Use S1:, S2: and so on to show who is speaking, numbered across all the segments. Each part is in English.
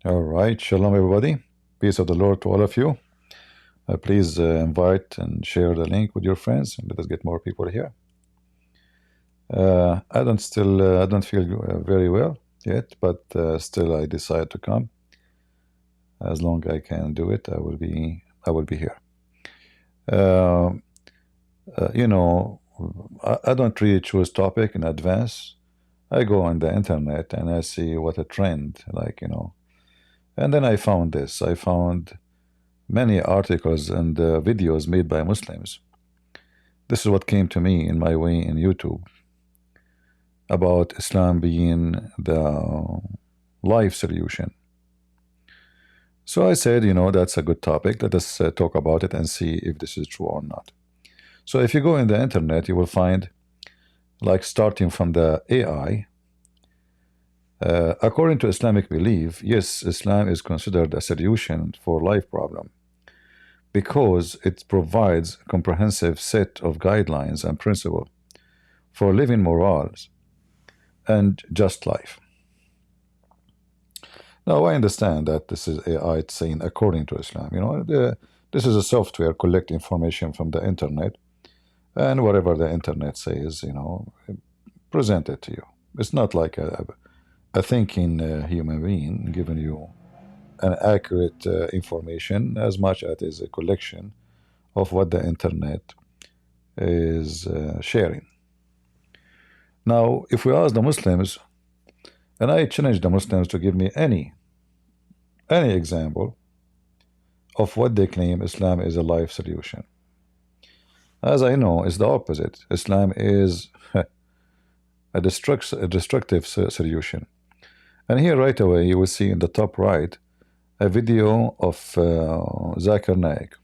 S1: All right, shalom everybody. Peace of the Lord to all of you. Please invite and share the link with your friends, and let us get more people here. I don't feel very well yet, but still I decide to come. As long as I can do it, I will be here. Uh, you know, I don't really choose topic in advance. I go on the internet and I see what a trend, and then I found this. I found many articles and videos made by Muslims. This is what came to me in my way in YouTube about Islam being the life solution. So I said, that's a good topic. Let us talk about it and see if this is true or not. So if you go in the internet, you will find, like starting from the AI, according to Islamic belief, yes, Islam is considered a solution for life problem because it provides a comprehensive set of guidelines and principles for living morals and just life. Now, I understand that this is AI saying according to Islam. This is a software collect information from the internet, and whatever the internet says, present it to you. It's not like a thinking human being giving you an accurate information as much as it is a collection of what the internet is sharing. Now, if we ask the Muslims, and I challenge the Muslims to give me any example of what they claim Islam is a life solution. As I know, it's the opposite. Islam is a destructive solution. And here right away you will see in the top right a video of Zakir Naik.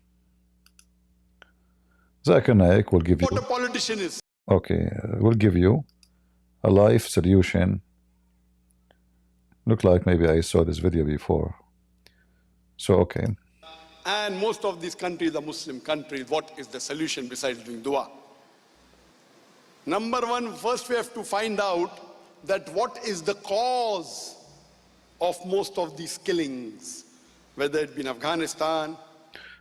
S1: Zakir Naik will give you
S2: what a politician is.
S1: Okay, will give you a life solution. Look like maybe I saw this video before. So okay.
S2: And most of these countries are Muslim countries. What is the solution besides doing dua? Number one, first we have to find out that what is the cause of most of these killings, whether it be in Afghanistan.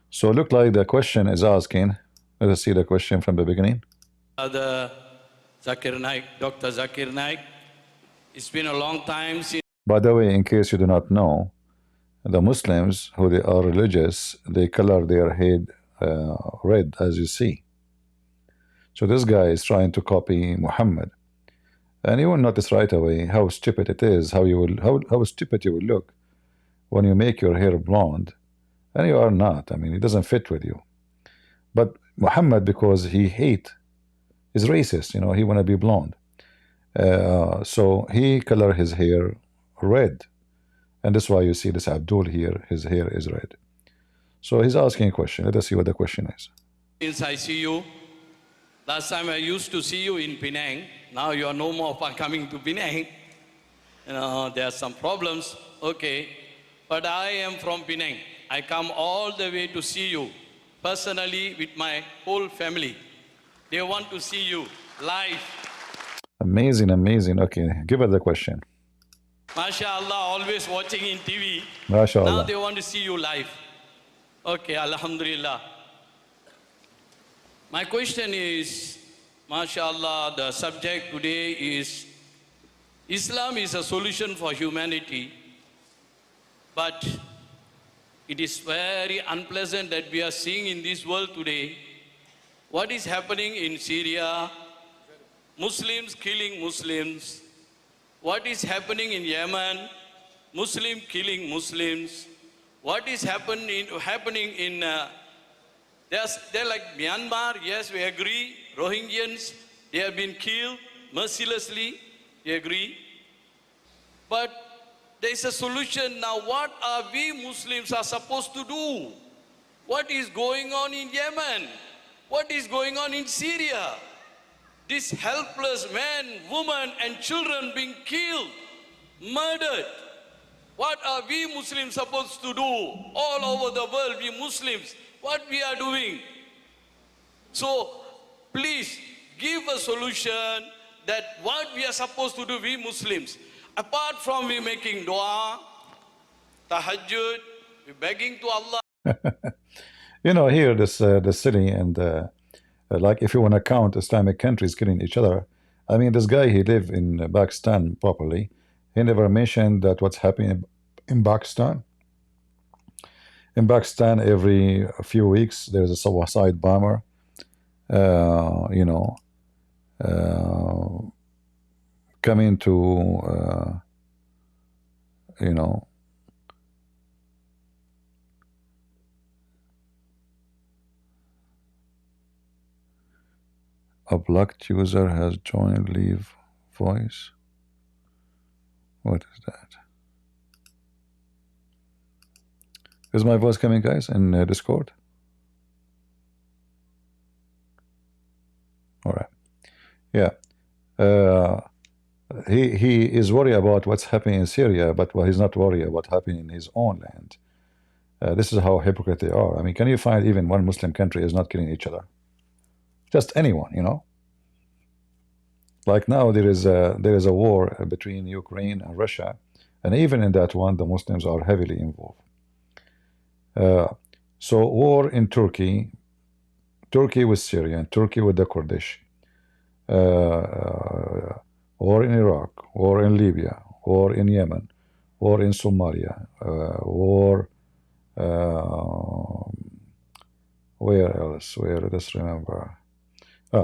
S1: So look like the question is asking, let us see the question from the beginning.
S3: The Zakir Naik, Dr. Zakir Naik, it's been a long time since.
S1: By the way, in case you do not know, the Muslims, who they are religious, they color their head red, as you see. So this guy is trying to copy Muhammad, and you will notice right away how stupid it is, how stupid you will look when you make your hair blonde, and you are not. I mean, it doesn't fit with you. But Muhammad, because he is racist, he want to be blonde, so he color his hair red. And that's why you see this Abdul here, his hair is red. So he's asking a question. Let us see what the question is.
S3: Since I see you, last time I used to see you in Penang. Now you are no more coming to Penang. There are some problems, okay. But I am from Penang. I come all the way to see you, personally with my whole family. They want to see you live.
S1: Amazing, amazing. Okay, give her the question.
S3: MashaAllah, always watching in TV.
S1: MashaAllah.
S3: Now they want to see you live. Okay, Alhamdulillah. My question is, MashaAllah, the subject today is Islam is a solution for humanity, but it is very unpleasant that we are seeing in this world today what is happening in Syria, Muslims killing Muslims. What is happening in Yemen, Muslim killing Muslims. What is happening in they're like Myanmar, yes, we agree. Rohingyans, they have been killed mercilessly, we agree. But there is a solution now. What are we Muslims are supposed to do? What is going on in Yemen? What is going on in Syria? These helpless men, women, and children being killed, murdered. What are we Muslims supposed to do? All over the world, we Muslims, what we are doing? So, please give a solution that what we are supposed to do, we Muslims. Apart from we making dua, tahajjud, we're begging to Allah.
S1: You know, here, the city, and like if you want to count Islamic countries killing each other, I mean, this guy, he lived in Pakistan properly. He never mentioned that what's happening in Pakistan. In Pakistan, every few weeks, there's a suicide bomber, you know, coming to, you know, a blocked user has joined leave voice. What is that? Is my voice coming, guys, in Discord? All right. Yeah. He is worried about what's happening in Syria, but he's not worried about what's happening in his own land. This is how hypocrite they are. I mean, can you find even one Muslim country is not killing each other? Just anyone, you know. Like now, there is a war between Ukraine and Russia, and even in that one, the Muslims are heavily involved. So war in Turkey with Syria, and Turkey with the Kurdish, war in Iraq, war in Libya, war in Yemen, war in Somalia, war. Where else? Where? Let's remember.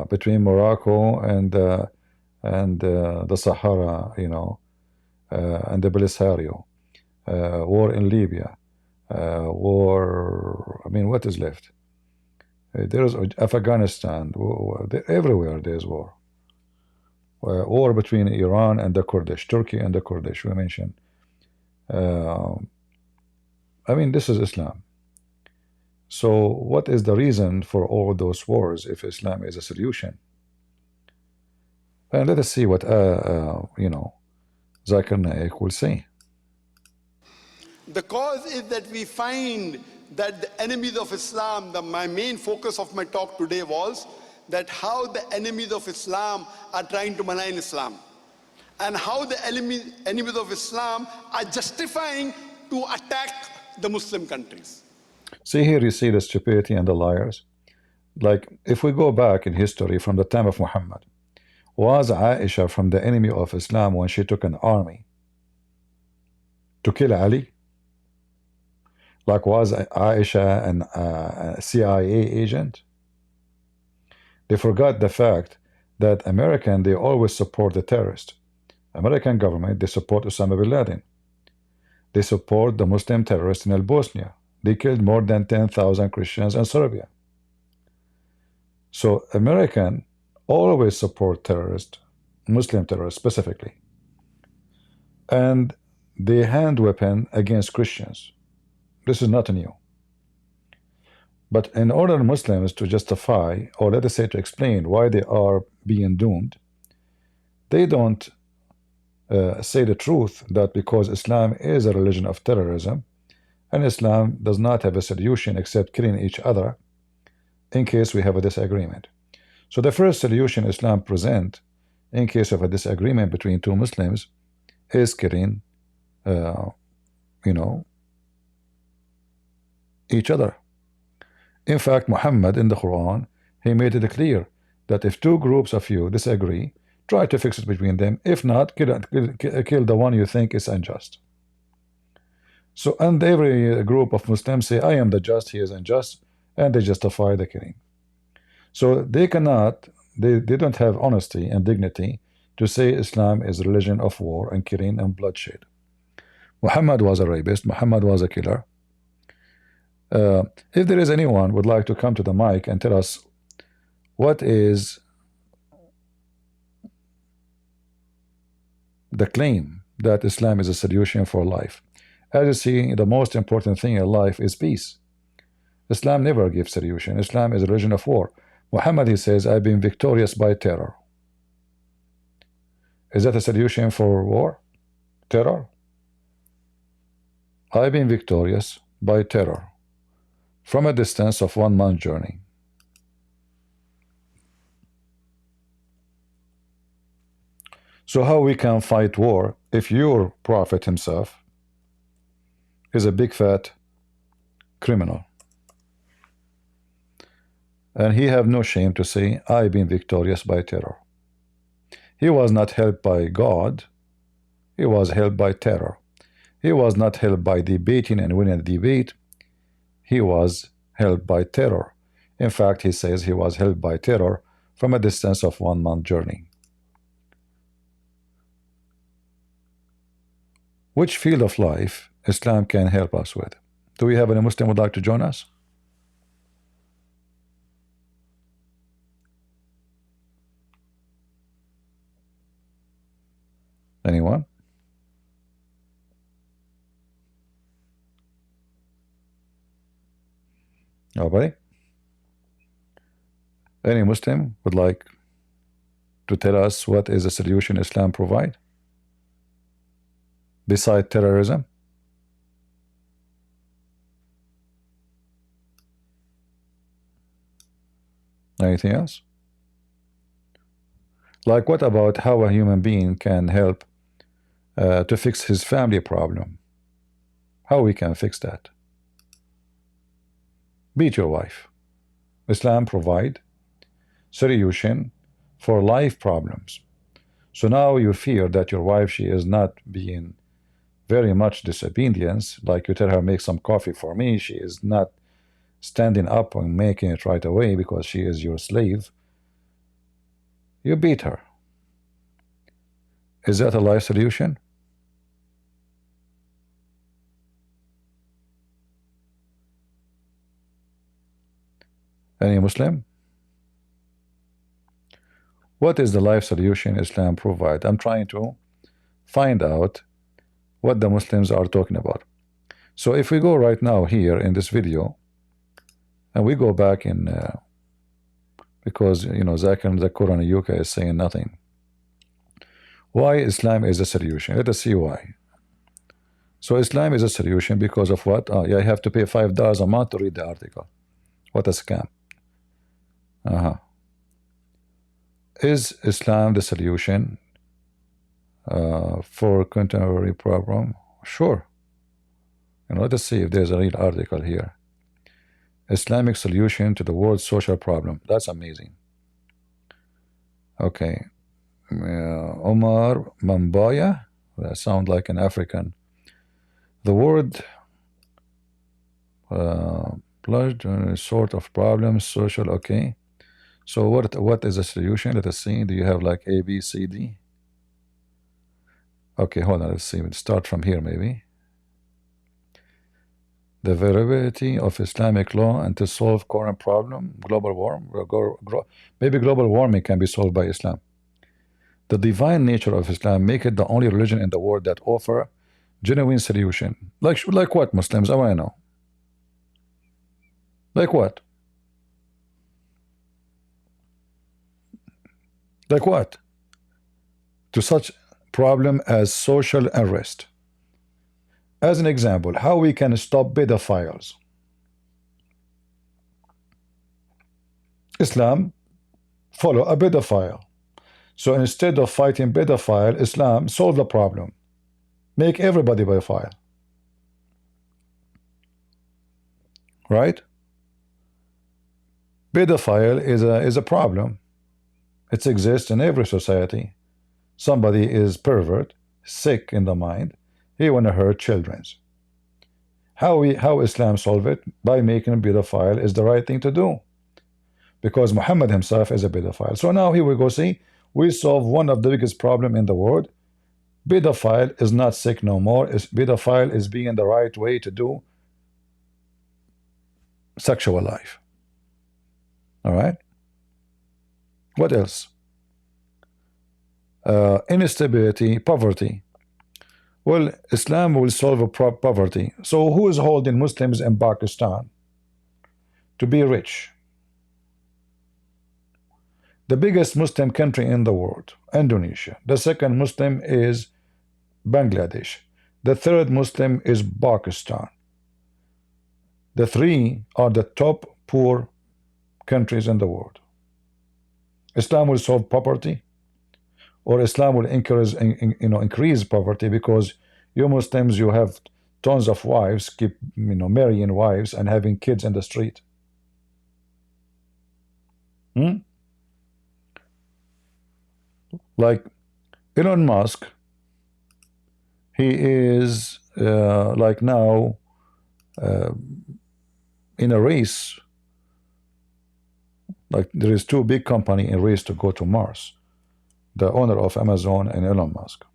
S1: Between Morocco and the Sahara, you know, and the Polisario, war in Libya, war. I mean, what is left? There's Afghanistan. Everywhere there's war. War between Iran and the Kurdish, Turkey and the Kurdish. We mentioned. I mean, this is Islam. So what is the reason for all those wars if Islam is a solution? And let us see what, you know, Zakir Naik will say.
S2: The cause is that we find that the enemies of Islam, my main focus of my talk today was that how the enemies of Islam are trying to malign Islam, and how the enemies of Islam are justifying to attack the Muslim countries.
S1: See, here you see the stupidity and the liars. Like, if we go back in history from the time of Muhammad, was Aisha from the enemy of Islam when she took an army to kill Ali? Like, was Aisha a CIA agent? They forgot the fact that American, they always support the terrorist. American government, they support Osama bin Laden. They support the Muslim terrorists in Bosnia. They killed more than 10,000 Christians in Serbia. So American always support terrorists, Muslim terrorists specifically. And they hand weapon against Christians. This is not new. But in order Muslims to justify, or let us say to explain why they are being doomed, they don't say the truth that because Islam is a religion of terrorism, and Islam does not have a solution except killing each other in case we have a disagreement. So the first solution Islam presents in case of a disagreement between two Muslims is killing, you know, each other. In fact, Muhammad in the Quran, he made it clear that if two groups of you disagree, try to fix it between them. If not, kill the one you think is unjust. So, and every group of Muslims say, I am the just, he is unjust, and they justify the killing. So they cannot, they don't have honesty and dignity to say Islam is a religion of war and killing and bloodshed. Muhammad was a rapist, Muhammad was a killer. If there is anyone would like to come to the mic and tell us what is the claim that Islam is a solution for life. As you see, the most important thing in life is peace. Islam never gives solution. Islam is a religion of war. Muhammad, he says, I've been victorious by terror. Is that a solution for war? Terror? I've been victorious by terror from a distance of 1 month journey. So how we can fight war if your prophet himself He's a big fat criminal. And he have no shame to say, I've been victorious by terror. He was not helped by God. He was helped by terror. He was not helped by debating and winning a debate. He was helped by terror. In fact, he says he was helped by terror from a distance of 1 month journey. Which field of life Islam can help us with? Do we have any Muslim who would like to join us? Anyone? Nobody? Any Muslim would like to tell us what is the solution Islam provide beside terrorism? Anything else? Like what about how a human being can help to fix his family problem? How we can fix that? Beat your wife. Islam provide solution for life problems. So now you fear that your wife, she is not being very much disobedience, like you tell her make some coffee for me, she is not standing up and making it right away because she is your slave. You beat her. Is that a life solution? Any Muslim? What is the life solution Islam provide? I'm trying to find out what the Muslims are talking about. So if we go right now here in this video and we go back in because you know Zakir and Zakur in the UK is saying nothing. Why Islam is a solution? Let us see why. So Islam is a solution because of what? Yeah, I have to pay $5 a month to read the article. What a scam. Is Islam the solution for contemporary problem? Sure. And let us see if there's a real article here. Islamic solution to the world's social problem. That's amazing. Okay. Omar Mambaya. That sounds like an African. The word plunged in a sort of problems, social. Okay. So what is the solution? Let us see. Do you have like A, B, C, D? Okay, hold on. Let's see. We'll start from here maybe. The variability of Islamic law and to solve current problem, global warming. Maybe global warming can be solved by Islam. The divine nature of Islam make it the only religion in the world that offer genuine solution. Like what, Muslims? I want to know. Like what? Like what? To such problem as social unrest. As an example, how we can stop pedophiles. Islam follow a pedophile. So instead of fighting pedophile, Islam solve the problem. Make everybody pedophile. Right? Pedophile is a problem. It exists in every society. Somebody is pervert, sick in the mind. He want to hurt children. How Islam solve it? By making a pedophile is the right thing to do. Because Muhammad himself is a pedophile. So now here we go, see, we solve one of the biggest problem in the world. Pedophile is not sick no more. Pedophile is being the right way to do sexual life. All right. What else? Instability, poverty. Well, Islam will solve a poverty. So who is holding Muslims in Pakistan to be rich? The biggest Muslim country in the world, Indonesia. The second Muslim is Bangladesh. The third Muslim is Pakistan. The three are the top poor countries in the world. Islam will solve poverty, or Islam will increase poverty because you Muslims, you have tons of wives, keep marrying wives and having kids in the street? Like Elon Musk, he is like now in a race. Like there is two big company in race to go to Mars, the owner of Amazon and Elon Musk.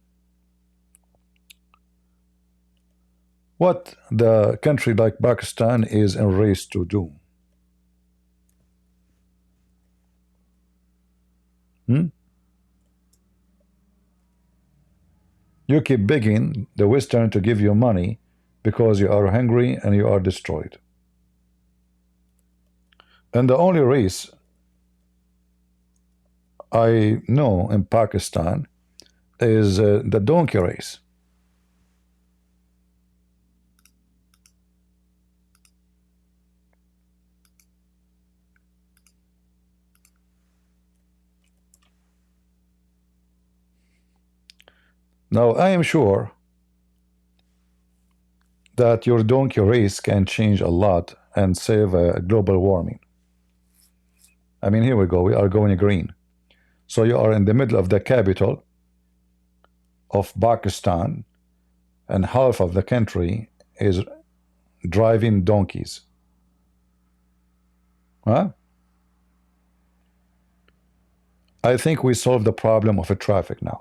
S1: What the country like Pakistan is in race to do? You keep begging the Western to give you money because you are hungry and you are destroyed. And the only race I know in Pakistan is the donkey race. Now, I am sure that your donkey race can change a lot and save global warming. I mean, here we go. We are going green. So you are in the middle of the capital of Pakistan, and half of the country is driving donkeys. Huh? I think we solved the problem of traffic now.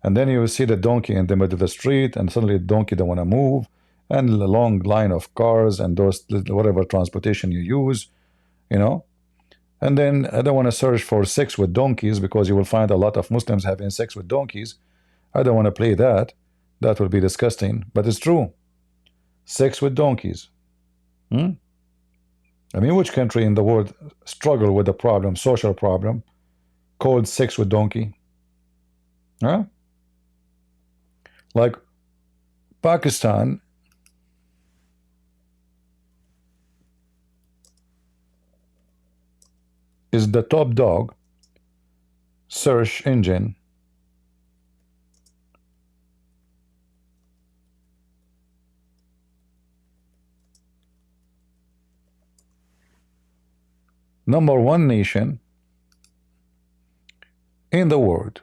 S1: And then you will see the donkey in the middle of the street, and suddenly the donkey don't want to move, and a long line of cars and those whatever transportation you use, And then I don't want to search for sex with donkeys, because you will find a lot of Muslims having sex with donkeys. I don't want to play that. That will be disgusting, but it's true. Sex with donkeys. I mean, which country in the world struggle with a problem, social problem, called sex with donkey? Huh? Like Pakistan is the top dog search engine #1 nation in the world.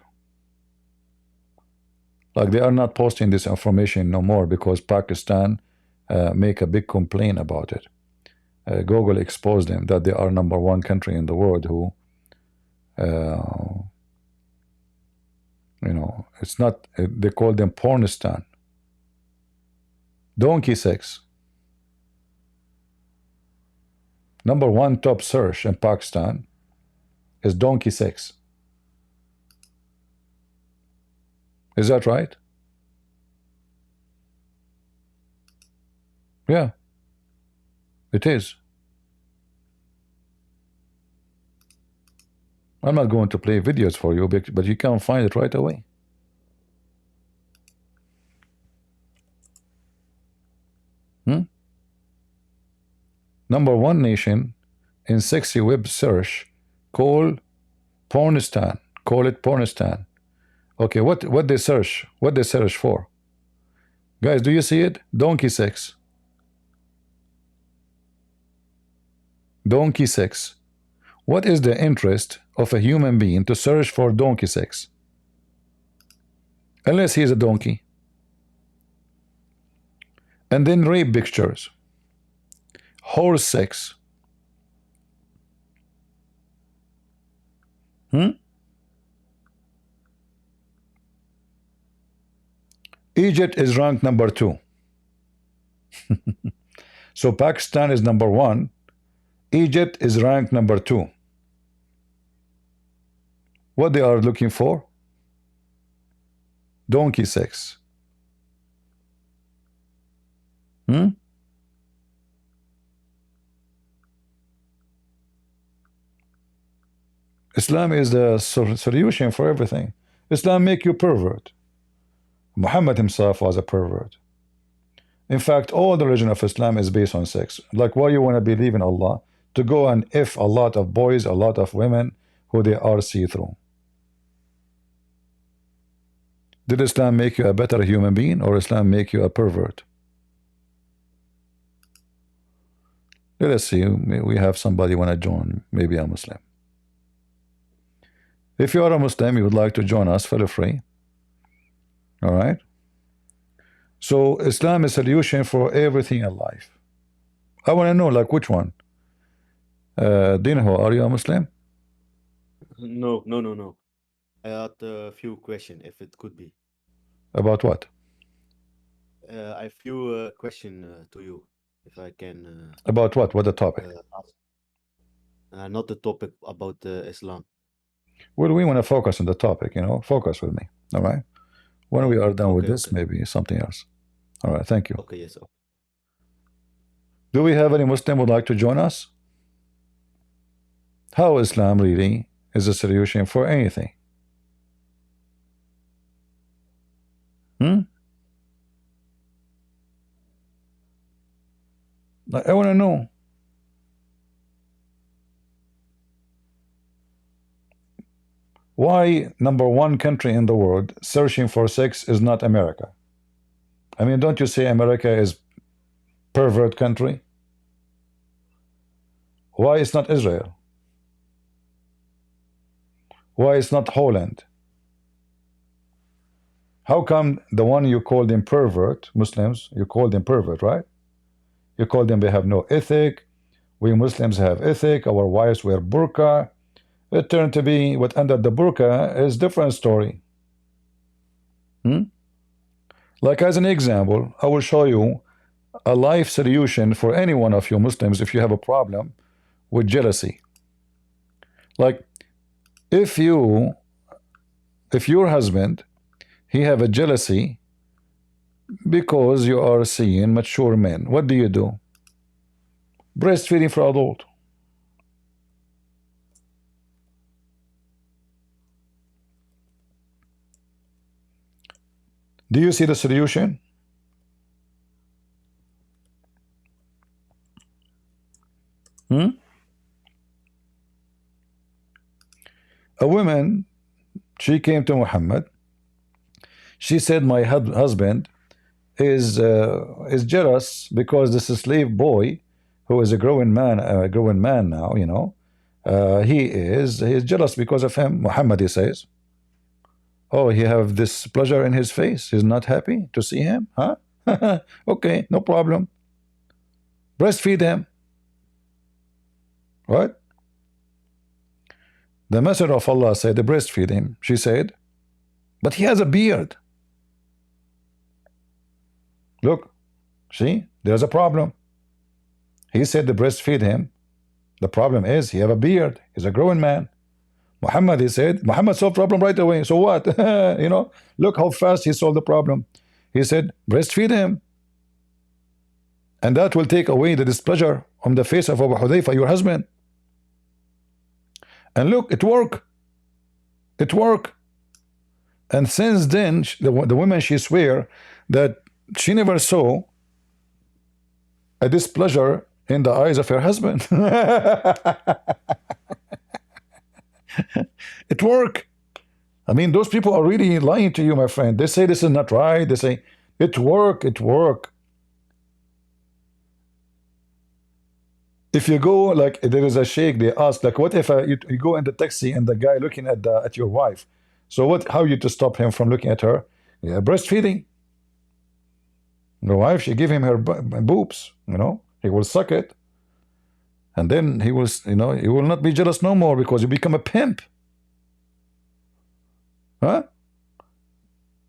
S1: Like they are not posting this information no more because Pakistan make a big complaint about it. Google exposed them that they are #1 country in the world who it's not, they call them pornistan. Donkey sex. #1 top search in Pakistan is donkey sex. Is that right? Yeah, it is. I'm not going to play videos for you, but you can find it right away. #1 nation in sexy web search, call pornistan. Call it pornistan. Okay, what they search? What they search for? Guys, do you see it? Donkey sex. Donkey sex. What is the interest of a human being to search for donkey sex? Unless he is a donkey. And then rape pictures. Horse sex. Egypt is ranked #2. So Pakistan is #1. Egypt is ranked #2. What they are looking for? Donkey sex. Islam is the solution for everything. Islam make you pervert. Muhammad himself was a pervert. In fact, all the religion of Islam is based on sex. Like, why you want to believe in Allah? To go and if a lot of boys, a lot of women who they are see-through. Did Islam make you a better human being, or Islam make you a pervert? Let us see. We have somebody want to join, maybe a Muslim. If you are a Muslim, you would like to join us, feel free. All right. So Islam is a solution for everything in life. I want to know, like, which one? Dinho, are you a Muslim?
S4: No, no, no, no. I had a few questions, if it could be.
S1: About what?
S4: I have few question to you, if I can
S1: About what? What the topic?
S4: ask. Not the topic about Islam.
S1: Well, we want to focus on the topic, you know. Focus with me. All right. When we are done with
S4: Okay,
S1: this,
S4: okay,
S1: maybe something else. All right. Thank you.
S4: okay, yes. Okay.
S1: Do we have any Muslim would like to join us? How Islam really is a solution for anything? I want to know. Why #1 country in the world searching for sex is not America? I mean, don't you say America is pervert country? Why it's not Israel? Why it's not Holland? How come the one you call them pervert, Muslims, you call them pervert, right? You call them they have no ethic. We Muslims have ethic. Our wives wear burqa. It turned to be what under the burqa is different story. Like as an example, I will show you a life solution for any one of you Muslims if you have a problem with jealousy. Like if your husband, he have a jealousy because you are seeing mature men, what do you do? Breastfeeding for adult. Do you see the solution? A woman, she came to Muhammad. She said, my husband is jealous because this slave boy, who is a growing man now, you know, he is jealous because of him. Muhammad, he says, oh, he have this pleasure in his face. He's not happy to see him, huh? Okay, no problem. Breastfeed him. What? The Messenger of Allah said, breastfeed him. She said, but he has a beard. Look, see, there's a problem. He said to breastfeed him. The problem is he have a beard. He's a growing man. Muhammad, he said, Muhammad solved the problem right away. So what? You know, look how fast he solved the problem. He said, breastfeed him. And that will take away the displeasure on the face of Abu Hudayfa, your husband. And look, it worked. It worked. And since then, the woman, she swear that she never saw a displeasure in the eyes of her husband. It worked. I mean, those people are really lying to you, my friend. They say this is not right. They say it worked. It worked. If you go, like there is a sheikh, they ask, like, what if you go in the taxi and the guy looking at your wife? So what? How you to stop him from looking at her? Yeah, breastfeeding. The wife, she give him her boobs. You know, he will suck it, and then he will, you know, he will not be jealous no more because you become a pimp. Huh?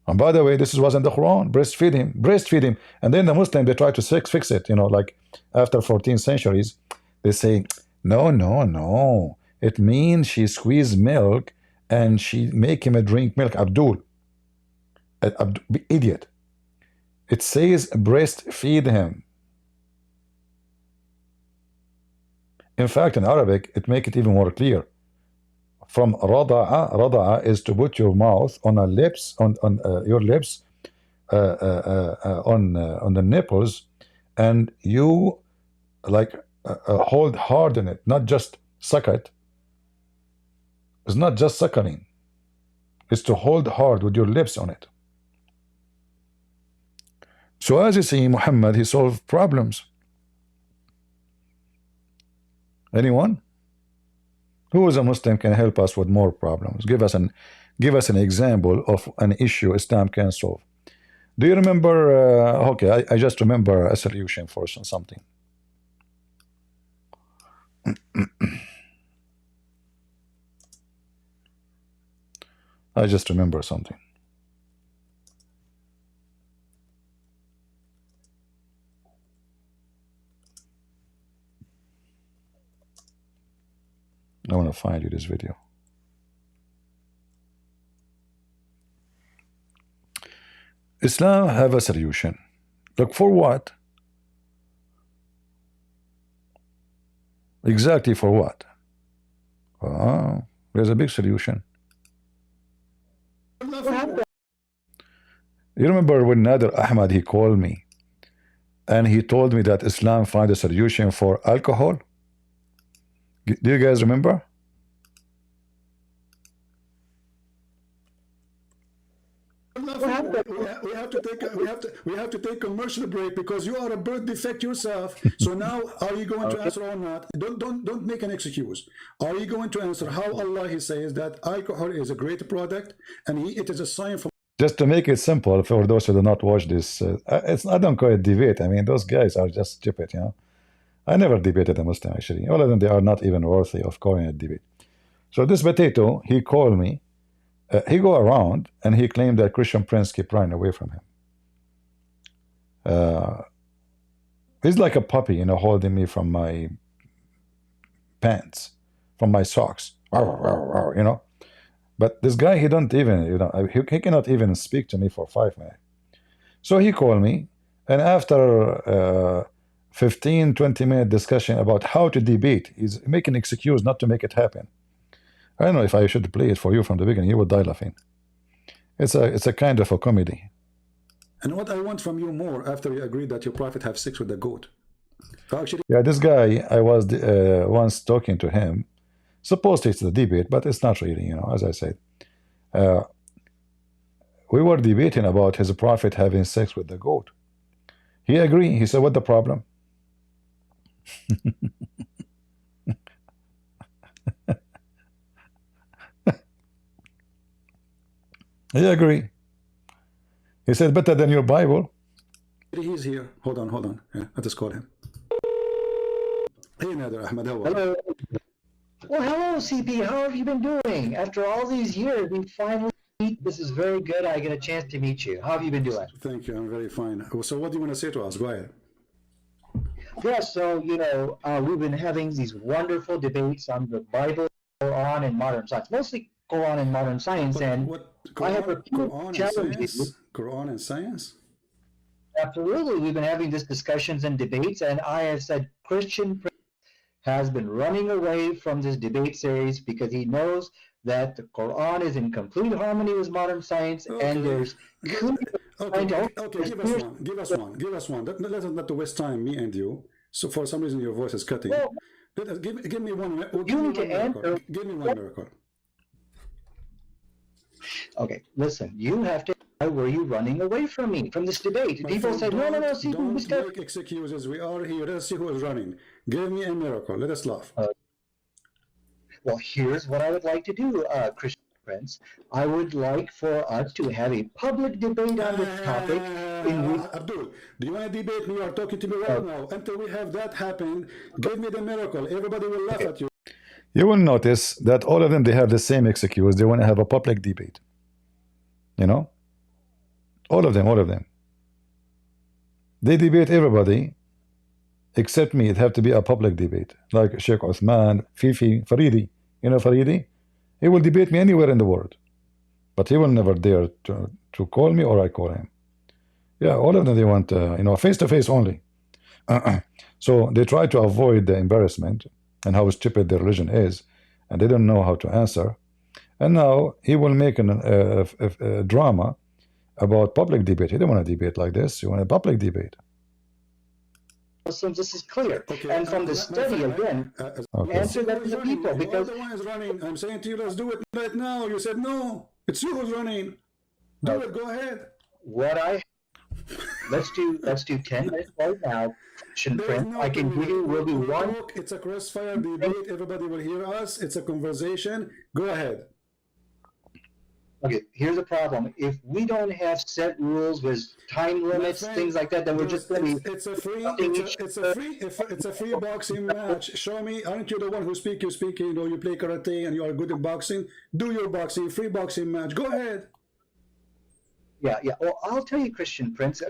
S1: And by the way, this was in the Quran. Breastfeed him. And then the Muslim, they try to fix it. You know, like after 14 centuries, they say, no. It means she squeezed milk and she make him drink milk. Abdul, idiot. It says breastfeed him. In fact, in Arabic, it make it even more clear. From rada'a is to put your mouth on your lips, on the nipples, and you like hold hard in it, not just suck it. It's not just suckling. It's to hold hard with your lips on it. So as you see, Muhammad, he solved problems. Anyone who is a Muslim can help us with more problems? Give us an example of an issue Islam can solve. Do you remember? Okay, I just remember a solution for something. I just remember something. I want to find you this video. Islam have a solution. Look, for what? Exactly for what? There's a big solution. You remember when Nader Ahmad, he called me and he told me that Islam find a solution for alcohol? Do you guys remember?
S5: We have to take a commercial break because you are a birth defect yourself. So now, are you going to answer or not? Don't make an excuse. Are you going to answer how Allah he says that alcohol is a great product and it is a sign from?
S1: Just to make it simple for those who do not watch this, I don't call it debate. I mean, those guys are just stupid, you know. I never debated a Muslim, actually. All of them, they are not even worthy of calling it debate. So this potato, he called me. He go around and he claimed that Christian Prince keep running away from him. He's like a puppy, you know, holding me from my pants, from my socks, you know. But this guy, he don't even, you know, he cannot even speak to me for 5 minutes. So he called me, and after 15-20 minute discussion about how to debate, he's making an excuse not to make it happen. I don't know if I should play it for you from the beginning. You would die laughing. It's a kind of a comedy.
S5: And what I want from you more after you agreed that your prophet have sex with the goat. Actually,
S1: yeah, this guy, I was once talking to him. Supposed it's the debate, but it's not really, you know, as I said. We were debating about his prophet having sex with the goat. He agreed. He said, what the problem? He agreed. He said, better than your Bible.
S5: he's here. Hold on. Yeah, let us call him. Hey, Nader Ahmad, how are you?
S6: Hello. Well, hello, CP. How have you been doing? After all these years, we finally meet. This is very good. I get a chance to meet you. How have you been doing?
S5: Thank you. I'm very fine. So what do you want to say to us? Go ahead.
S6: Yeah, so, you know, we've been having these wonderful debates on the Bible, Quran, and modern science. Mostly Quran and modern science. And I have a few challenges.
S5: Quran and science?
S6: Absolutely. We've been having these discussions and debates, and I have said Christian has been running away from this debate series because he knows that the Quran is in complete harmony with modern science, and there's
S5: okay, give us one. Let's not waste time, me and you. So for some reason your voice is cutting.
S6: Well,
S5: give me one.
S6: you need to answer.
S5: Give me one miracle.
S6: Okay, listen. You have to. Why were you running away from me, from this debate? People say, no, see,
S5: don't make excuses. We are here. Let's see who is running. Give me a miracle. Let us laugh.
S6: Well, here's what I would like to do, Christian Prince. I would like for us to have a public debate on this topic.
S5: Abdul, do you want to debate me? You are talking to me right now. Until we have that happen, give me the miracle. Everybody will laugh at you.
S1: You will notice that all of them, they have the same excuse. They want to have a public debate. You know? All of them. They debate everybody except me. It have to be a public debate. Like Sheikh Uthman, Fifi, Faridi. You know Faridi? He will debate me anywhere in the world. But he will never dare to call me or I call him. Yeah, all of them, they want, you know, face-to-face only. So they try to avoid the embarrassment and how stupid their religion is. And they don't know how to answer. And now he will make a drama about public debate. He don't want to debate like this. You want a public debate.
S6: Muslims, this is clear. Okay, and from the study, again, answer that to the people. Because
S5: the one is running. I'm saying to you, let's do it right now. You said no. It's you who's running. Do it. Go ahead.
S6: What I let's do 10 minutes right now. Christian
S5: There is
S6: Prince,
S5: no
S6: I can give you. Will be
S5: we
S6: one.
S5: talk, it's a crossfire debate. Everybody will hear us. It's a conversation. Go ahead.
S6: Okay, here's the problem. If we don't have set rules with time limits,
S5: friend,
S6: things like that, then we're just going to be.
S5: It's a free.
S6: Nothing
S5: It's a free boxing match. Show me. Aren't you the one who speak? You speak. You know. You play karate and you are good in boxing. Do your boxing. Free boxing match. Go ahead.
S6: Yeah. Well, I'll tell you, Christian Prince.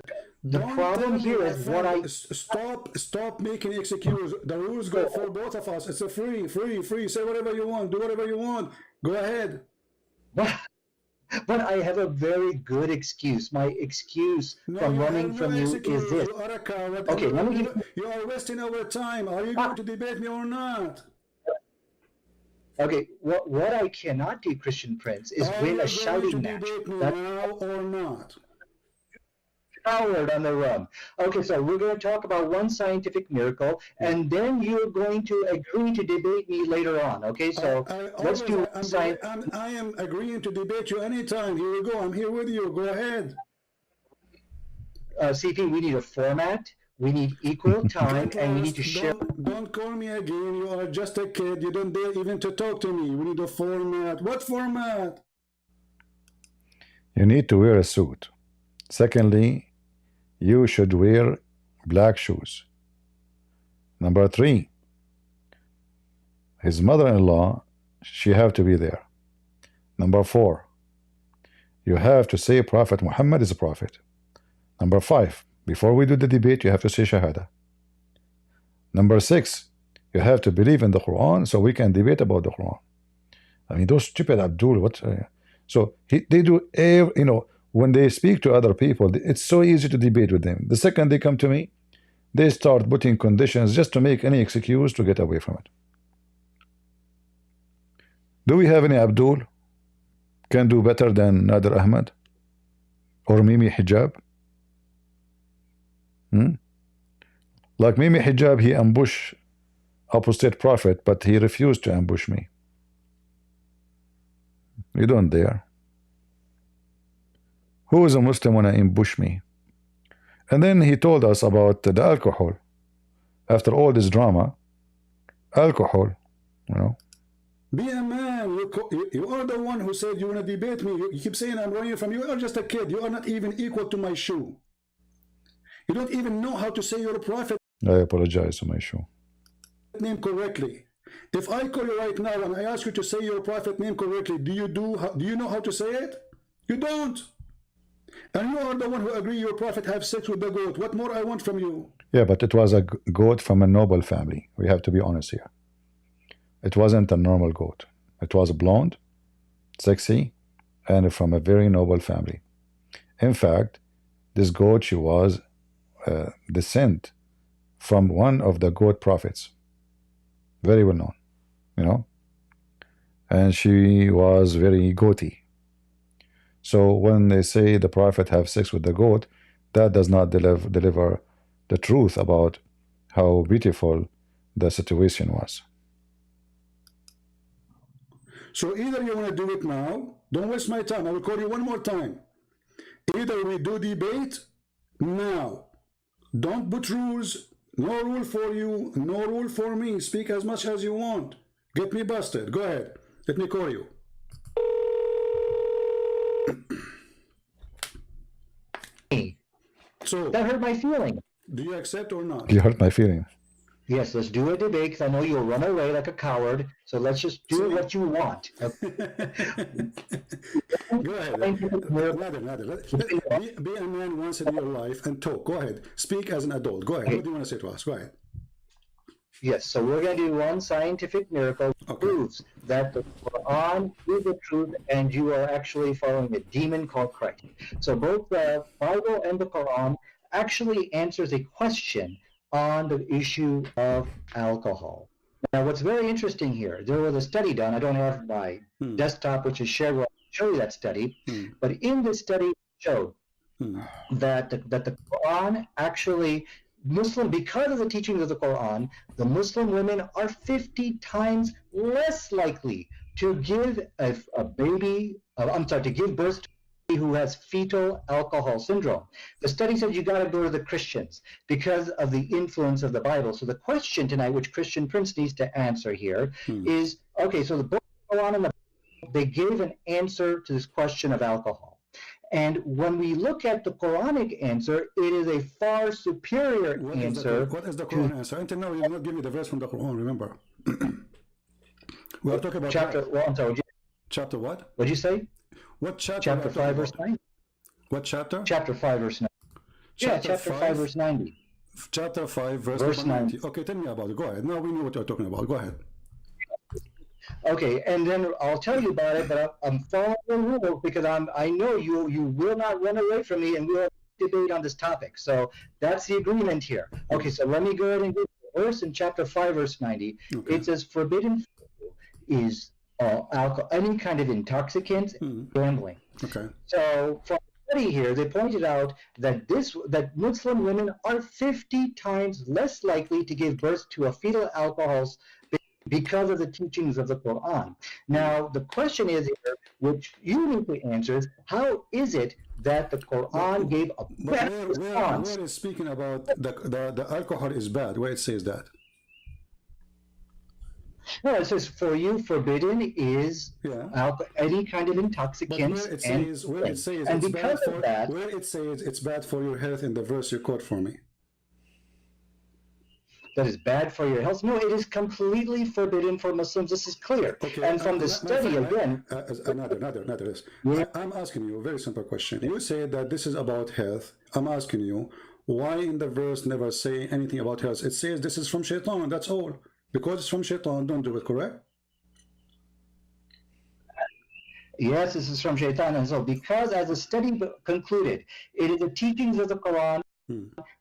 S6: The
S5: Don't
S6: problem
S5: tell me,
S6: here
S5: my
S6: is
S5: friend,
S6: what I.
S5: Stop making excuses. The rules go for both of us. It's a free. Say whatever you want. Do whatever you want. Go ahead.
S6: But I have a very good excuse. My excuse from running from you is this.
S5: You are a coward.
S6: Okay, let me give
S5: You are wasting our time. Are you going to debate me or not?
S6: Okay, what I cannot do, Christian Prince, is win a shouting match.
S5: Debate me
S6: That's
S5: now or not?
S6: coward on the run. Okay, so we're going to talk about one scientific miracle, and then you're going to agree to debate me later on. Okay, so let's do science.
S5: I am agreeing to debate you anytime. Here we go. I'm here with you. Go ahead.
S6: CP, we need a format. We need equal time, and we need to share.
S5: Don't call me again. You are just a kid. You don't dare even to talk to me. We need a format. What format?
S1: You need to wear a suit. Secondly, you should wear black shoes. Number 3, his mother-in-law, she have to be there. Number 4, you have to say Prophet Muhammad is a prophet. Number 5, before we do the debate, you have to say Shahada. Number 6, you have to believe in the Quran so we can debate about the Quran. I mean, those stupid Abdul, what? So they do, you know, when they speak to other people, it's so easy to debate with them. The second they come to me, they start putting conditions just to make any excuse to get away from it. Do we have any Abdul can do better than Nader Ahmed or Mimi Hijab? Like Mimi Hijab, he ambushed apostate prophet, but he refused to ambush me. You don't dare. Who is a Muslim when I ambush me? And then he told us about the alcohol. After all this drama, alcohol, you know.
S5: Be a man. You are the one who said you want to debate me. You keep saying I'm running from you. You are just a kid. You are not even equal to my shoe. You don't even know how to say your prophet
S1: I apologize to my shoe.
S5: name correctly. If I call you right now and I ask you to say your prophet name correctly, do you know how to say it? You don't. And you are the one who agree your prophet have sex with the goat. What more I want from you?
S1: Yeah, but it was a goat from a noble family. We have to be honest here. It wasn't a normal goat. It was blonde, sexy, and from a very noble family. In fact, this goat, she was descent from one of the goat prophets. Very well known, you know. And she was very goaty. So when they say the prophet have sex with the goat, that does not deliver the truth about how beautiful the situation was.
S5: So either you want to do it now, don't waste my time. I will call you one more time. Either we do debate now. Don't put rules. No rule for you, no rule for me. Speak as much as you want. Get me busted. Go ahead. Let me call you. So
S6: That hurt my feeling.
S5: do you accept or not?
S1: You hurt my feeling.
S6: Yes, let's do a debate because I know you'll run away like a coward. So let's just do what you want.
S5: Go ahead. Nader, be a man once in your life and talk. Go ahead. Speak as an adult. Go ahead. What do you want to say to us? Go ahead.
S6: Yes, so we're going to do one scientific miracle that proves that the Quran is the truth and you are actually following a demon called Christ. So both the Bible and the Quran actually answers a question on the issue of alcohol. Now, what's very interesting here, there was a study done. I don't have my desktop, which is shared. I'll show you that study. But in this study, it showed that the Quran actually, because of the teachings of the Quran, the Muslim women are 50 times less likely to give to give birth to a who has fetal alcohol syndrome. The study said you got to go to the Christians because of the influence of the Bible. So the question tonight, which Christian Prince needs to answer here, is, okay, so the book of Quran and the Bible, they gave an answer to this question of alcohol. And when we look at the Quranic answer, it is a far superior answer.
S5: What is the Quran answer? Until now, you did not give me the verse from the Quran, remember. We are talking about
S6: chapter, well, I'm sorry,
S5: chapter what?
S6: What'd you say?
S5: What chapter?
S6: Chapter 5, verse 9?
S5: What chapter?
S6: Chapter 5, verse 9. Chapter 5, verse 90.
S5: Chapter 5, verse 90. Okay, tell me about it. Go ahead. Now we know what you're talking about. Go ahead.
S6: Okay, and then I'll tell you about it, but I'm following the rules because I know you will not run away from me, and we'll debate on this topic. So that's the agreement here. Okay, so let me go ahead and get the verse in chapter 5, verse 90. Okay. It says, forbidden is alcohol, any kind of intoxicant, gambling.
S5: Okay.
S6: So from the study here, they pointed out that Muslim women are 50 times less likely to give birth to a fetal alcohol because of the teachings of the Quran. Now, the question is here, which you need to answer, is how is it that the Quran gave a better response?
S5: Where is speaking about the alcohol is bad? Where it says that?
S6: No, it says for you forbidden is any kind of intoxicants.
S5: Where it says it's bad for your health in the verse you quote for me.
S6: That is bad for your health. No, it is completely forbidden for Muslims. This is clear.
S5: Okay,
S6: and from the study again.
S5: Another. I'm asking you a very simple question. You say that this is about health. I'm asking you, why in the verse never say anything about health? It says this is from Shaitan, that's all. Because it's from Shaitan, don't do it, correct?
S6: Yes, this is from Shaitan. And so because as the study concluded, it is the teachings of the Quran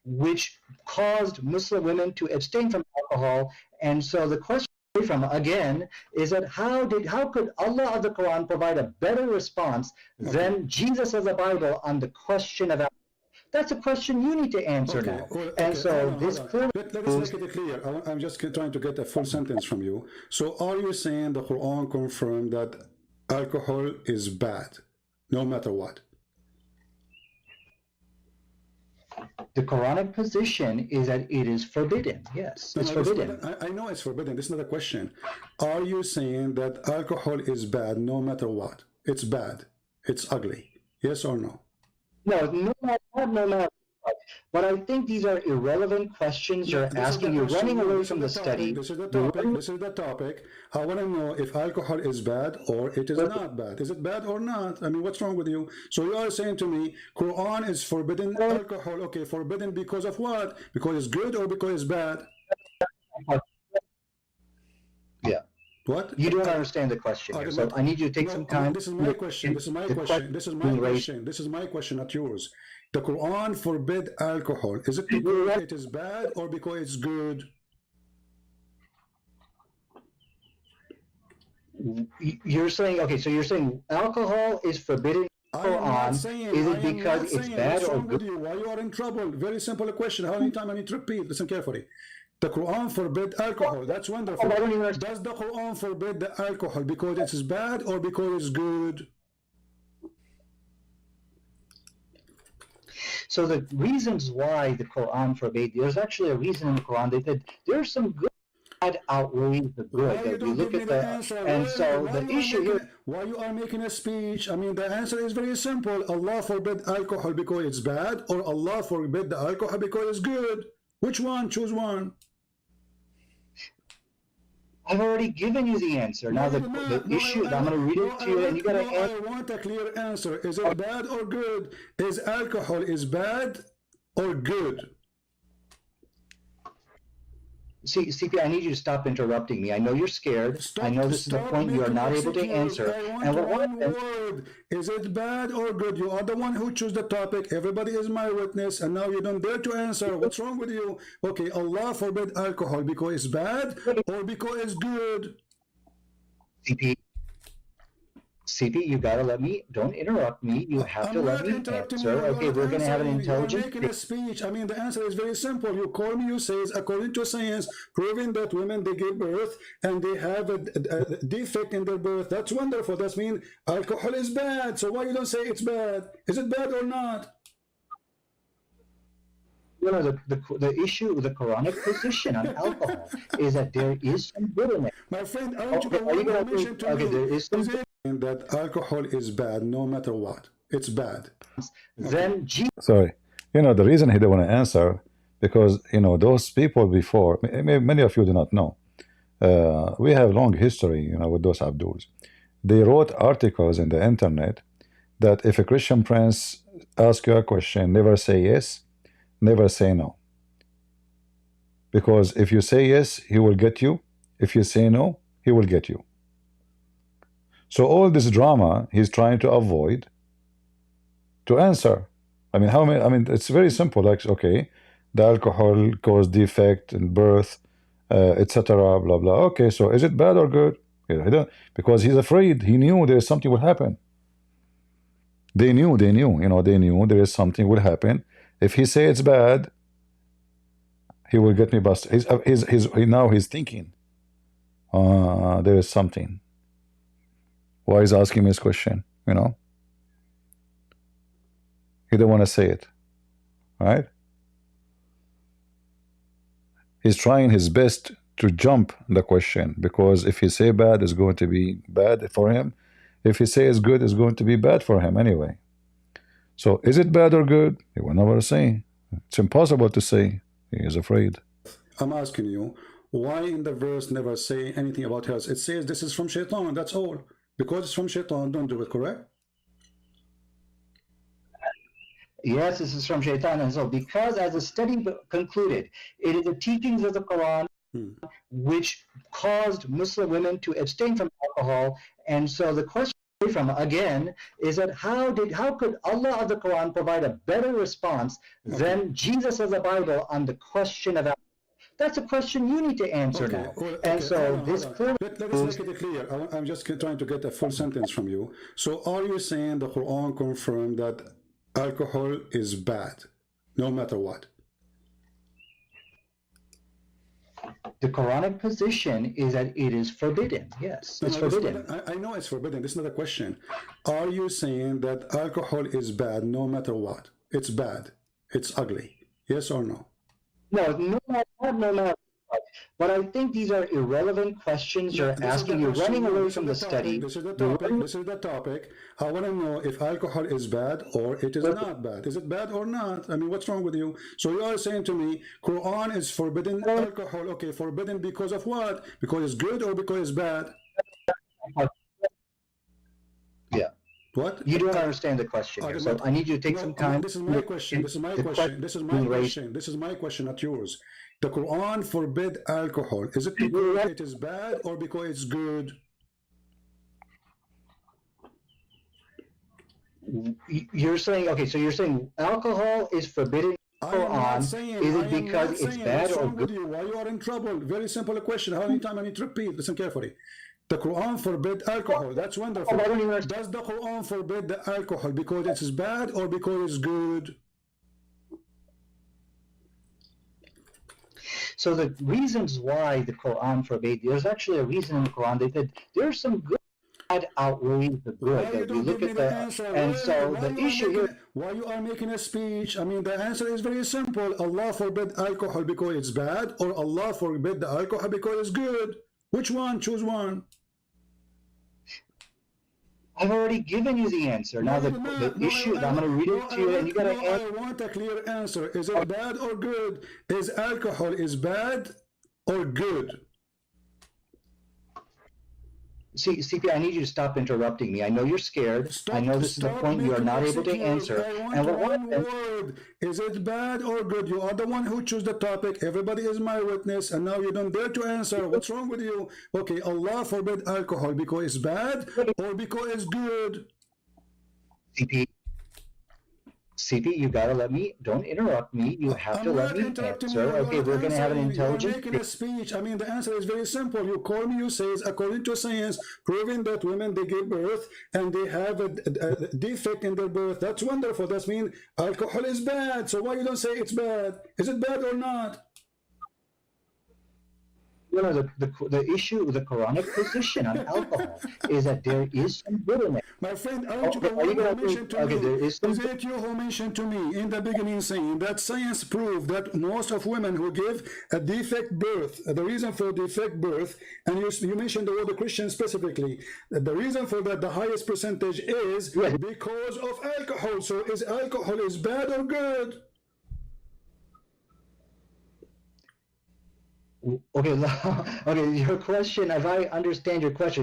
S6: which caused Muslim women to abstain from alcohol. And so the question from again is that how could Allah of the Quran provide a better response than Jesus of the Bible on the question of alcohol? That's a question you need to answer now. And so this clearly
S5: let's make it clear. I'm just trying to get a full sentence from you. So are you saying the Quran confirmed that alcohol is bad, no matter what?
S6: The Quranic position is that it is forbidden. Yes, it's forbidden.
S5: I know it's forbidden. This is not a question. Are you saying that alcohol is bad no matter what? It's bad. It's ugly. Yes or no?
S6: No matter. But I think these are irrelevant questions you're asking. You're running away from the study.
S5: This is the topic. I want to know if alcohol is bad or it is not bad. Is it bad or not? I mean, what's wrong with you? So you are saying to me, Quran is forbidden alcohol. Okay, forbidden because of what? Because it's good or because it's bad?
S6: Yeah.
S5: What?
S6: You don't understand the question here, so I need you to take some time.
S5: This is my question. This is my question, not yours. The Quran forbid alcohol. Is it because it is bad or because it's good?
S6: You're saying, okay, so you're saying alcohol is forbidden in the Quran. Is it because it's bad or good?
S5: Why you are in trouble? Very simple question. How many times I need to repeat? Listen carefully. The Quran forbid alcohol. That's wonderful. Does the Quran forbid the alcohol because it is bad or because it's good?
S6: So the reasons why the Quran forbade, there's actually a reason in the Quran. They said there's some good outweighs the good.
S5: Why you don't give me the answer?
S6: And so the issue here.
S5: Why you are making a speech? I mean, the answer is very simple. Allah forbid alcohol because it's bad, or Allah forbid the alcohol because it's good. Which one? Choose one.
S6: I've already given you the answer. Now the issue, I'm going to read it to you, and you got to answer.
S5: I want a clear answer. Is it bad or good? Is alcohol is bad or good?
S6: See, CP, I need you to stop interrupting me. I know you're scared. I know this is the point you are not able to answer.
S5: And one word. Is it bad or good? You are the one who chose the topic. Everybody is my witness, and now you don't dare to answer. What's wrong with you? Okay, Allah forbid alcohol because it's bad or because it's good?
S6: CP, CP, you gotta let me, don't interrupt me. You have
S5: I'm
S6: to let
S5: not
S6: me
S5: interrupting
S6: answer.
S5: you. You
S6: Okay,
S5: are
S6: we're gonna have an
S5: answering. You are
S6: intelligent
S5: making a speech. I mean, the answer is very simple. You call me, you say, according to science, proving that women, they give birth and they have a defect in their birth. That's wonderful. That means alcohol is bad. So why you don't say it's bad? Is it bad or not?
S6: You know, the issue, the Quranic position on alcohol is that there is some good in it.
S5: My friend, aren't you
S6: Okay,
S5: the
S6: are you
S5: one who
S6: gonna
S5: mentioned to
S6: okay,
S5: me?
S6: there is some
S5: Is it that alcohol is bad no matter what? It's bad.
S6: then Jesus
S1: Sorry. You know, the reason he didn't want to answer, because, you know, those people before, many of you do not know. We have long history, you know, with those Abduls. They wrote articles in the internet that if a Christian prince asks you a question, never say yes, never say no. Because if you say yes, he will get you. If you say no, he will get you. So all this drama he's trying to avoid to answer. I mean, how many? I mean, it's very simple. Like, okay, the alcohol caused defect in birth, etc. Blah blah. Okay, so is it bad or good? Yeah, he don't, because he's afraid. He knew there is something will happen. They knew. You know, they knew there is something will happen. If he say it's bad, he will get me busted. Now he's thinking, there is something. Why is asking me this question? You know, he don't want to say it, right? He's trying his best to jump the question, because if he say bad, it's going to be bad for him. If he say it's good, it's going to be bad for him anyway. So is it bad or good? He will never say. It's impossible to say. He is afraid.
S5: I'm asking you, why in the verse never say anything about health? It says this is from Shaitan, that's all. Because it's from Shaitan, don't do it, correct?
S6: Yes, this is from Shaitan. And so, because as the study concluded, it is the teachings of the Quran which caused Muslim women to abstain from alcohol. And so the question from again is that how could Allah of the Quran provide a better response than Jesus of the Bible on the question of alcohol? That's a question you need to answer now.
S5: Well,
S6: and so
S5: hold on,
S6: this clearly
S5: let's make it clear. I'm just trying to get a full sentence from you. So are you saying the Quran confirmed that alcohol is bad, no matter what?
S6: the Quranic position is that it is forbidden. Yes, it's forbidden.
S5: I know it's forbidden. This is not a question. Are you saying that alcohol is bad no matter what? It's bad. It's ugly. Yes or no?
S6: No, no matter what. But I think these are irrelevant questions you're asking. You're running away from the study.
S5: This is the topic. This is the topic. I want to know if alcohol is bad or it is not bad. Is it bad or not? I mean, what's wrong with you? So you are saying to me, Quran is forbidden alcohol. Okay, forbidden because of what? Because it's good or because it's bad?
S6: Yeah.
S5: What?
S6: You don't understand the question here, so I need you to take some time.
S5: This is my question. This is my question. This is my question. This is my question, not yours. The Quran forbid alcohol. Is it because it is bad or because it's good?
S6: You're saying, okay, so you're saying alcohol is forbidden in the Quran. Is it because it's bad or good?
S5: Why you are in trouble? Very simple question. How many times I need to repeat? Listen carefully. The Quran forbid alcohol. That's wonderful. Does the Quran forbid the alcohol because it is bad or because it's good?
S6: So the reasons why the Quran forbade, there's actually a reason in the Quran. They said there's some good outweighs the good.
S5: Why you don't give me the answer?
S6: And so the issue here.
S5: Why you are making a speech? I mean, the answer is very simple. Allah forbid alcohol because it's bad, or Allah forbid the alcohol because it's good. Which one? Choose one.
S6: I've already given you the answer. Now the issue, I'm going to read it to you, and you got to answer.
S5: I want a clear answer. Is it bad or good? Is alcohol is bad or good?
S6: See, CP, I need you to stop interrupting me. I know you're scared. I know this is the point you are not able to answer.
S5: And one word. Is it bad or good? You are the one who chose the topic. Everybody is my witness, and now you don't dare to answer. What's wrong with you? Okay, Allah forbid alcohol because it's bad or because it's good?
S6: CP, you gotta let me, don't interrupt me. You have
S5: I'm
S6: to let
S5: not
S6: me
S5: interrupting
S6: answer.
S5: you. You're
S6: Okay,
S5: not
S6: we're gonna have an
S5: answering. You are
S6: intelligent
S5: making a speech. I mean, the answer is very simple. You call me, you say, according to science, proving that women, they give birth and they have a defect in their birth. That's wonderful. That means alcohol is bad. So why you don't say it's bad? Is it bad or not?
S6: You know, the issue with the Quranic position on alcohol is that there is some good in it.
S5: My friend, aren't you
S6: Okay,
S5: the
S6: are you
S5: one who
S6: gonna
S5: mentioned to
S6: okay,
S5: me?
S6: there is some
S5: Is it you who mentioned to me in the beginning saying that science proved that most of women who give a defect birth, the reason for defect birth, and you mentioned the word of Christian specifically, the reason for that, the highest percentage is
S6: Yes.
S5: because of alcohol. So is alcohol is bad or good?
S6: Okay, okay. Your question, if I understand your question,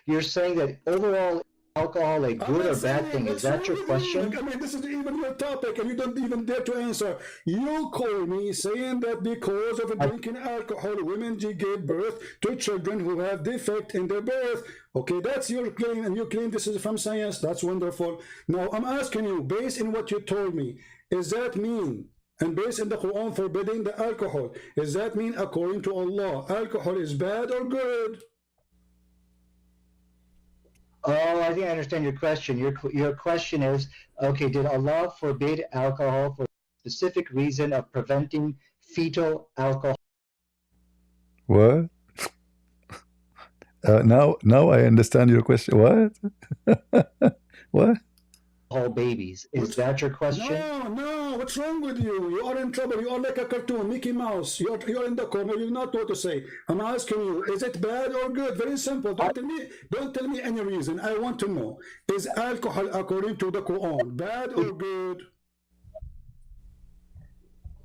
S6: you're saying that overall alcohol a
S5: I'm
S6: good
S5: not
S6: or bad
S5: saying
S6: thing. Is
S5: what's
S6: that
S5: wrong
S6: your
S5: with you.
S6: question?
S5: Like, I mean, this is even your topic, and you don't even dare to answer. You call me saying that because of drinking alcohol, women give birth to children who have defect in their birth. Okay, that's your claim, and you claim this is from science. That's wonderful. Now, I'm asking you, based on what you told me, is that mean? And based on the Quran forbidding the alcohol, does that mean according to Allah, alcohol is bad or good?
S6: Oh, I think I understand your question. Your question is, okay, did Allah forbid alcohol for a specific reason of preventing fetal alcohol
S1: What? Now I understand your question. What? What?
S6: babies? Is that your question?
S5: No, what's wrong with you? You are in trouble. You are like a cartoon, Mickey Mouse. You're in the corner. You not know what to say. I'm asking you, is it bad or good? Very simple. Don't tell me any reason. I want to know. Is alcohol according to the Quran bad or good?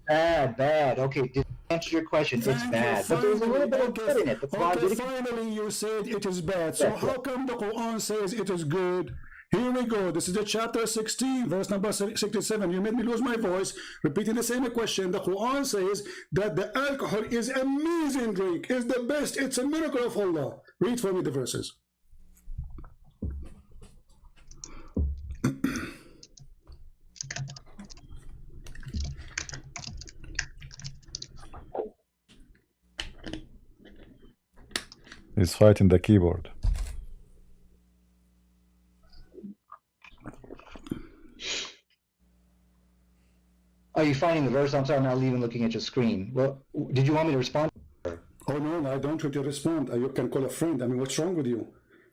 S6: Bad. Okay, to answer your question, it's bad. But there's a little bit of good in it. The Quran did
S5: Finally you said it is bad. So
S6: Yes,
S5: how come the Quran says it is good? Here we go. This is the chapter 16, verse number 67. You made me lose my voice, repeating the same question. The Quran says that the alcohol is amazing drink, is the best. It's a miracle of Allah. Read for me the verses.
S1: He's fighting the keyboard.
S6: Are you finding the verse? I'm sorry, I'm not even looking at your screen. Well, did you want me to respond?
S5: Oh no, I don't want you to respond. You can call a friend. I mean, what's wrong with you?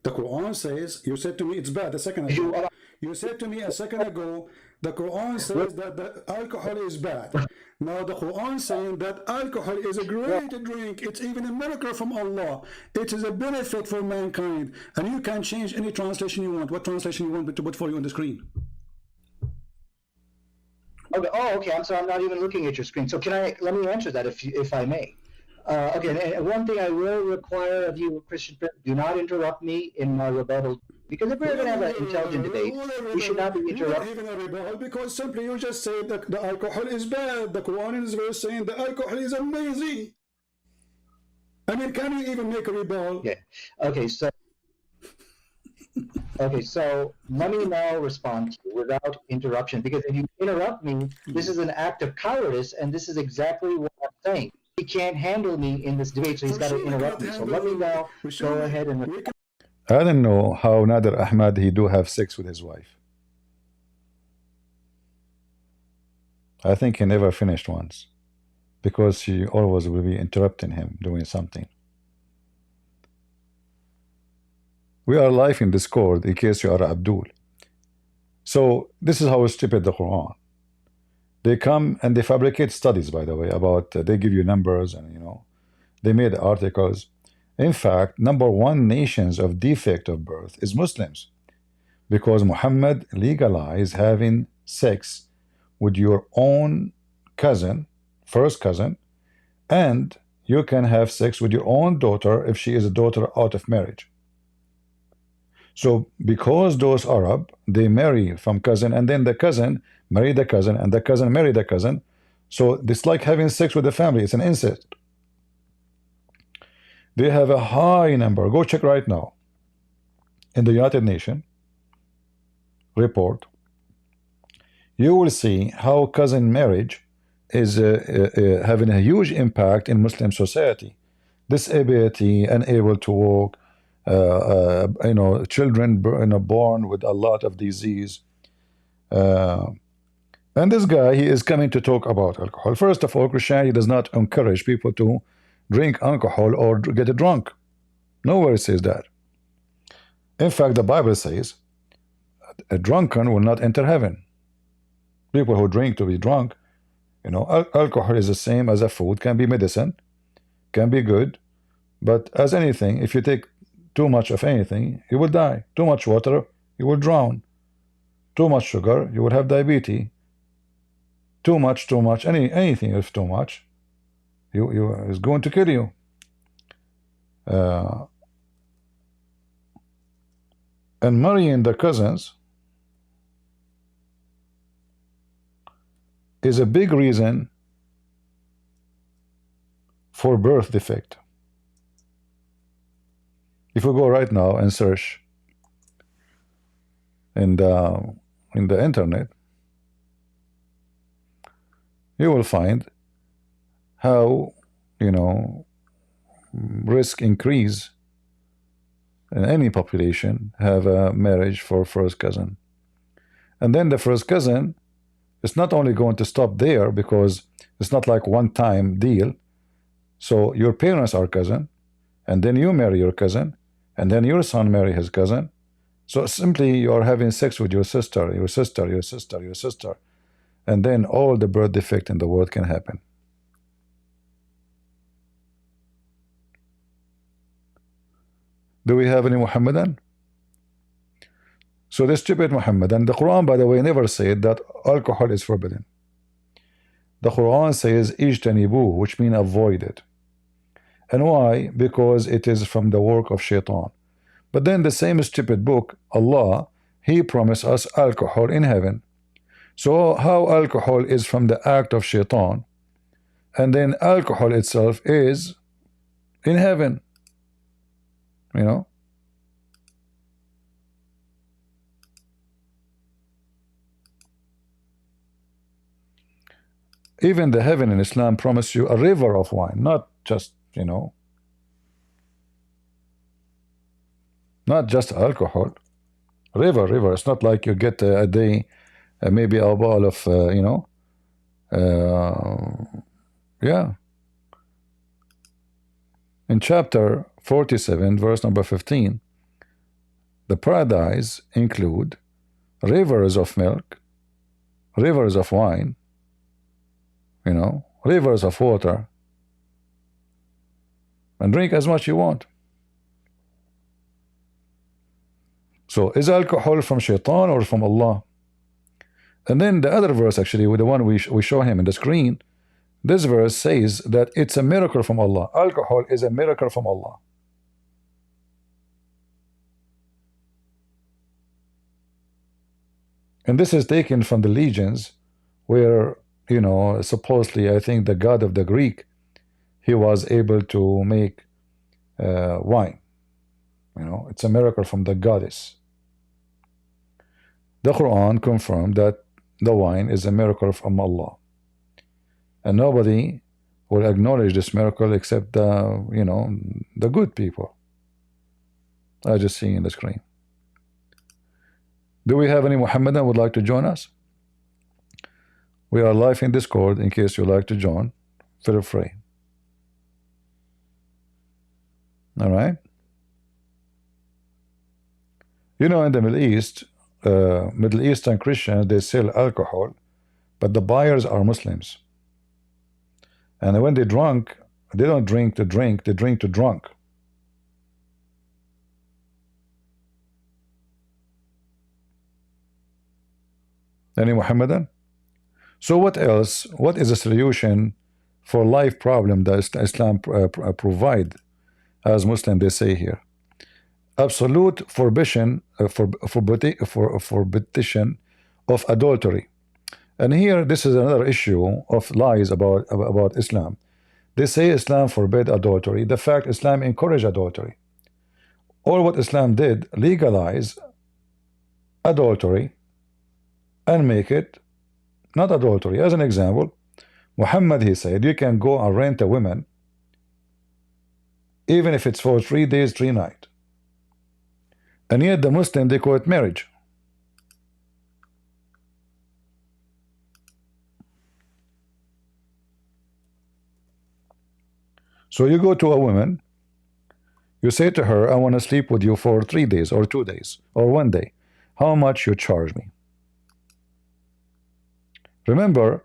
S5: The Quran says, you said to me it's bad a second ago. You said to me a second ago, the Quran says that the alcohol is bad. Now the Quran saying that alcohol is a great drink. It's even a miracle from Allah. It is a benefit for mankind. And you can change any translation you want. What translation you want me to put for you on the screen?
S6: Okay. Oh, okay. I'm sorry. I'm not even looking at your screen. So let me answer that if I may. Okay. And one thing I will require of you, Christian, do not interrupt me in my rebuttal. Because if we're going to have an intelligent debate, we should not be interrupted.
S5: Even a rebuttal, because simply you just said that the alcohol is bad. The Quran is verse saying the alcohol is amazing. I mean, can you even make a rebuttal?
S6: Yeah. Okay. So let me now respond to you without interruption, because if you interrupt me, this is an act of cowardice, and this is exactly what I'm saying. He can't handle me in this debate, so he's got to interrupt me. So let me now go ahead and.
S1: I don't know how Nader Ahmad he do have sex with his wife. I think he never finished once, because she always will be interrupting him doing something. We are live in Discord in case you are Abdul. So this is how stupid the Quran. They come and they fabricate studies, by the way, about they give you numbers and they made articles. In fact, #1 nations of defect of birth is Muslims, because Muhammad legalized having sex with your own cousin, first cousin, and you can have sex with your own daughter if she is a daughter out of marriage. So because those Arab, they marry from cousin, and then the cousin marry the cousin, and the cousin marry the cousin. So it's like having sex with the family. It's an incest. They have a high number. Go check right now. In the United Nations report, you will see how cousin marriage is having a huge impact in Muslim society. Disability, unable to walk, children born with a lot of disease. And this guy, he is coming to talk about alcohol. First of all, Christianity does not encourage people to drink alcohol or get drunk. Nowhere it says that. In fact, the Bible says a drunken will not enter heaven. People who drink to be drunk, alcohol is the same as a food, can be medicine, can be good, but as anything, if you take too much of anything, you will die. Too much water, you will drown. Too much sugar, you will have diabetes. Too much, anything is too much, is going to kill you. And marrying the cousins is a big reason for birth defect. If we go right now and search in the internet, you will find how risk increase in any population have a marriage for first cousin. And then the first cousin, it's not only going to stop there, because it's not like one-time deal. So your parents are cousin, and then you marry your cousin, and then your son marry his cousin. So simply you are having sex with your sister, and then all the birth defect in the world can happen. Do we have any Muhammadan? So the stupid Muhammadan, the Quran, by the way, never said that alcohol is forbidden. The Quran says ijtanibu, which means avoid it. And why? Because it is from the work of shaitan. But then the same stupid book, Allah, He promised us alcohol in heaven. So how alcohol is from the act of shaitan, and then alcohol itself is in heaven? Even the heaven in Islam promise you a river of wine, not just not just alcohol. River. It's not like you get a day maybe a bottle of yeah. In chapter 47, verse number 15, the paradise include rivers of milk, rivers of wine, rivers of water, and drink as much you want. So is alcohol from shaitan or from Allah? And then the other verse, actually, with the one we show him in the screen, this verse says that it's a miracle from Allah. Alcohol is a miracle from Allah. And this is taken from the legends where, supposedly, I think the god of the Greek, he was able to make wine. It's a miracle from the goddess. The Quran confirmed that the wine is a miracle from Allah. And nobody will acknowledge this miracle except the good people. I just see in the screen. Do we have any Muhammadan would like to join us? We are live in Discord in case you'd like to join. Feel free. All right. In the Middle East, Middle Eastern Christians, they sell alcohol, but the buyers are Muslims. And when they drunk, they don't drink to drink, they drink to drunk. Any Muhammadan? So what else? What is the solution for life problem that Islam provide? As Muslim, they say here, absolute forbition of adultery. And here, this is another issue of lies about Islam. They say Islam forbid adultery. The fact Islam encourage adultery. All what Islam did, legalize adultery and make it not adultery. As an example, Muhammad, he said, you can go and rent a woman even if it's for 3 days, 3 nights. And yet the Muslim, they call it marriage. So you go to a woman, you say to her, I want to sleep with you for 3 days or 2 days or 1 day. How much you charge me? Remember,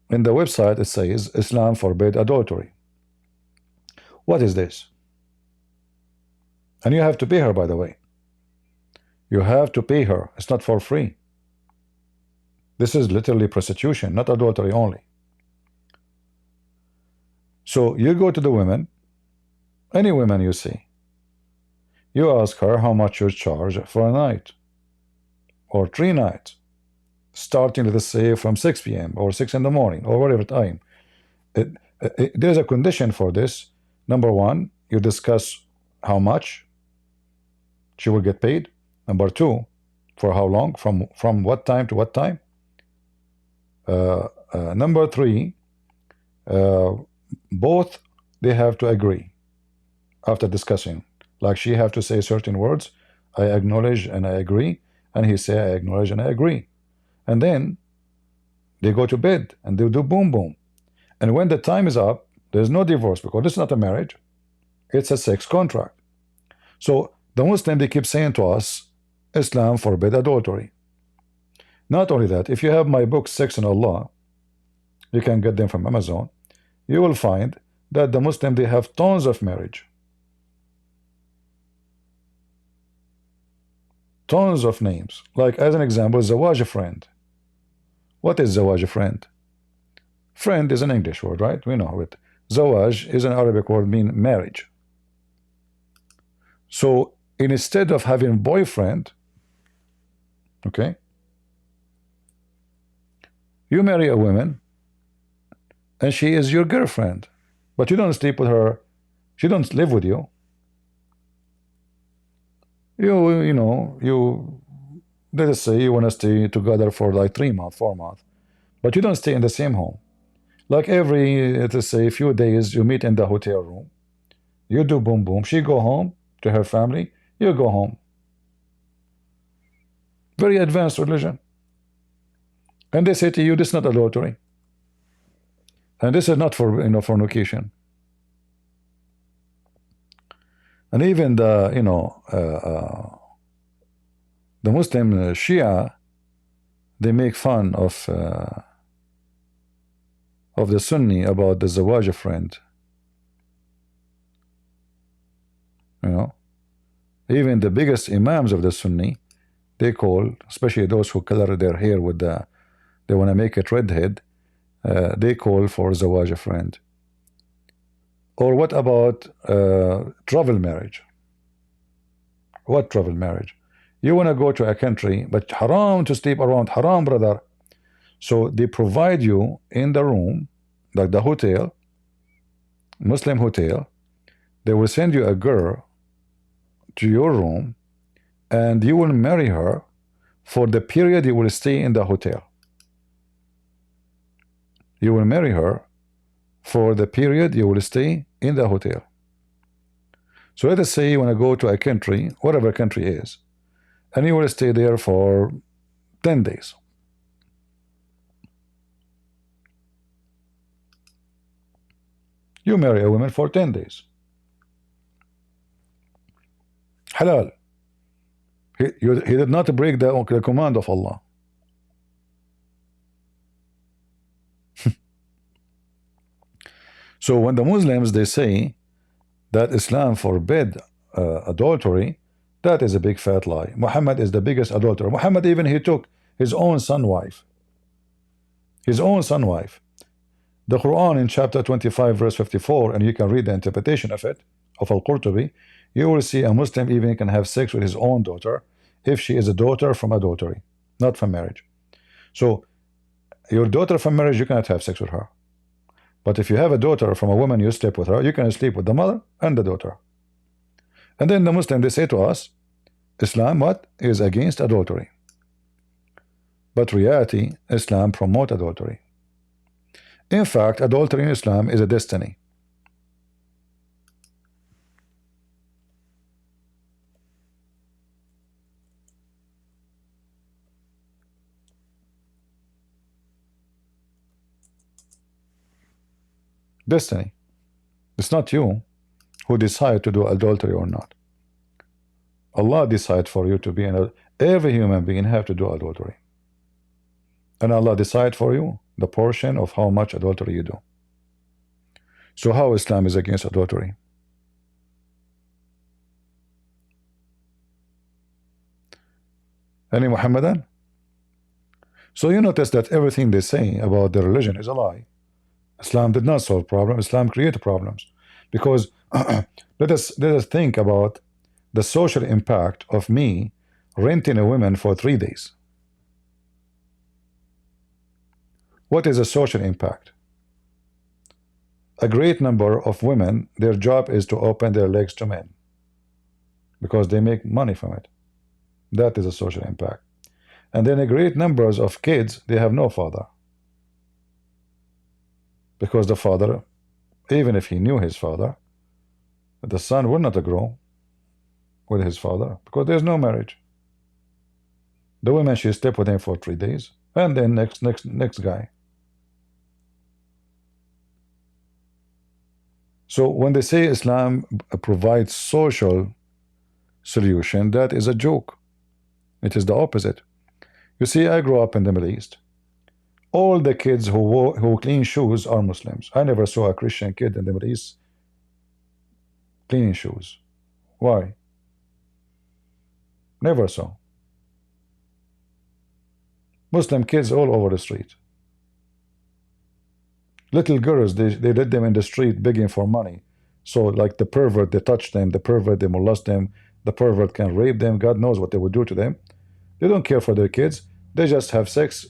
S1: in the website it says Islam forbid adultery. What is this? And you have to pay her, by the way. You have to pay her. It's not for free. This is literally prostitution, not adultery only. So you go to the women, any women you see, you ask her how much you charge for a night or 3 nights, starting, let's say, from 6 p.m. or 6 in the morning or whatever time. There's a condition for this. Number 1, you discuss how much she will get paid. Number 2, for how long, from what time to what time. Number 3, both they have to agree after discussing. Like she have to say certain words, I acknowledge and I agree, and he say I acknowledge and I agree. And then they go to bed and they do boom boom. And when the time is up, there's no divorce, because this is not a marriage, it's a sex contract. So the Muslim, they keep saying to us, Islam forbid adultery. Not only that, if you have my book Sex and Allah, you can get them from Amazon, you will find that the Muslim, they have tons of marriage, tons of names. Like as an example, Zawaj friend. What is Zawaj friend? Friend is an English word, right? We know it. Zawaj is an Arabic word meaning marriage. So instead of having boyfriend, okay, you marry a woman and she is your girlfriend, but you don't sleep with her, she don't live with you. You know, let us say you want to stay together for like 3 months, 4 months, but you don't stay in the same home. Like every, let us say, few days, you meet in the hotel room, you do boom boom, she go home to her family, you go home. Very advanced religion. And they say to you, this is not adultery, and this is not for, fornication. And even the, the Muslim Shia, they make fun of the Sunni about the Zawaj friend. Even the biggest imams of the Sunni, they call, especially those who color their hair with they want to make it redhead, they call for Zawaj friend. Or what about travel marriage? What travel marriage? You want to go to a country, but haram to sleep around, haram, brother. So they provide you in the room, like the hotel, Muslim hotel, they will send you a girl to your room, and you will marry her for the period you will stay in the hotel. You will marry her for the period you will stay in the hotel. So let us say you want to go to a country, whatever country is, and you will stay there for 10 days. You marry a woman for 10 days. Halal. He did not break the command of Allah. So when the Muslims, they say that Islam forbid adultery, that is a big fat lie. Muhammad is the biggest adulterer. Muhammad, even he took his own son wife. His own son wife. The Quran in chapter 25 verse 54, and you can read the interpretation of it, of Al-Qurtubi, you will see a Muslim even can have sex with his own daughter if she is a daughter from adultery, not from marriage. So your daughter from marriage, you cannot have sex with her. But if you have a daughter from a woman, you sleep with her, you can sleep with the mother and the daughter. And then the Muslim, they say to us, Islam, what? Is against adultery. But reality, Islam promotes adultery. In fact, adultery in Islam is a destiny. Destiny. It's not you who decide to do adultery or not. Allah decide for you to be an. Every human being have to do adultery, and Allah decide for you the portion of how much adultery you do. So how Islam is against adultery? Any Muhammadan? So you notice that everything they say about the religion is a lie. Islam did not solve problems. Islam created problems, because let us think about the social impact of me renting a woman for 3 days. What is a social impact? A great number of women, their job is to open their legs to men because they make money from it. That is a social impact. And then a great numbers of kids, they have no father, because the father, even if he knew his father, the son will not grow with his father because there's no marriage. The woman, she slept with him for 3 days, and then next guy. So when they say Islam provides social solution, that is a joke. It is the opposite. You see, I grew up in the Middle East. All the kids who clean shoes are Muslims. I never saw a Christian kid in the Middle East cleaning shoes. Why? Never saw. Muslim kids all over the street. Little girls, they let them in the street begging for money. So like the pervert, they touch them, the pervert, they molest them, the pervert can rape them. God knows what they would do to them. They don't care for their kids. They just have sex,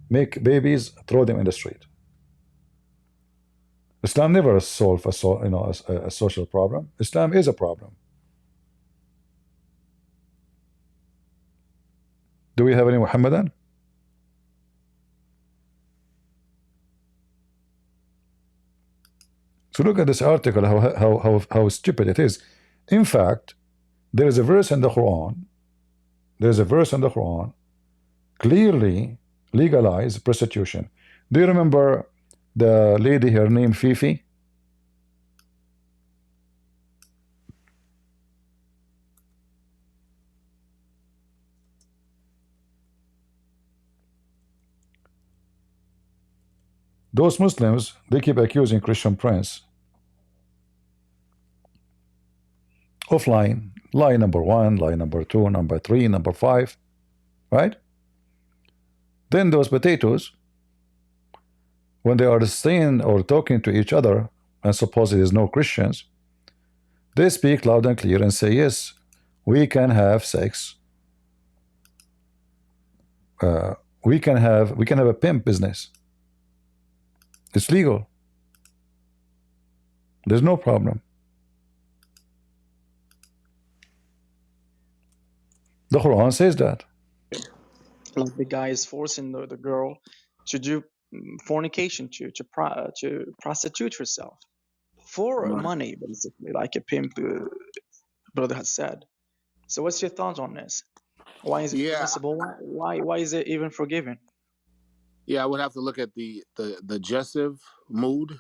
S1: make babies, throw them in the street. Islam never solved a social problem. Islam is a problem. Do we have any Muhammadan? So look at this article, how stupid it is. In fact, there is a verse in the Quran. There's a verse in the Quran clearly legalize prostitution. Do you remember the lady, her name Fifi? Those Muslims, they keep accusing Christian Prince of lying. Lie number 1, lie number 2, number 3, number 5, right? Then those potatoes, when they are saying or talking to each other, and suppose there's no Christians, they speak loud and clear and say, yes, we can have sex. We can have a pimp business. It's legal. There's no problem. The Quran says that.
S7: Like the guy is forcing the girl to do fornication, to prostitute herself for money, basically, like a pimp brother has said. So what's your thoughts on this? Why is it permissible? Why is it even forgiven?
S8: Yeah, I would have to look at the jessive mood,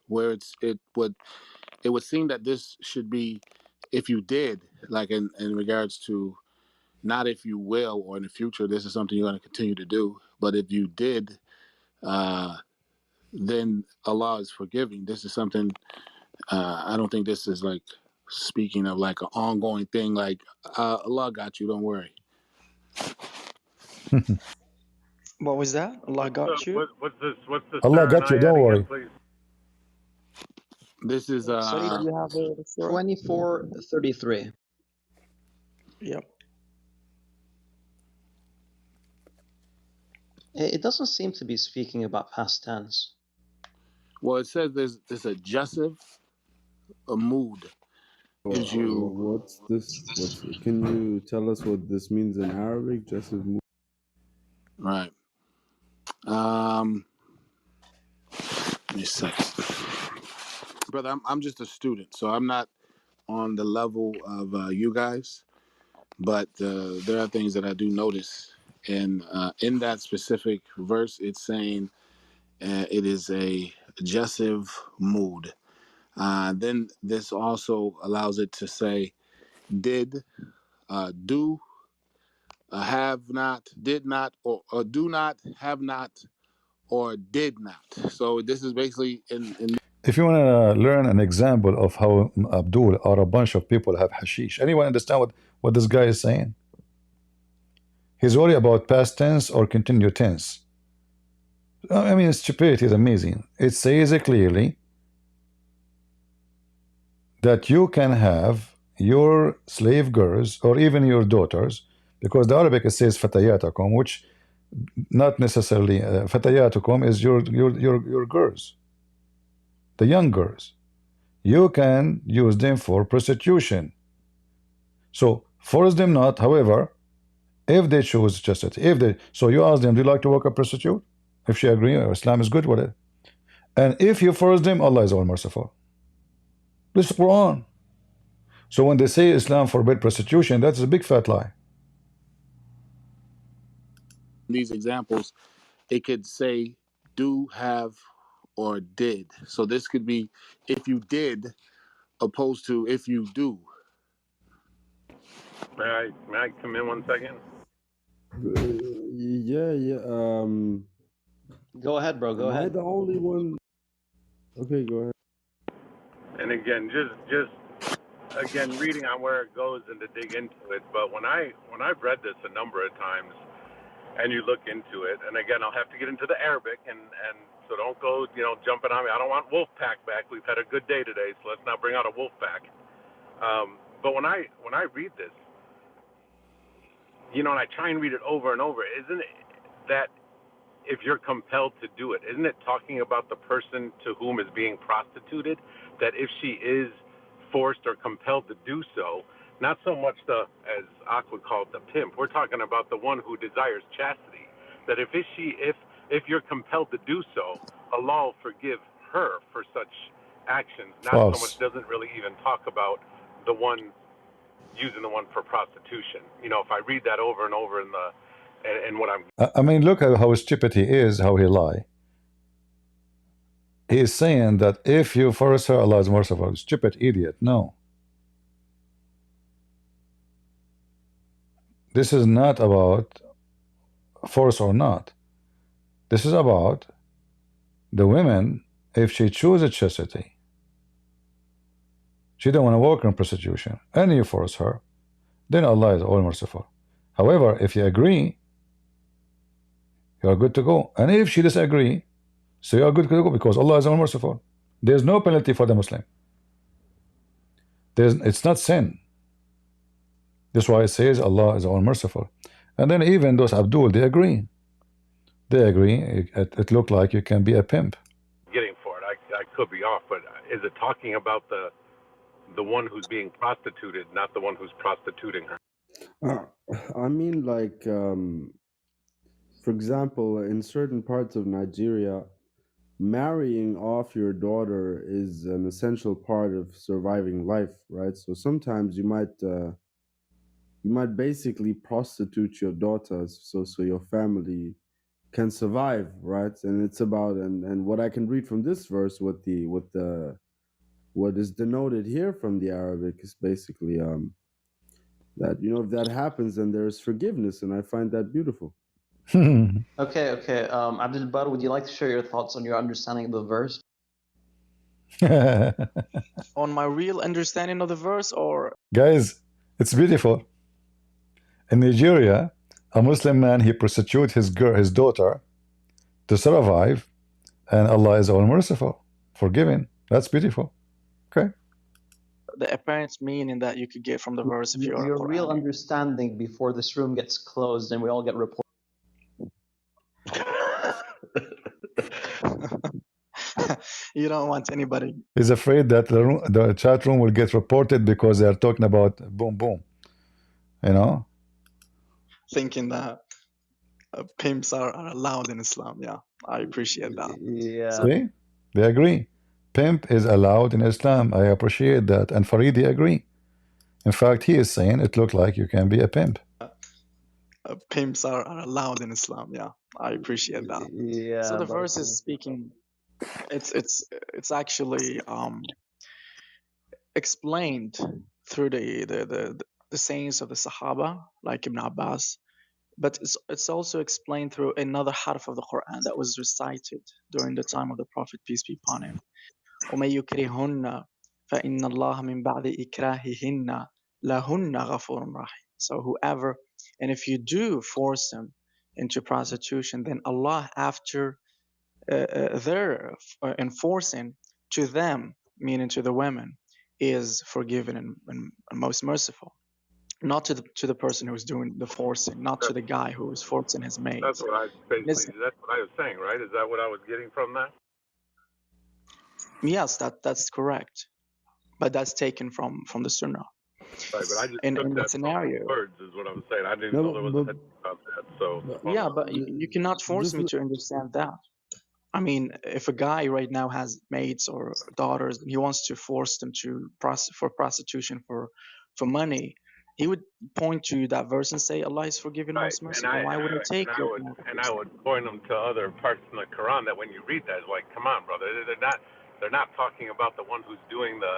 S8: where it would seem that this should be, if you did, like in regards to, not if you will or in the future, this is something you're going to continue to do, but if you did, then Allah is forgiving. This is something, I don't think this is like speaking of like an ongoing thing, like Allah got you, don't worry.
S7: What was that? Allah got you?
S9: What's this?
S1: Allah got you, don't worry.
S9: Please?
S8: This is
S7: Sorry, do you have the surah?
S10: 24:33.
S7: Yep.
S10: It doesn't seem to be speaking about past tense.
S8: Well, it says there's a jessive, a mood. Gives you.
S11: What's this? Can you tell us what this means in Arabic? Jessive mood.
S8: Right. Give me a second. Brother, I'm just a student, so I'm not on the level of you guys, but there are things that I do notice. And in that specific verse, it's saying it is a adjective mood. Then this also allows it to say did, do, have not, did not, or do not, have not, or did not. So this is basically in
S1: If you want to learn an example of how Abdul or a bunch of people have hashish, anyone understand what this guy is saying? He's worried about past tense or continued tense. I mean, stupidity is amazing. It says clearly that you can have your slave girls or even your daughters, because the Arabic it says fatayatakum, which not necessarily fatayatukum is your girls, the young girls. You can use them for prostitution. So force them not. However, if they choose chastity, so you ask them, do you like to work a prostitute? If she agree, Islam is good with it. And if you force them, Allah is all merciful. This is Quran. So when they say Islam forbid prostitution, that's a big fat lie.
S8: these examples, it could say do, have, or did. So this could be if you did opposed to if you do.
S9: May I come in 1 second?
S11: Yeah.
S10: Go ahead, bro. Go
S11: Am I
S10: ahead.
S11: the only one? Okay, go ahead.
S9: And again, just again reading on where it goes and to dig into it. But when I've read this a number of times, and you look into it, and again, I'll have to get into the Arabic, and so don't go jumping on me. I don't want wolf pack back. We've had a good day today, so let's not bring out a wolf pack. But when I read this, and I try and read it over and over, isn't it that if you're compelled to do it, isn't it talking about the person to whom is being prostituted, that if she is forced or compelled to do so, not so much as Aqua called the pimp, we're talking about the one who desires chastity, that if you're compelled to do so, Allah will forgive her for such actions, not so much, doesn't really even talk about the one using the one for prostitution. If I read that over and over and what
S1: I mean, look at how stupid he is, how he lie. He is saying that if you force her, Allah is merciful. Stupid idiot. No. This is not about force or not. This is about the women, if she chooses chastity, she don't want to work in prostitution, and you force her, then Allah is all merciful. However, if you agree, you are good to go. And if she disagree, so you are good to go, because Allah is all merciful. There's no penalty for the Muslim. It's not sin. That's why it says Allah is all merciful. And then even those Abdul, they agree. They agree. It looked like you can be a pimp.
S9: getting for it. I could be off, but is it talking about the one who's being prostituted, not the one who's prostituting her?
S11: I mean, like, for example, in certain parts of Nigeria, marrying off your daughter is an essential part of surviving life, right? So sometimes you might basically prostitute your daughters so your family can survive, right? And it's about and what I can read from this verse, what is denoted here from the Arabic is basically that if that happens, then there's forgiveness, and I find that beautiful.
S10: Okay. Abdul Bar, would you like to share your thoughts on your understanding of the verse?
S7: On my real understanding of the verse, or
S1: Guys, it's beautiful. In Nigeria, a Muslim man, he prostitutes his daughter to survive, and Allah is all merciful, forgiving. That's beautiful. Okay.
S7: the apparent meaning that you could get from the verse if you're
S10: Your real understanding before this room gets closed and we all get reported.
S7: You don't want anybody.
S1: He's afraid that the chat room will get reported because they are talking about boom boom.
S7: Thinking that. Pimps are allowed in Islam. Yeah, I appreciate that.
S10: Yeah.
S1: See? They agree. Pimp is allowed in Islam. I appreciate that. And Faridi agree. In fact, he is saying it looks like you can be a pimp.
S7: Pimps are allowed in Islam. Yeah, I appreciate that.
S10: Yeah.
S7: So the verse is
S10: barakallah.
S7: speaking. It's actually explained through the sayings of the Sahaba, like Ibn Abbas, but it's also explained through another harf of the Quran that was recited during the time of the Prophet, peace be upon him. وَمَن يُكْرِهُنَّ فَإِنَّ اللَّهَ مِن بَعْدِ إِكْرَاهِهِنَّ لَهُنَّ غَفُورٌ رَحِيمٌ. So whoever, and if you do force them into prostitution, then Allah, after their enforcing to them, meaning to the women, is forgiven and most merciful. Not to the person who's doing the forcing, not to the guy who is forcing his maids.
S9: That's what I basically. That's what I was saying, right? Is that what I was getting from that?
S7: Yes, that's correct, but that's taken from the Sunnah.
S9: Right, but I just
S7: in
S9: took
S7: the
S9: that
S7: scenario.
S9: from the words is what I was saying. I didn't
S11: No,
S9: know there was a
S11: but
S9: hadith about that. So
S7: Yeah, but you cannot force
S11: just
S7: me to understand that. I mean, if a guy right now has maids or daughters and he wants to force them to for prostitution for money, he would point to that verse and say Allah is forgiving,
S9: right,
S7: most merciful. Why would I take it?
S9: I would point them to other parts in the Quran that when you read that, it's like, come on, brother, they're not talking about the one who's doing the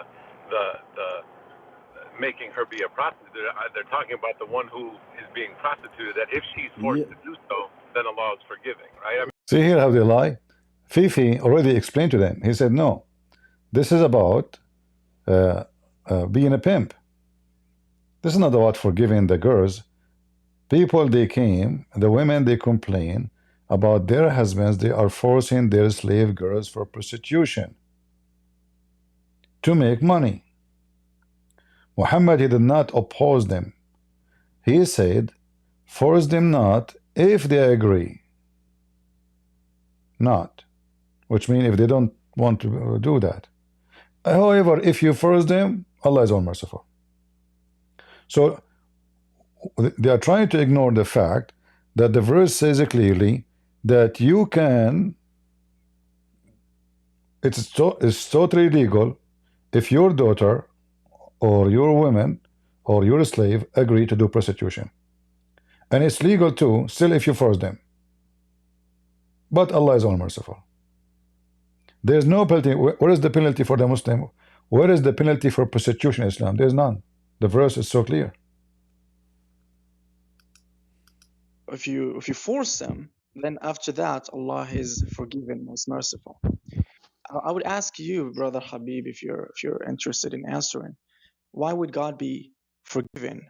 S9: making her be a prostitute. They're talking about the one who is being prostituted. That if she's forced to do so, then Allah is forgiving, right? I mean,
S1: See here how they lie. Fifi already explained to them. He said, no, this is about being a pimp. This is not about forgiving the girls. People, they came, the women, they complain about their husbands. They are forcing their slave girls for prostitution to make money. Muhammad, he did not oppose them. He said, force them not if they agree. Not. Which means if they don't want to do that. However, if you force them, Allah is all merciful. So they are trying to ignore the fact that the verse says clearly that you can, it's totally legal if your daughter or your woman or your slave agree to do prostitution. And it's legal too, still if you force them. But Allah is all merciful. There's no penalty. Where is the penalty for the Muslim? Where is the penalty for prostitution in Islam? There's none. The verse is so clear.
S7: If you force them, then after that Allah is forgiving, most merciful. I would ask you, brother Habib, if you're interested in answering, why would God be forgiving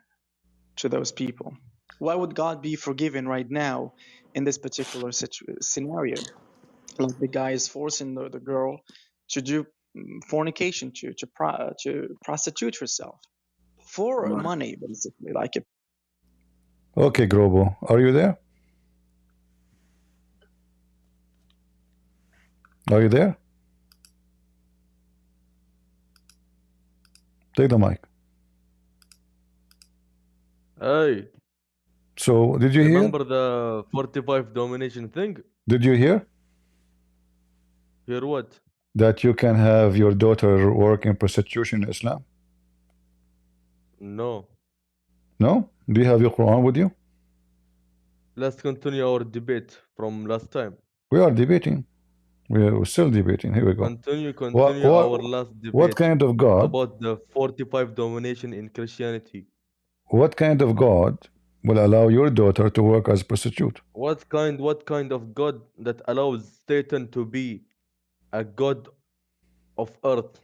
S7: to those people? Why would God be forgiving right now in this particular scenario? Like the guy is forcing the girl to do fornication, to prostitute herself for money, basically. Like it.
S1: Okay, Grobo, are you there? Are you there? Take the mic.
S12: Hey.
S1: So, did you hear?
S12: Remember the 45 domination thing?
S1: Did you hear?
S12: Hear what?
S1: That you can have your daughter work in prostitution in Islam?
S12: No.
S1: No? Do you have your Quran with you?
S12: Let's continue our debate from last time.
S1: We are debating. We're still debating. Here we go.
S12: Continue our last debate.
S1: What kind of God?
S12: About the 45 domination in Christianity.
S1: What kind of God will allow your daughter to work as a prostitute?
S12: What kind of God that allows Satan to be a god of earth?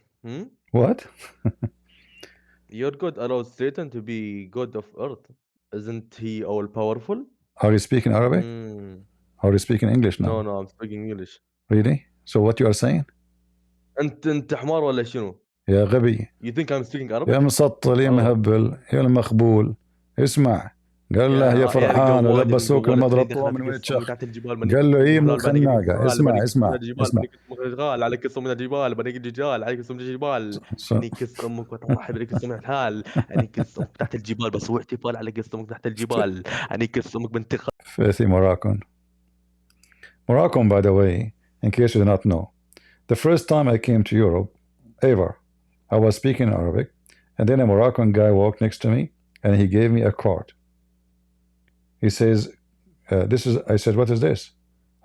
S1: What?
S12: Your God allows Satan to be god of earth. Isn't he all powerful?
S1: Are you speaking Arabic? Are you speaking English now?
S12: No, I'm speaking English.
S1: Really? So what you are saying?
S12: انت حمار ولا شنو؟
S1: يا غبي.
S12: You think I'm speaking Arabic?
S1: يا مسطل يا مهبل يا المخبول. اسمع. قال له يا فرحان
S12: جوادي من
S1: ولبسوك
S12: جوال
S1: المضرب
S12: تريد
S1: طوع
S12: خلت
S1: من وين
S12: قصه من
S1: تشخ.
S12: تحت الجبال بنيك
S1: قال له
S12: قصه
S1: ايه من
S12: من الجبال بنيك
S1: الخناقه.
S12: الجبال
S1: اسمع
S12: بنيك قصه من
S1: اسمع
S12: الجبال
S1: اسمع.
S12: بنيك قصه من الجبال عليك قصه من الجبال بنيك الجبال عليك قصه من الجبال اني قصه امك وتروح بنيك قصه من الحال اني قصه امك تحت الجبال بس هو احتفال على قصه امك تحت الجبال اني قصه امك بنت
S1: في Moroccan. Moroccan, by the way, in case you do not know, the first time I came to Europe ever, I was speaking Arabic, and then a Moroccan guy walked next to me, and he gave me a card. He says, "This is." I said, "What is this?"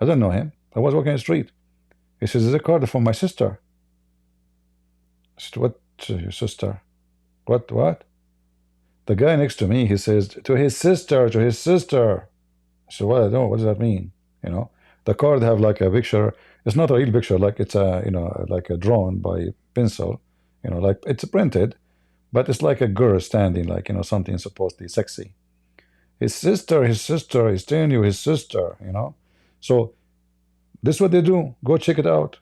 S1: I don't know him. I was walking the street. He says, "It's a card from my sister." I said, "What? Your sister? What? What?" The guy next to me, he says, "To his sister, to his sister." I said, "Well, I don't know. What does that mean?" You know, the card have like a picture. It's not a real picture, like it's a, you know, like a drawn by pencil. You know, like it's printed, but it's like a girl standing, like, you know, something supposedly sexy. His sister, he's telling you his sister, you know. So this is what they do. Go check it out.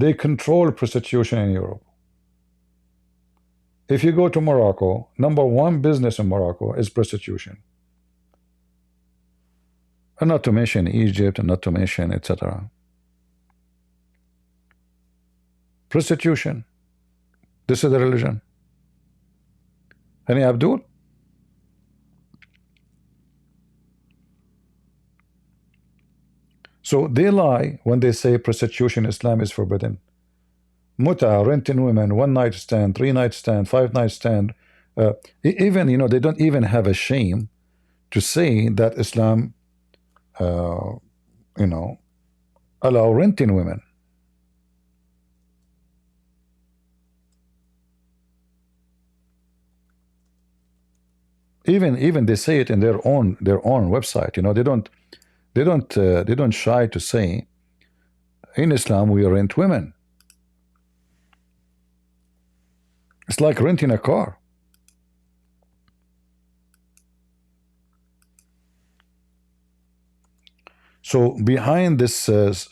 S1: They control prostitution in Europe. If you go to Morocco, number one business in Morocco is prostitution. And not to mention Egypt, and not to mention etc. Prostitution. This is the religion. Any Abdul? So they lie when they say prostitution in Islam is forbidden. Muta, renting women, one night stand, 3 night stand, 5 night stand. Even, you know, they don't even have a shame to say that Islam, you know, allow renting women. Even they say it in their own website. You know, they don't shy to say in Islam we rent women. It's like renting a car. So behind this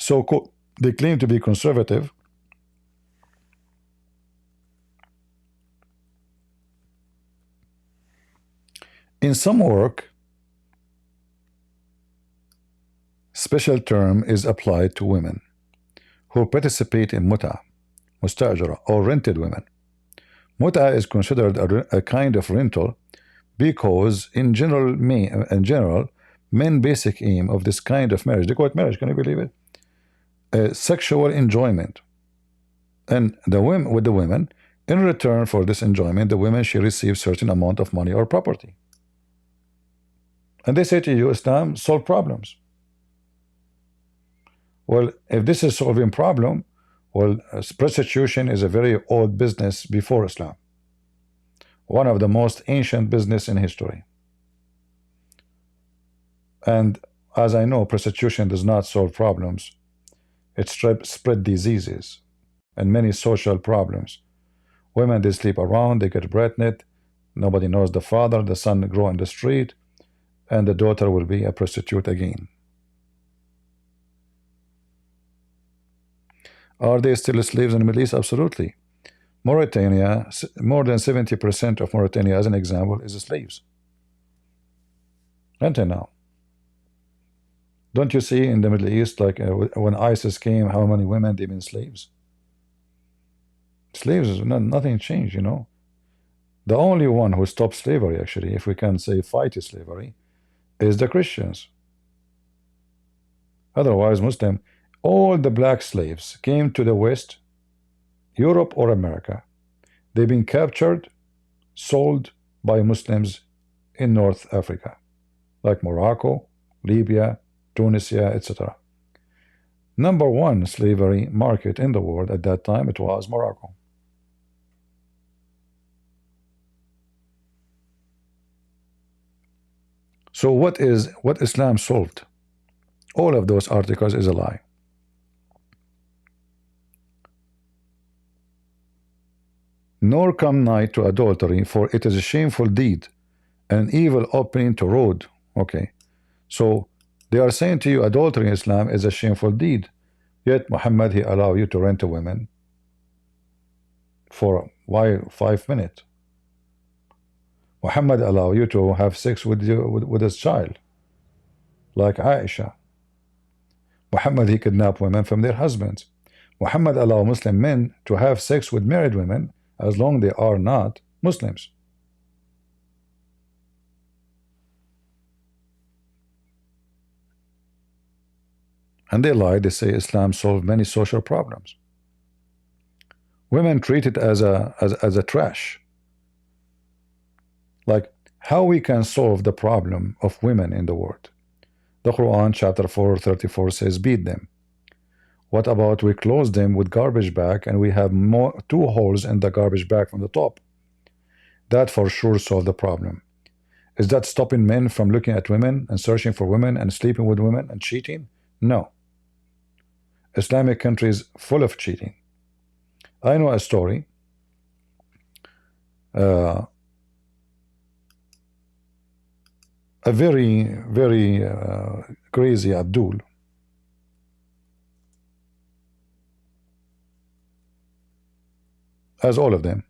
S1: so-called, they claim to be conservative, in some work, special term is applied to women who participate in muta, mustajara, or rented women. Muta is considered a kind of rental because in general, men basic aim of this kind of marriage, they call it marriage, can you believe it? Sexual enjoyment. And the women, with the women, in return for this enjoyment, the women should receive certain amount of money or property. And they say to you, Islam solve problems. Well, if this is solving problem, well, prostitution is a very old business before Islam. One of the most ancient business in history. And as I know, prostitution does not solve problems. It spread diseases and many social problems. Women, they sleep around, they get pregnant, nobody knows the father, the son grow in the street, and the daughter will be a prostitute again. Are they still slaves in the Middle East? Absolutely. Mauritania, more than 70% of Mauritania, as an example, is slaves. Until now. Don't you see in the Middle East, like when ISIS came, how many women they've been slaves? Slaves, nothing changed, you know. The only one who stopped slavery, actually, if we can say fight slavery, is the Christians. Otherwise, Muslim, all the black slaves came to the West, Europe or America. They've been captured, sold by Muslims in North Africa, like Morocco, Libya, Tunisia, etc. Number one slavery market in the world at that time, it was Morocco. So what Islam solved? All of those articles is a lie. Nor come nigh to adultery, for it is a shameful deed, an evil opening to road. Okay, so they are saying to you adultery in Islam is a shameful deed, yet Muhammad, he allow you to rent a woman for why 5 minutes. Muhammad allow you to have sex with his child, like Aisha. Muhammad, he kidnapped women from their husbands. Muhammad allow Muslim men to have sex with married women as long they are not Muslims. And they lie. They say Islam solved many social problems. Women treated as a trash. Like, how we can solve the problem of women in the world? The Quran chapter 4:34 says beat them. What about we close them with garbage bag and we have two holes in the garbage bag from the top? That for sure solve the problem. Is that stopping men from looking at women and searching for women and sleeping with women and cheating? No. Islamic countries full of cheating. I know a story. A very, very crazy Abdul. As all of them.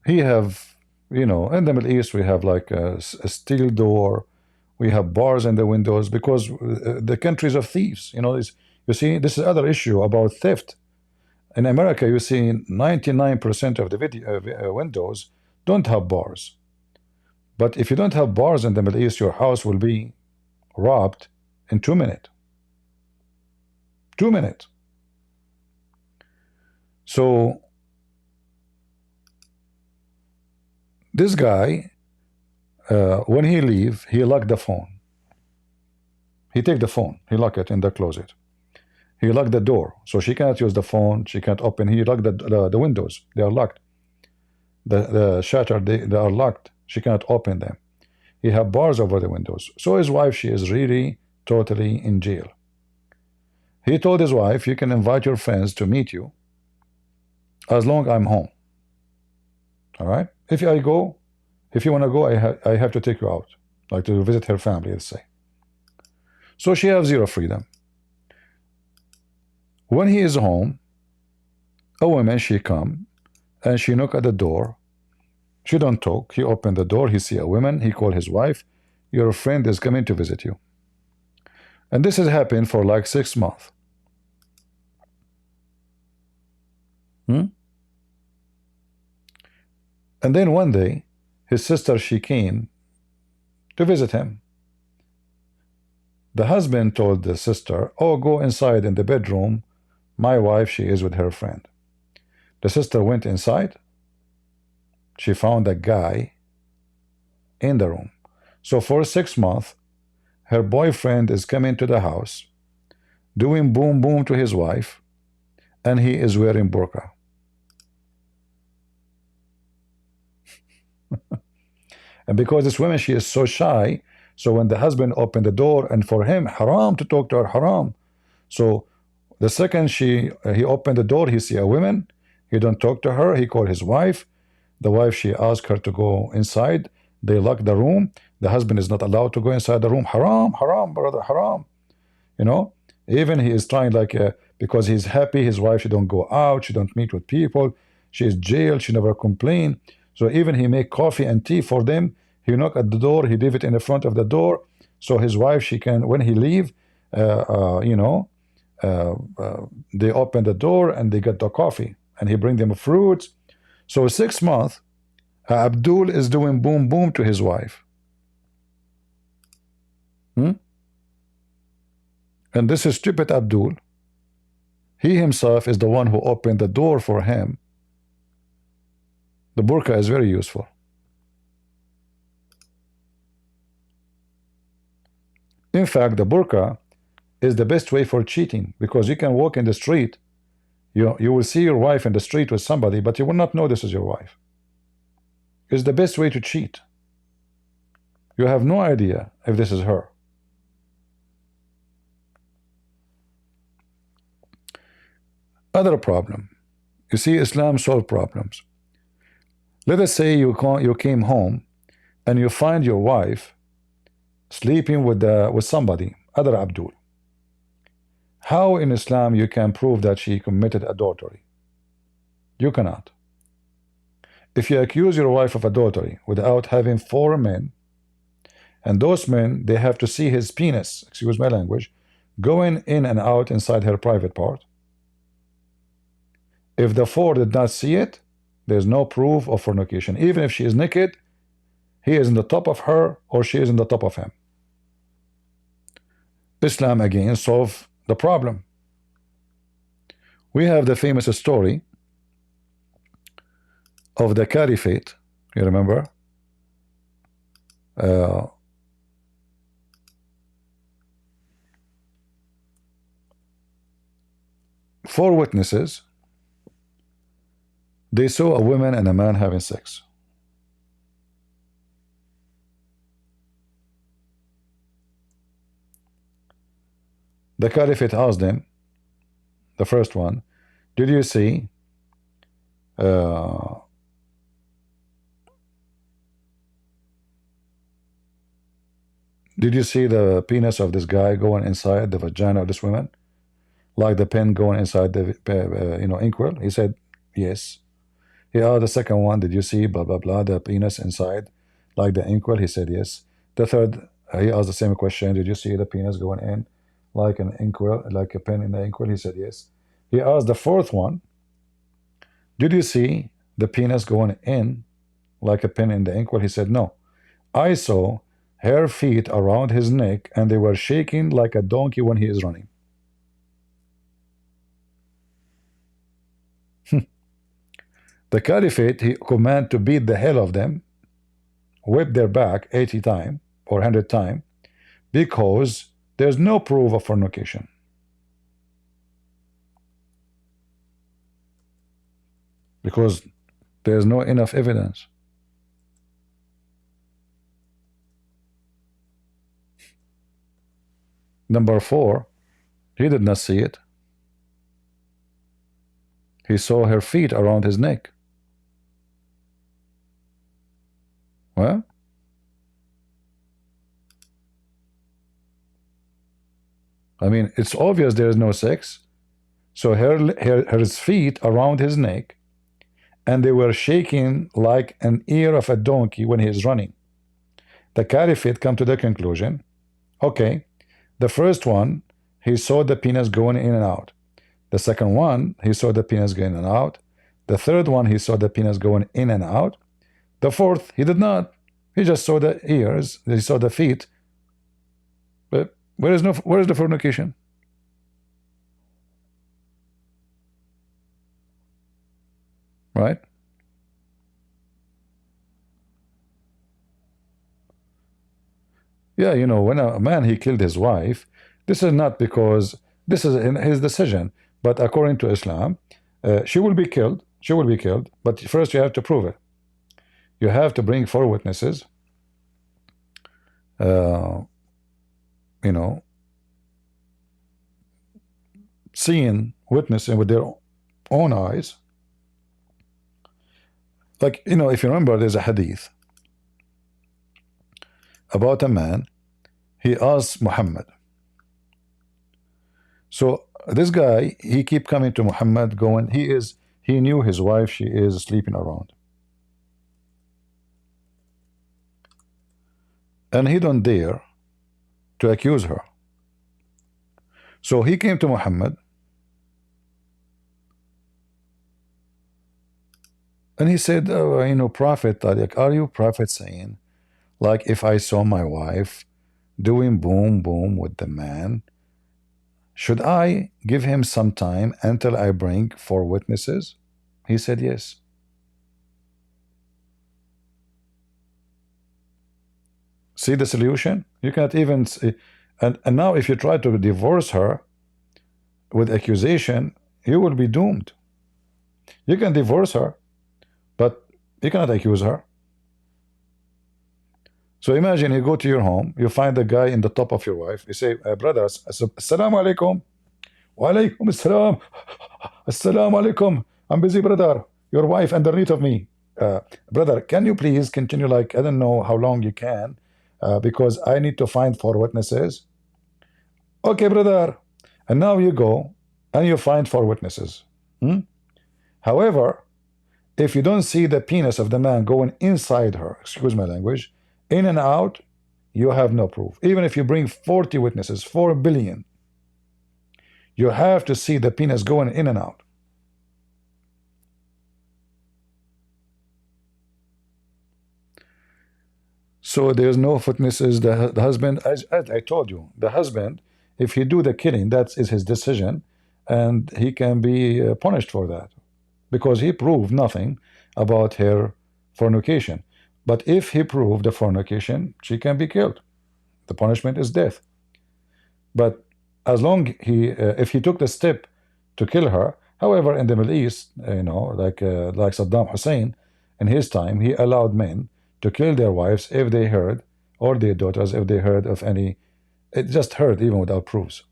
S1: He have, you know, in the Middle East we have like a steel door. We have bars in the windows because the countries of thieves, you know, you see, this is another issue about theft. In America, you see 99% of the windows don't have bars. But if you don't have bars in the Middle East, your house will be robbed in 2 minutes. 2 minutes. So this guy, when he leave, he lock the phone. He take the phone, he lock it in the closet. He locked the door, so she cannot use the phone, she can't open. He locked the windows, they are locked. The shutter, they are locked, she cannot open them. He have bars over the windows. So his wife, she is really totally in jail. He told his wife, you can invite your friends to meet you as long as I'm home. All right? If I go, if you want to go, I have to take you out, like to visit her family, let's say. So she has zero freedom. When he is home, a woman, she come and she knock at the door. She don't talk. He open the door. He see a woman. He call his wife. Your friend is coming to visit you. And this has happened for like 6 months. And then one day, his sister, she came to visit him. The husband told the sister, oh, go inside in the bedroom. My wife, she is with her friend. The sister went inside. She found a guy in the room. So for 6 months, her boyfriend is coming to the house, doing boom boom to his wife, and he is wearing burqa. And because this woman, she is so shy, so when the husband opened the door, and for him, haram to talk to her, haram. So the second he opened the door, he see a woman, he don't talk to her, he called his wife. The wife, she asked her to go inside. They lock the room. The husband is not allowed to go inside the room. Haram, haram, brother, haram. You know, even he is trying like, because he's happy, his wife, she don't go out, she don't meet with people, she is jailed, she never complain. So even he make coffee and tea for them. He knock at the door, he leave it in the front of the door, so his wife, she can, when he leave, you know, they open the door and they get the coffee, and he bring them fruits. So 6 months, Abdul is doing boom boom to his wife. And this is stupid Abdul. He himself is the one who opened the door for him. The burqa is very useful. In fact, the burqa is the best way for cheating, because you can walk in the street, you will see your wife in the street with somebody, but you will not know this is your wife. It's the best way to cheat. You have no idea if this is her. Other problem. You see, Islam solves problems. Let us say you came home and you find your wife sleeping with somebody, other Abdul. How in Islam you can prove that she committed adultery? You cannot. If you accuse your wife of adultery without having 4 men, and those men, they have to see his penis, excuse my language, going in and out inside her private part. If the 4 did not see it, there's no proof of fornication. Even if she is naked, he is in the top of her or she is in the top of him. Islam again solved the problem. We have the famous story of the caliphate. You remember? 4 witnesses, they saw a woman and a man having sex. The caliphate asked them, the first one, did you see the penis of this guy going inside the vagina of this woman, like the pen going inside the inkwell? He said yes. He asked the second one, did you see blah blah blah, the penis inside like the inkwell? He said yes. The third, he asked the same question, did you see the penis going in like an inkwell, like a pen in the inkwell? He said yes. He asked the fourth one, did you see the penis going in like a pin in the inkwell? He said no. I saw her feet around his neck and they were shaking like a donkey when he is running. The caliphate, he commanded to beat the hell of them, whip their back 80 times or 100 times, because there's no proof of fornication. Because there's no enough evidence. Number 4, he did not see it. He saw her feet around his neck. Well, I mean, it's obvious there is no sex. So her feet around his neck, and they were shaking like an ear of a donkey when he is running. The caliphate come to the conclusion, okay, the first one, he saw the penis going in and out. The second one, he saw the penis going in and out. The third one, he saw the penis going in and out. The fourth, he did not. He just saw the ears, he saw the feet. But where is the fornication? Right? Yeah, you know, when a man, he killed his wife, this is not because this is in his decision, but according to Islam, she will be killed. She will be killed, but first you have to prove it. You have to bring 4 witnesses, you know, seeing, witnessing with their own eyes. Like, you know, if you remember, there's a hadith about a man. He asked Muhammad. So this guy, he keep coming to Muhammad going, he knew his wife, she is sleeping around. And he don't dare to accuse her. So he came to Muhammad and he said, oh, you know, Prophet Tariq, are you Prophet saying, like, if I saw my wife doing boom boom with the man, should I give him some time until I bring 4 witnesses? He said yes. See the solution? You cannot even see. And now if you try to divorce her with accusation, you will be doomed. You can divorce her, but you cannot accuse her. So imagine you go to your home, you find a guy in the top of your wife, you say, brother, assalamu alaikum. Wa alaikum assalam. Assalamu alaikum. I'm busy, brother. Your wife underneath of me. Brother, can you please continue, like, I don't know how long you can, because I need to find 4 witnesses. Okay, brother. And now you go and you find 4 witnesses. However, if you don't see the penis of the man going inside her, excuse my language, in and out, you have no proof. Even if you bring 40 witnesses, 4 billion, you have to see the penis going in and out. So there's no witnesses. The husband, as I told you, the husband, if he do the killing, that is his decision, and he can be punished for that, because he proved nothing about her fornication. But if he proved the fornication, she can be killed. The punishment is death. But as long if he took the step to kill her, however, in the Middle East, like Saddam Hussein, in his time, he allowed men to kill their wives if they heard, or their daughters if they heard of any, it just heard even without proofs.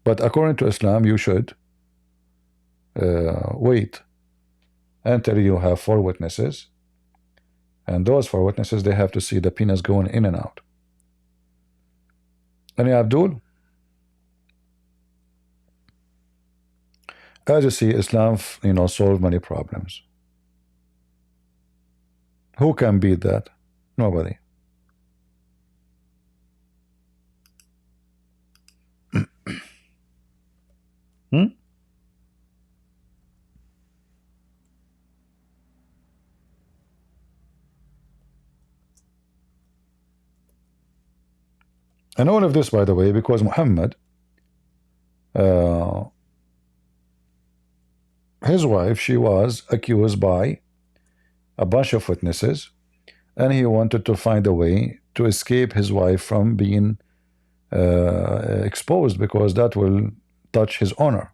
S1: But according to Islam, you should wait until you have 4 witnesses, and those 4 witnesses, they have to see the penis going in and out. Any Abdul? As you see, Islam, solved many problems. Who can beat that? Nobody. And all of this, by the way, because Muhammad, his wife, she was accused by a bunch of witnesses, and he wanted to find a way to escape his wife from being exposed, because that will touch his honor.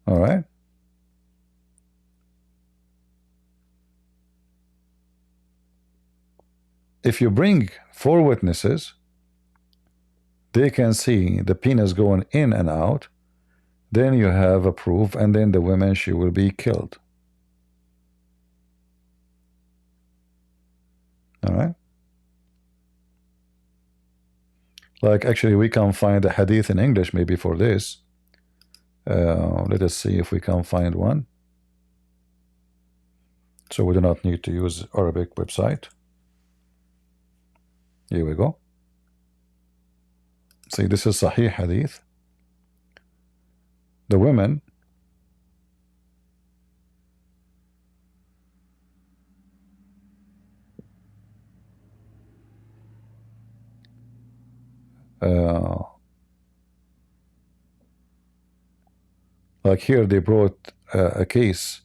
S1: All right. If you bring 4 witnesses, they can see the penis going in and out, then you have a proof, and then the woman, she will be killed. All right. Like, actually, we can find a hadith in English maybe for this. Let us see if we can find one, so we do not need to use Arabic website. Here we go. See, this is Sahih Hadith. The women, like here they brought a case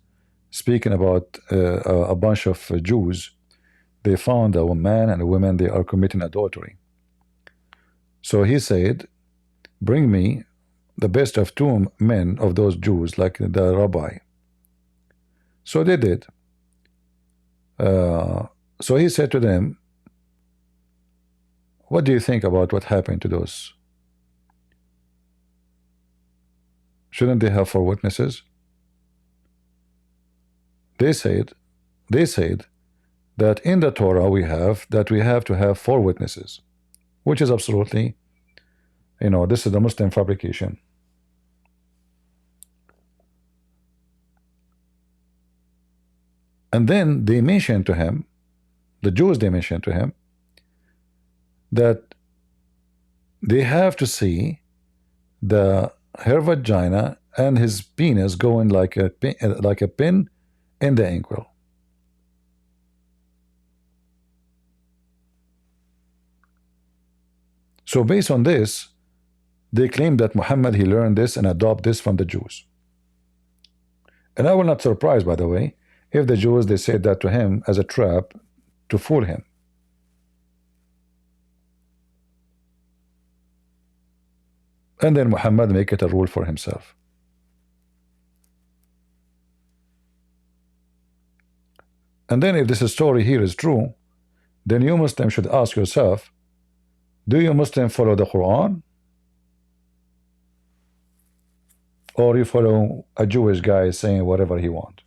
S1: speaking about a bunch of Jews. They found a man and a woman, they are committing adultery. So he said, bring me the best of 2 men of those Jews, like the rabbi. So they did. So he said to them, what do you think about what happened to those? Shouldn't they have 4 witnesses? They said that in the Torah we have to have 4 witnesses, which is absolutely, this is the Muslim fabrication. And then they mentioned to him, the Jews, they mentioned to him that they have to see her vagina and his penis going like a pin in the ankle. So based on this, they claim that Muhammad, he learned this and adopted this from the Jews. And I will not surprise, by the way, if the Jews, they said that to him as a trap to fool him. And then Muhammad make it a rule for himself. And then if this story here is true, then you Muslims should ask yourself, do you Muslims follow the Quran? Or you follow a Jewish guy saying whatever he wants?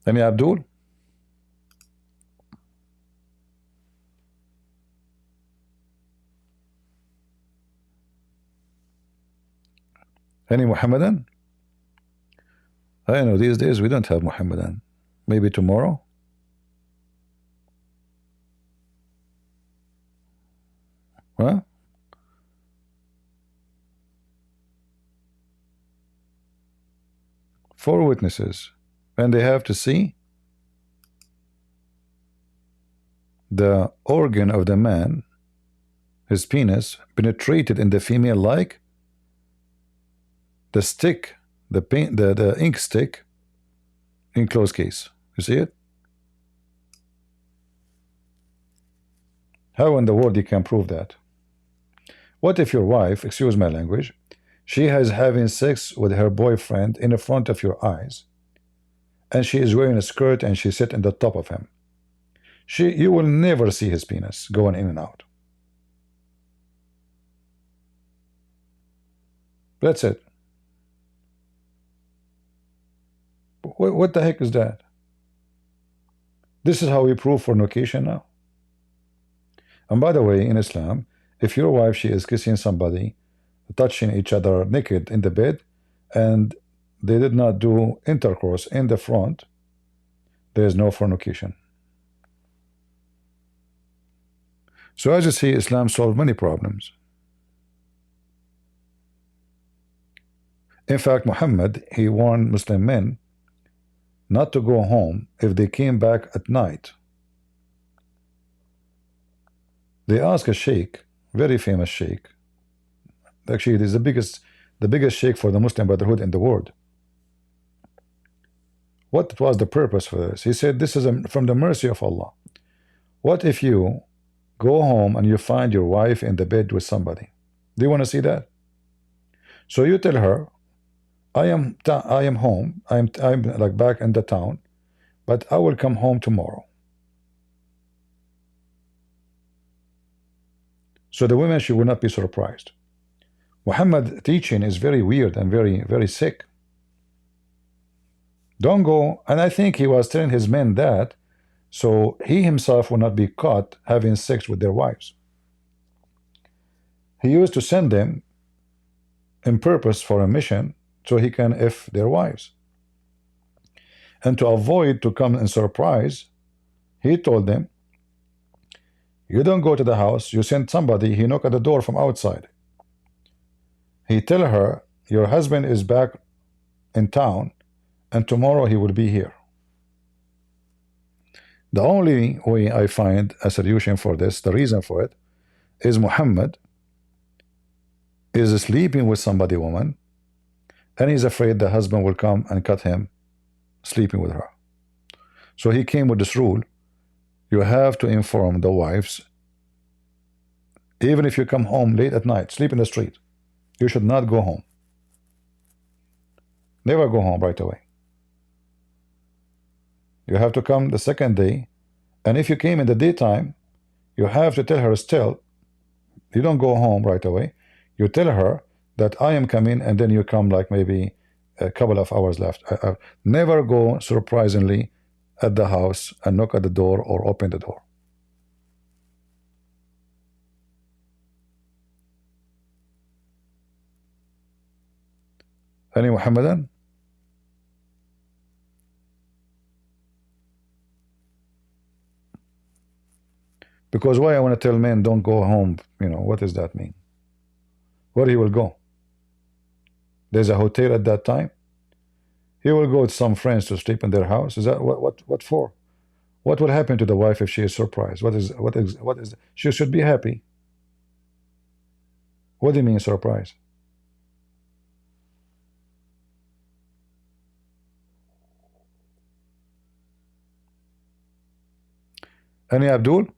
S1: Any Abdul? Any Muhammadan? I know these days we don't have Muhammadan. Maybe tomorrow? Huh? Four witnesses, and they have to see the organ of the man, his penis, penetrated in the female like the stick, the ink stick in closed case. You see it? How in the world you can prove that? What if your wife, excuse my language, she is having sex with her boyfriend in the front of your eyes, and she is wearing a skirt and she sits on the top of him? You will never see his penis going in and out. That's it. What the heck is that? This is how we prove fornication now. And by the way, in Islam, if your wife, she is kissing somebody, touching each other naked in the bed, and they did not do intercourse in the front, there is no fornication. So as you see, Islam solved many problems. In fact, Muhammad, he warned Muslim men not to go home if they came back at night. They asked a sheikh, very famous sheikh. Actually, it is the biggest sheikh for the Muslim Brotherhood in the world. What was the purpose for this? He said, this is from the mercy of Allah. What if you go home and you find your wife in the bed with somebody? Do you want to see that? So you tell her, I am home, I'm like back in the town, but I will come home tomorrow. So the women, she will not be surprised. Muhammad's teaching is very weird and very, very sick. Don't go. And I think he was telling his men that so he himself will not be caught having sex with their wives. He used to send them in purpose for a mission so he can F their wives. And to avoid to come in surprise, he told them, you don't go to the house, you send somebody, he knock at the door from outside. He tell her, your husband is back in town and tomorrow he will be here. The only way I find a solution for this, the reason for it, is Muhammad is sleeping with somebody woman, and he's afraid the husband will come and cut him sleeping with her. So he came with this rule, you have to inform the wives, even if you come home late at night, sleep in the street, you should not go home. Never go home right away. You have to come the second day, and if you came in the daytime, you have to tell her still, you don't go home right away. You tell her that I am coming, and then you come like maybe a couple of hours left. Never go surprisingly at the house and knock at the door or open the door. Any Muhammadan? Because why I want to tell men don't go home, you know, what does that mean? Where he will go? There's a hotel at that time. He will go with some friends to sleep in their house. Is that what for? What will happen to the wife if she is surprised? What is she should be happy. What do you mean surprise? Any Abdul?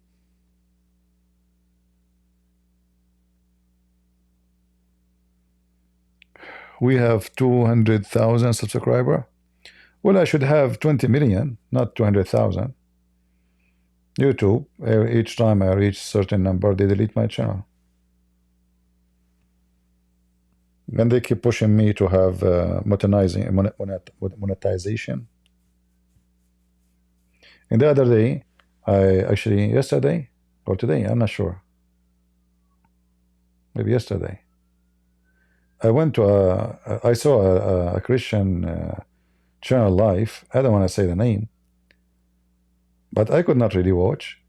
S1: We have 200,000 subscriber. Well, I should have 20 million, not 200,000. YouTube, each time I reach certain number, they delete my channel. And they keep pushing me to have monetization. And the other day, yesterday or today, I'm not sure. Maybe yesterday. I went to I saw a Christian channel live. I don't want to say the name, but I could not really watch.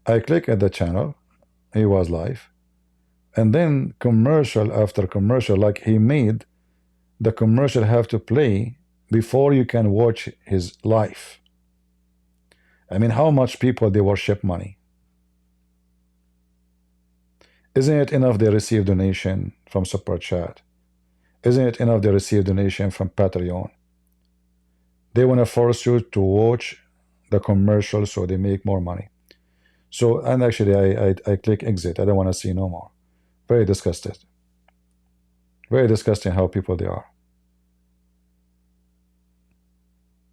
S1: I click at the channel. He was live, and then commercial after commercial, like he made the commercial have to play before you can watch his live. I mean, how much people they worship money. Isn't it enough they receive donation from Super Chat? Isn't it enough they receive donation from Patreon? They want to force you to watch the commercial so they make more money. So, and actually I click exit. I don't want to see no more. Very disgusted. Very disgusting how people they are.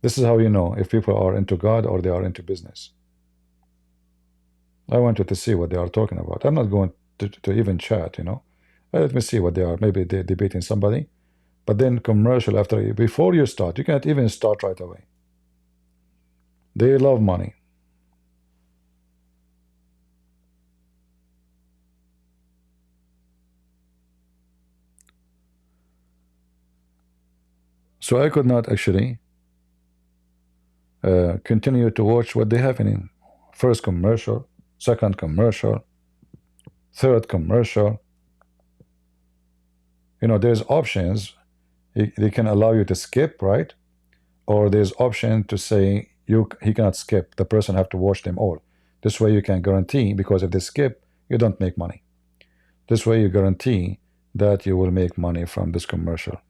S1: This is how you know if people are into God or they are into business. I wanted to see what they are talking about. I'm not going to even chat, you know. Let me see what they are. Maybe they're debating somebody. But then commercial after, before you start, you can't even start right away. They love money. So I could not actually continue to watch what they have in first commercial, second commercial, third commercial. You know, there's options. They can allow you to skip, right? Or there's option to say he cannot skip. The person have to watch them all. This way you can guarantee, because if they skip, you don't make money. This way you guarantee that you will make money from this commercial.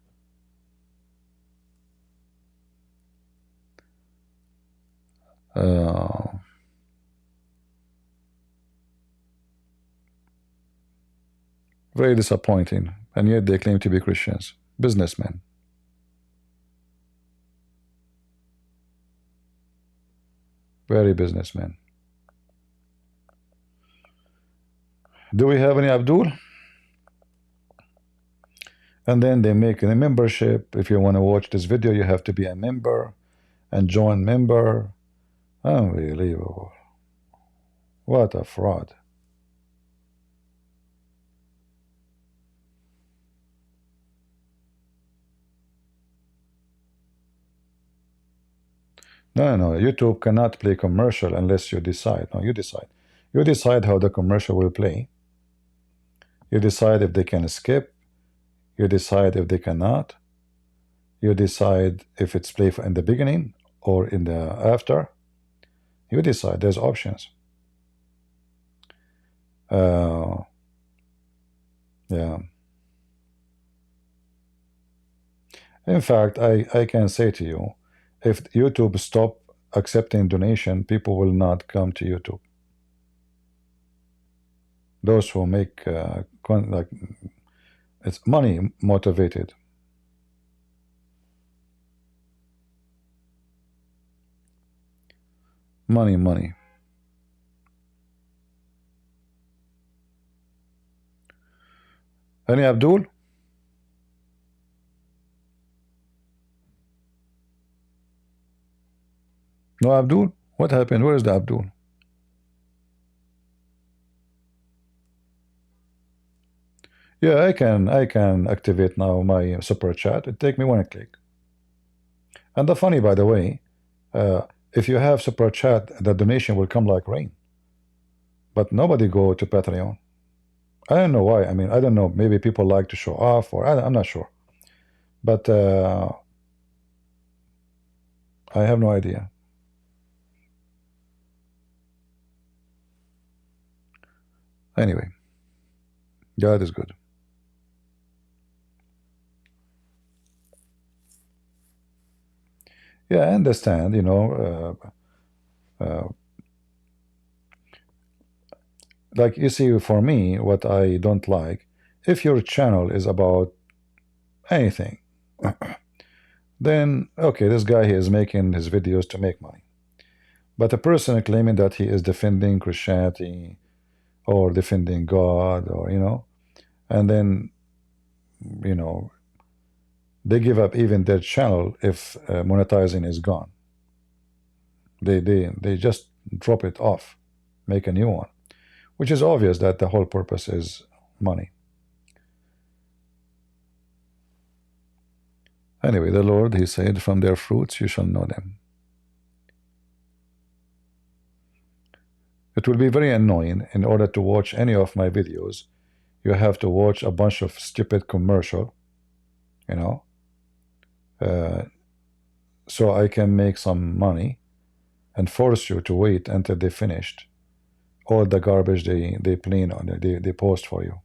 S1: Very disappointing, and yet they claim to be Christians. Businessmen. Very businessmen. Do we have any Abdul? And then they make a membership. If you want to watch this video, you have to be a member and join member. Unbelievable. What a fraud. No, YouTube cannot play commercial unless you decide. No, you decide. You decide how the commercial will play. You decide if they can skip. You decide if they cannot. You decide if it's play in the beginning or in the after. You decide. There's options. Yeah. In fact, I can say to you, if YouTube stop accepting donation, people will not come to YouTube. Those who make like it's money motivated. Money. Any Abdul? No Abdul? What happened? Where is the Abdul? Yeah, I can activate now my super chat. It take me 1 click. And the funny, by the way, if you have super chat, the donation will come like rain. But nobody go to Patreon. I don't know why. I mean, I don't know. Maybe people like to show off, or I'm not sure. But I have no idea. Anyway, God is good. Yeah, I understand, you know, like you see, for me, what I don't like, if your channel is about anything, then okay, this guy he is making his videos to make money. But a person claiming that he is defending Christianity or defending God, or you know, and then you know, they give up even their channel if monetizing is gone. They just drop it off, make a new one, which is obvious that the whole purpose is money. Anyway, the Lord, he said, from their fruits you shall know them. It will be very annoying. In order to watch any of my videos, you have to watch a bunch of stupid commercial, you know, so I can make some money and force you to wait until they finished all the garbage they play on, they post for you.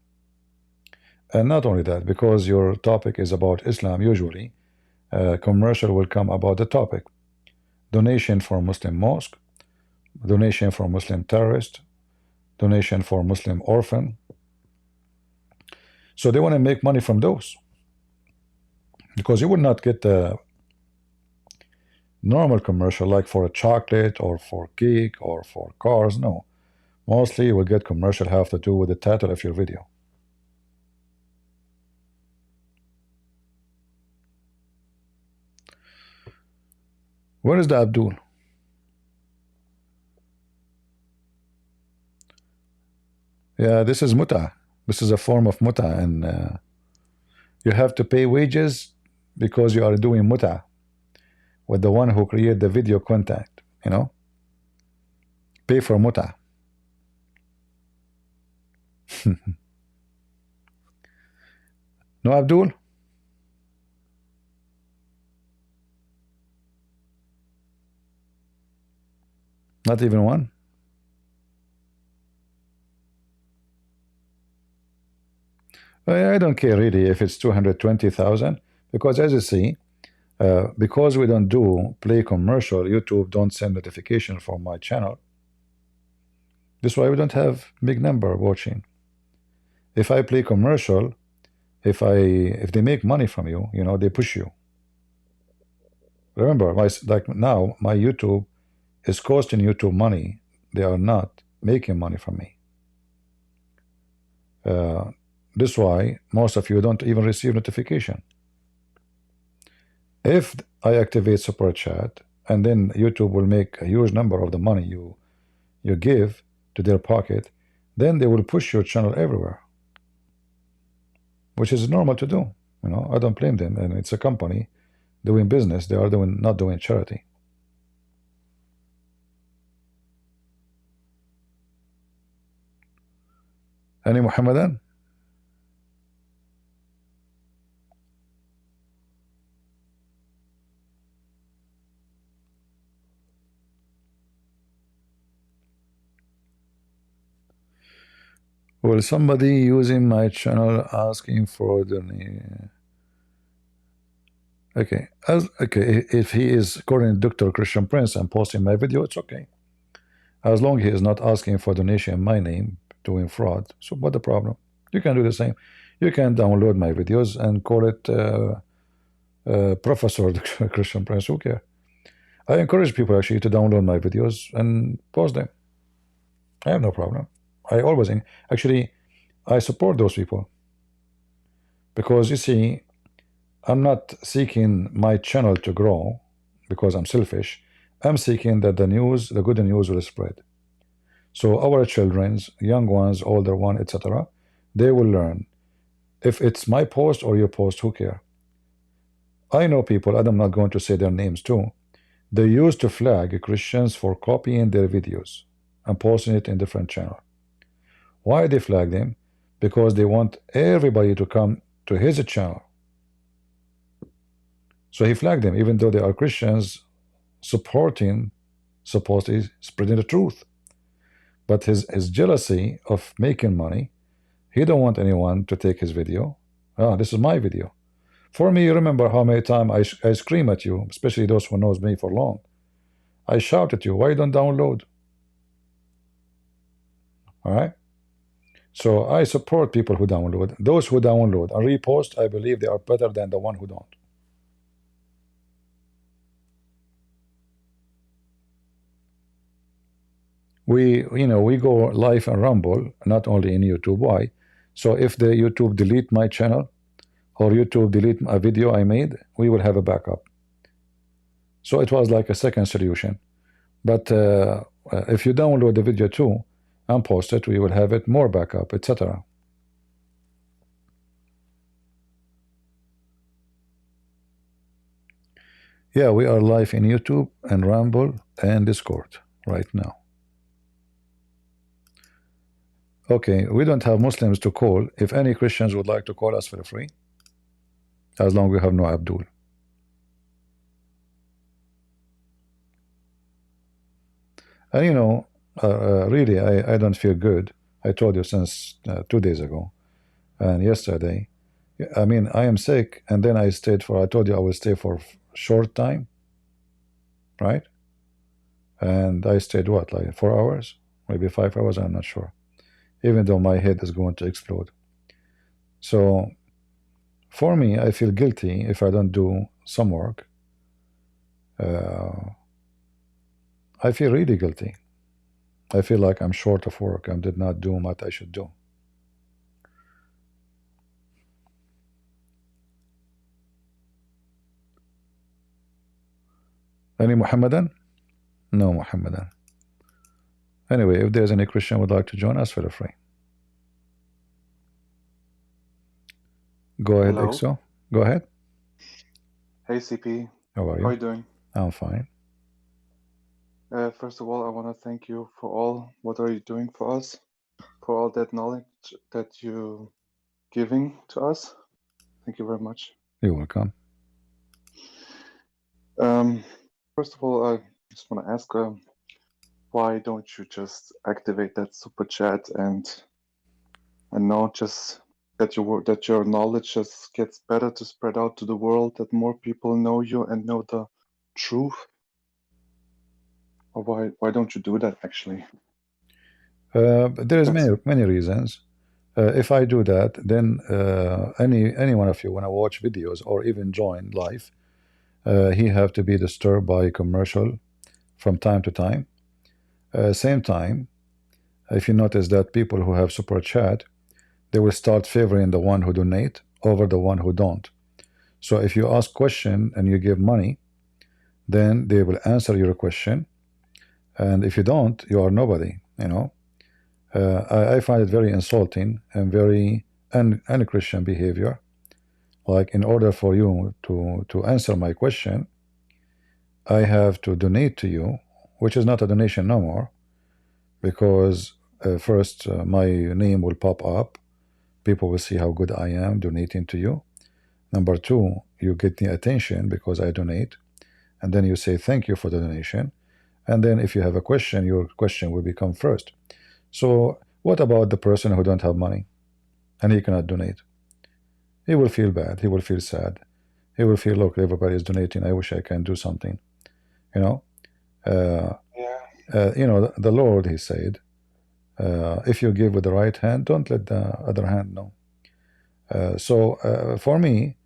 S1: And not only that, because your topic is about Islam, usually commercial will come about the topic: donation for Muslim mosque, donation for Muslim terrorist, donation for Muslim orphan. So they want to make money from those, because you will not get the normal commercial like for a chocolate or for cake or for cars. No, mostly you will get commercial have to do with the title of your video. Where is the Abdul? Yeah, this is muta. This is a form of muta, and you have to pay wages because you are doing muta with the one who created the video content, you know? Pay for muta. No, Abdul? Not even one? I don't care really if it's 220,000, because as you see, because we don't do play commercial, YouTube don't send notification for my channel. That's why we don't have big number watching. If I play commercial, if they make money from you, you know, they push you. Remember, like now, my YouTube is costing YouTube money. They are not making money from me. This is why most of you don't even receive notification. If I activate super chat, and then YouTube will make a huge number of the money you give to their pocket, then they will push your channel everywhere, which is normal to do. You know, I don't blame them, and it's a company doing business. They are not doing charity. Any Muhammadan? Well, somebody using my channel asking for the okay, if he is calling Dr. Christian Prince and posting my video, it's okay, as long as he is not asking for donation in my name, doing fraud. So what the problem? You can do the same. You can download my videos and call it Professor Christian Prince. Who cares? I encourage people actually to download my videos and post them. I have no problem. I always actually I support those people, because you see, I'm not seeking my channel to grow because I'm selfish. I'm seeking that the good news will spread. So our children's, young ones, older ones, etc., they will learn. If it's my post or your post, who care? I know people, and I'm not going to say their names too, they used to flag Christians for copying their videos and posting it in different channels. Why they flag them? Because they want everybody to come to his channel. So he flagged them, even though they are Christians supporting, supposedly spreading the truth. But his jealousy of making money, he don't want anyone to take his video. Ah, this is my video. For me, remember how many times I scream at you, especially those who knows me for long. I shout at you, why you don't download? All right? So I support people who download. Those who download and repost, I believe they are better than the one who don't. We go live and rumble, not only in YouTube. Why? So if the YouTube delete my channel or YouTube delete a video I made, we will have a backup. So it was like a second solution. But if you download the video too and post it, we will have it more backup, etc. Yeah, we are live in YouTube and Rumble and Discord right now. Okay, we don't have Muslims to call. If any Christians would like to call us for free, as long as we have no Abdul. And you know, really, I don't feel good. I told you since 2 days ago and yesterday. I mean, I am sick, and then I stayed for, I told you I will stay for short time, right? And I stayed what, like 4 hours, maybe 5 hours, I'm not sure, even though my head is going to explode. So for me, I feel guilty if I don't do some work. I feel really guilty. I feel like I'm short of work. I did not do what I should do. Any Muhammadan? No Muhammadan. Anyway, if there's any Christian would like to join us, feel free. Go ahead,
S13: Hello.
S1: Exo. Go ahead.
S13: Hey CP,
S1: How are
S13: how are you
S1: you?
S13: doing?
S1: I'm fine.
S13: First of all, I want to thank you for all what are you doing for us, for all that knowledge that you giving to us. Thank you very much.
S1: You're welcome.
S13: First of all, I just want to ask, why don't you just activate that super chat and know just that your knowledge just gets better to spread out to the world, that more people know you and know the truth? Or why don't you do that actually?
S1: There is
S13: That's
S1: many reasons. If I do that, then any one of you want to watch videos or even join live, he have to be disturbed by commercial from time to time. Same time, if you notice that people who have super chat, they will start favoring the one who donate over the one who don't. So if you ask question and you give money, then they will answer your question, and if you don't, you are nobody, you know. I find it very insulting and very un-Christian behavior. Like, in order for you to answer my question, I have to donate to you, which is not a donation no more, because first my name will pop up, people will see how good I am donating to you. Number two, you get the attention because I donate, and then you say thank you for the donation, and then if you have a question, your question will become first. So what about the person who don't have money and he cannot donate? He will feel bad, he will feel sad, he will feel, look, everybody is donating, I wish I can do something, you know. You know, the Lord, he said, if you give with the right hand, don't let the other hand know. So for me,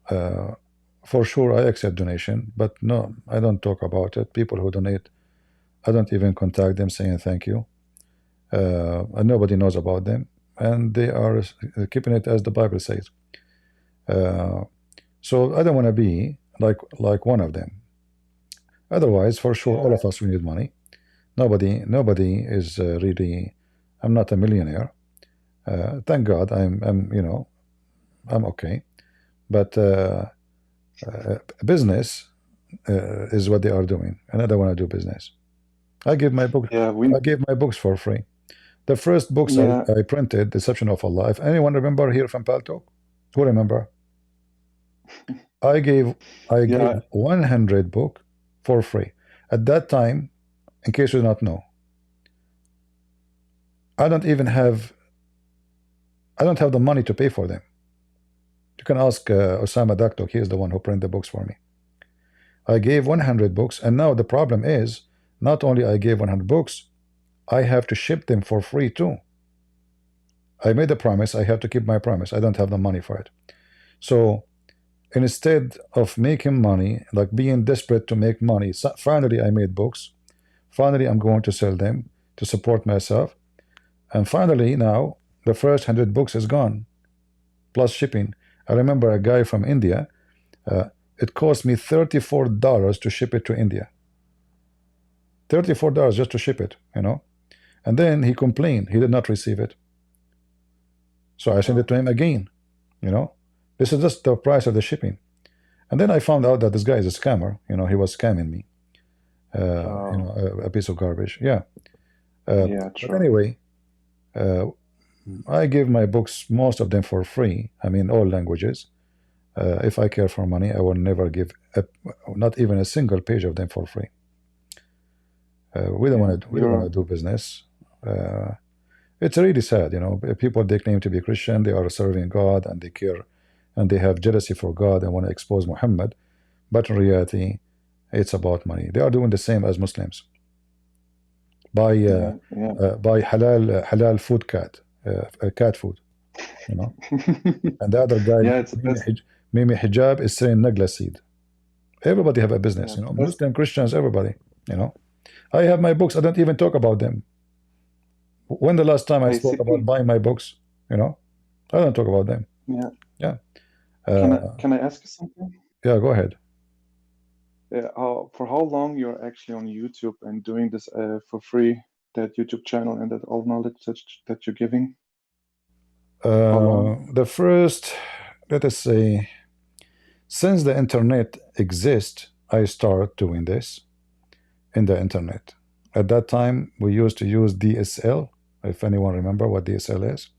S1: for sure I accept donation, but no, I don't talk about it. People who donate, I don't even contact them saying thank you, and nobody knows about them, and they are keeping it as the Bible says. So I don't want to be like one of them. Otherwise, for sure, all of us, we need money. Nobody is really. I'm not a millionaire. Thank God, I'm you know, I'm okay. But business is what they are doing, and I don't want to do business. I give my book. I gave my books for free. The first books I printed, Deception of Allah. If anyone remember here from Paltalk, who remember? I gave 100 book for free at that time. In case you do not know, I don't have the money to pay for them. You can ask Osama Daktok. He is the one who printed the books for me. I gave 100 books, and now the problem is not only I gave 100 books, I have to ship them for free too. I made a promise, I have to keep my promise. I don't have the money for it. So instead of making money, like being desperate to make money, so finally I made books. Finally I'm going to sell them to support myself. And finally now the first 100 books is gone, plus shipping. I remember a guy from India, it cost me $34 to ship it to India. $34 just to ship it, you know. And then he complained he did not receive it. So I sent it to him again, you know. This is just the price of the shipping. And then I found out that this guy is a scammer. You know, he was scamming me. You know, a piece of garbage. Yeah.
S13: Yeah,
S1: But
S13: true.
S1: anyway, I give my books, most of them for free. I mean, all languages. If I care for money, I will never give not even a single page of them for free. We don't want to. We don't want to do business. It's really sad, you know. People, they claim to be Christian, they are serving God, and they care, and they have jealousy for God and want to expose Muhammad. But in reality, it's about money. They are doing the same as Muslims. Buy halal food cat food, you know. And the other guy,
S13: Yeah, it's the best.
S1: Mimi Hijab, is saying Nagla seed. Everybody have a business, you know. Muslim, Christians, everybody, you know. I have my books. I don't even talk about them. When the last time I spoke about buying my books, you know, I don't talk about them.
S13: Yeah.
S1: Yeah.
S13: Can I ask you something?
S1: Yeah, go ahead.
S13: For how long you're actually on YouTube and doing this for free, that YouTube channel and that all knowledge that you're giving?
S1: The first, let us say, since the internet exists, I start doing this in the internet. At that time, we used to use DSL, if anyone remember what DSL is.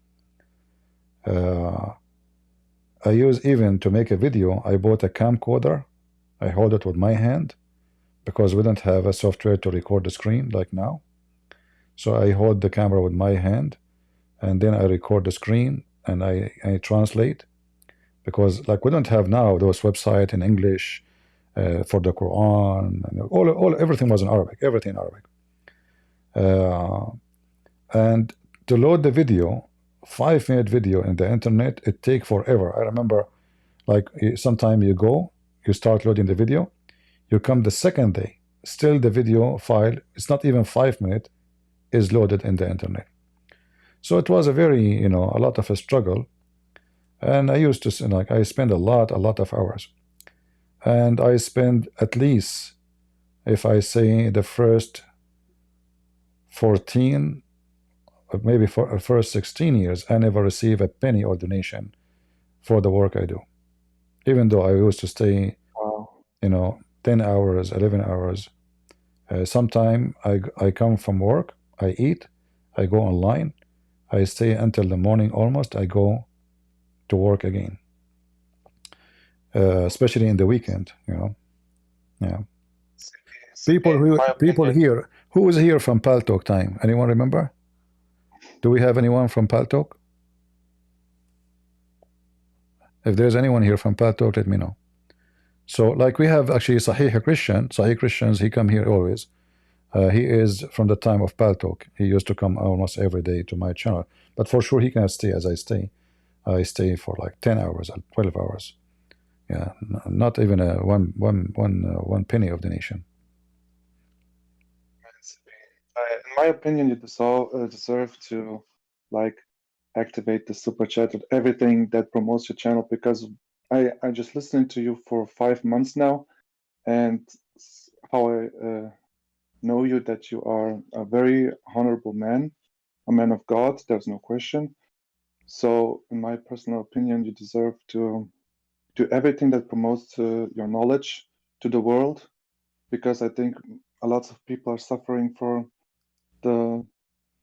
S1: I use, even to make a video, I bought a camcorder. I hold it with my hand because we don't have a software to record the screen like now. So I hold the camera with my hand, and then I record the screen, and I translate, because like we don't have now those websites in English for the Quran, and everything was in Arabic, everything in Arabic. And to load the video, 5-minute video in the internet, it take forever. I remember, like, sometime you go, you start loading the video, you come the second day, still the video file, it's not even 5 minutes, is loaded in the internet. So it was a very, you know, a lot of a struggle. And I used to, like, I spend a lot of hours. And I spend at least, if I say the first 14, maybe for first 16 years, I never receive a penny or donation for the work I do. Even though I used to stay, you know, 10 hours, 11 hours. Sometime I come from work, I eat, I go online, I stay until the morning almost, I go to work again. Especially in the weekend, you know. Yeah. People here, who is here from Paltalk time? Anyone remember? Do we have anyone from Paltalk? If there's anyone here from Paltalk, let me know. So, like, we have actually Sahih Christians, he come here always. He is from the time of Paltalk. He used to come almost every day to my channel. But for sure, he cannot stay as I stay. I stay for like 10 hours, 12 hours. Yeah, not even one penny of donation.
S13: In my opinion, you deserve to, like, activate the super chat with everything that promotes your channel, because I just listening to you for 5 months now, and how I know you, that you are a very honorable man, a man of God, there's no question. So in my personal opinion, you deserve to do everything that promotes your knowledge to the world, because I think a lot of people are suffering for the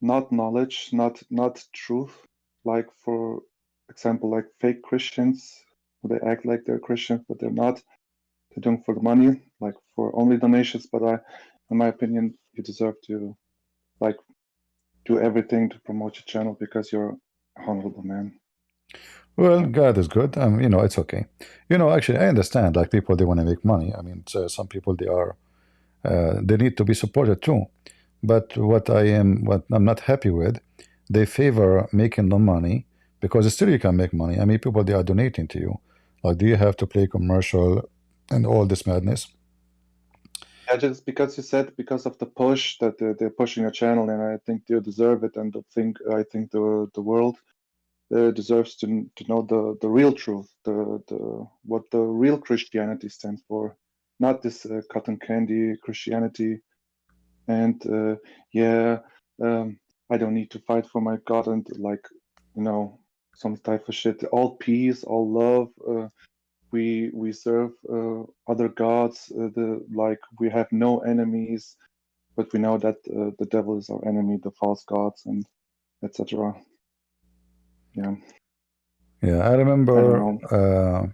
S13: not knowledge, not truth. Like, for example, like fake Christians, they act like they're Christians, but they're not. They're doing for the money, like for only donations. But in my opinion, you deserve to, like, do everything to promote your channel, because you're a honorable man.
S1: Well, God is good. You know, it's okay. You know, actually, I understand, like, people, they want to make money. I mean, so some people, they are, they need to be supported too. But what I'm not happy with, they favor making the money, because still you can make money. I mean, people, they are donating to you. Like, do you have to play commercial and all this madness?
S13: Yeah, just because you said, because of the push that they're pushing your channel, and I think you deserve it, and I think the world deserves to know the real truth, what the real Christianity stands for, not this cotton candy Christianity. And I don't need to fight for my God, and, like, you know, some type of shit. All peace, all love. we serve other gods. Like we have no enemies, but we know that the devil is our enemy, the false gods, and etc. Yeah.
S1: Yeah, I
S13: I
S1: remember
S13: don't know.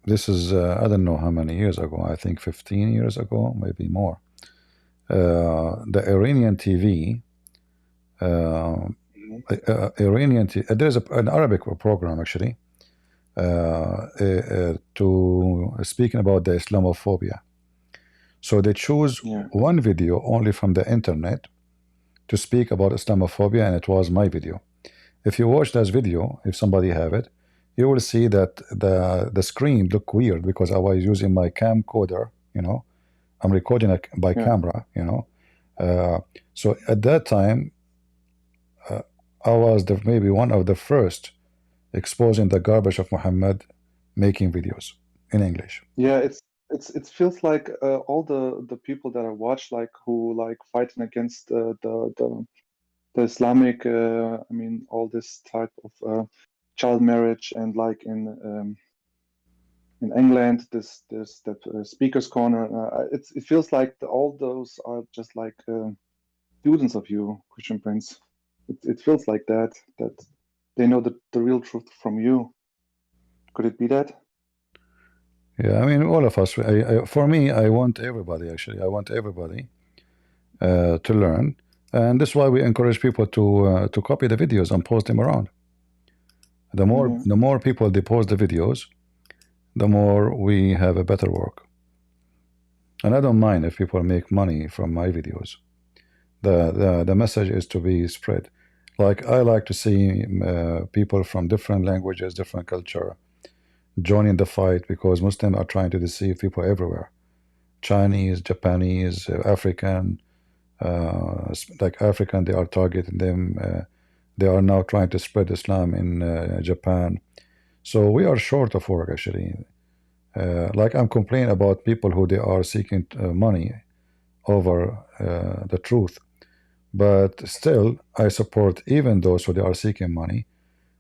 S1: this is I don't know how many years ago. I think 15 years ago, maybe more. The Iranian TV, Iranian. There's an Arabic program actually to speaking about the Islamophobia. So they choose
S13: Yeah.
S1: one video only from the internet to speak about Islamophobia, and it was my video. If you watch that video, if somebody have it, you will see that the screen look weird because I was using my camcorder. You know, I'm recording by
S13: Yeah.
S1: camera. You know, so at that time, I was maybe one of the first exposing the garbage of Muhammad making videos in English.
S13: Yeah, it feels like all the people that I watch, like who like fighting against the Islamic, I mean, all this type of child marriage, and like in England, this that speakers corner. It feels like all those are just like students of you, Christian Prince. It feels like that they know the real truth from you. Could it be that?
S1: Yeah, I mean, all of us. For me, I want everybody. Actually, I want everybody to learn, and that's why we encourage people to copy the videos and post them around. The more people they post the videos, the more we have a better work. And I don't mind if people make money from my videos. The message is to be spread. Like I like to see people from different languages, different culture, joining the fight because Muslims are trying to deceive people everywhere. Chinese, Japanese, African, like African, they are targeting them. They are now trying to spread Islam in Japan. So we are short of work actually. Like I'm complaining about people who they are seeking money over the truth. But still, I support even those who they are seeking money,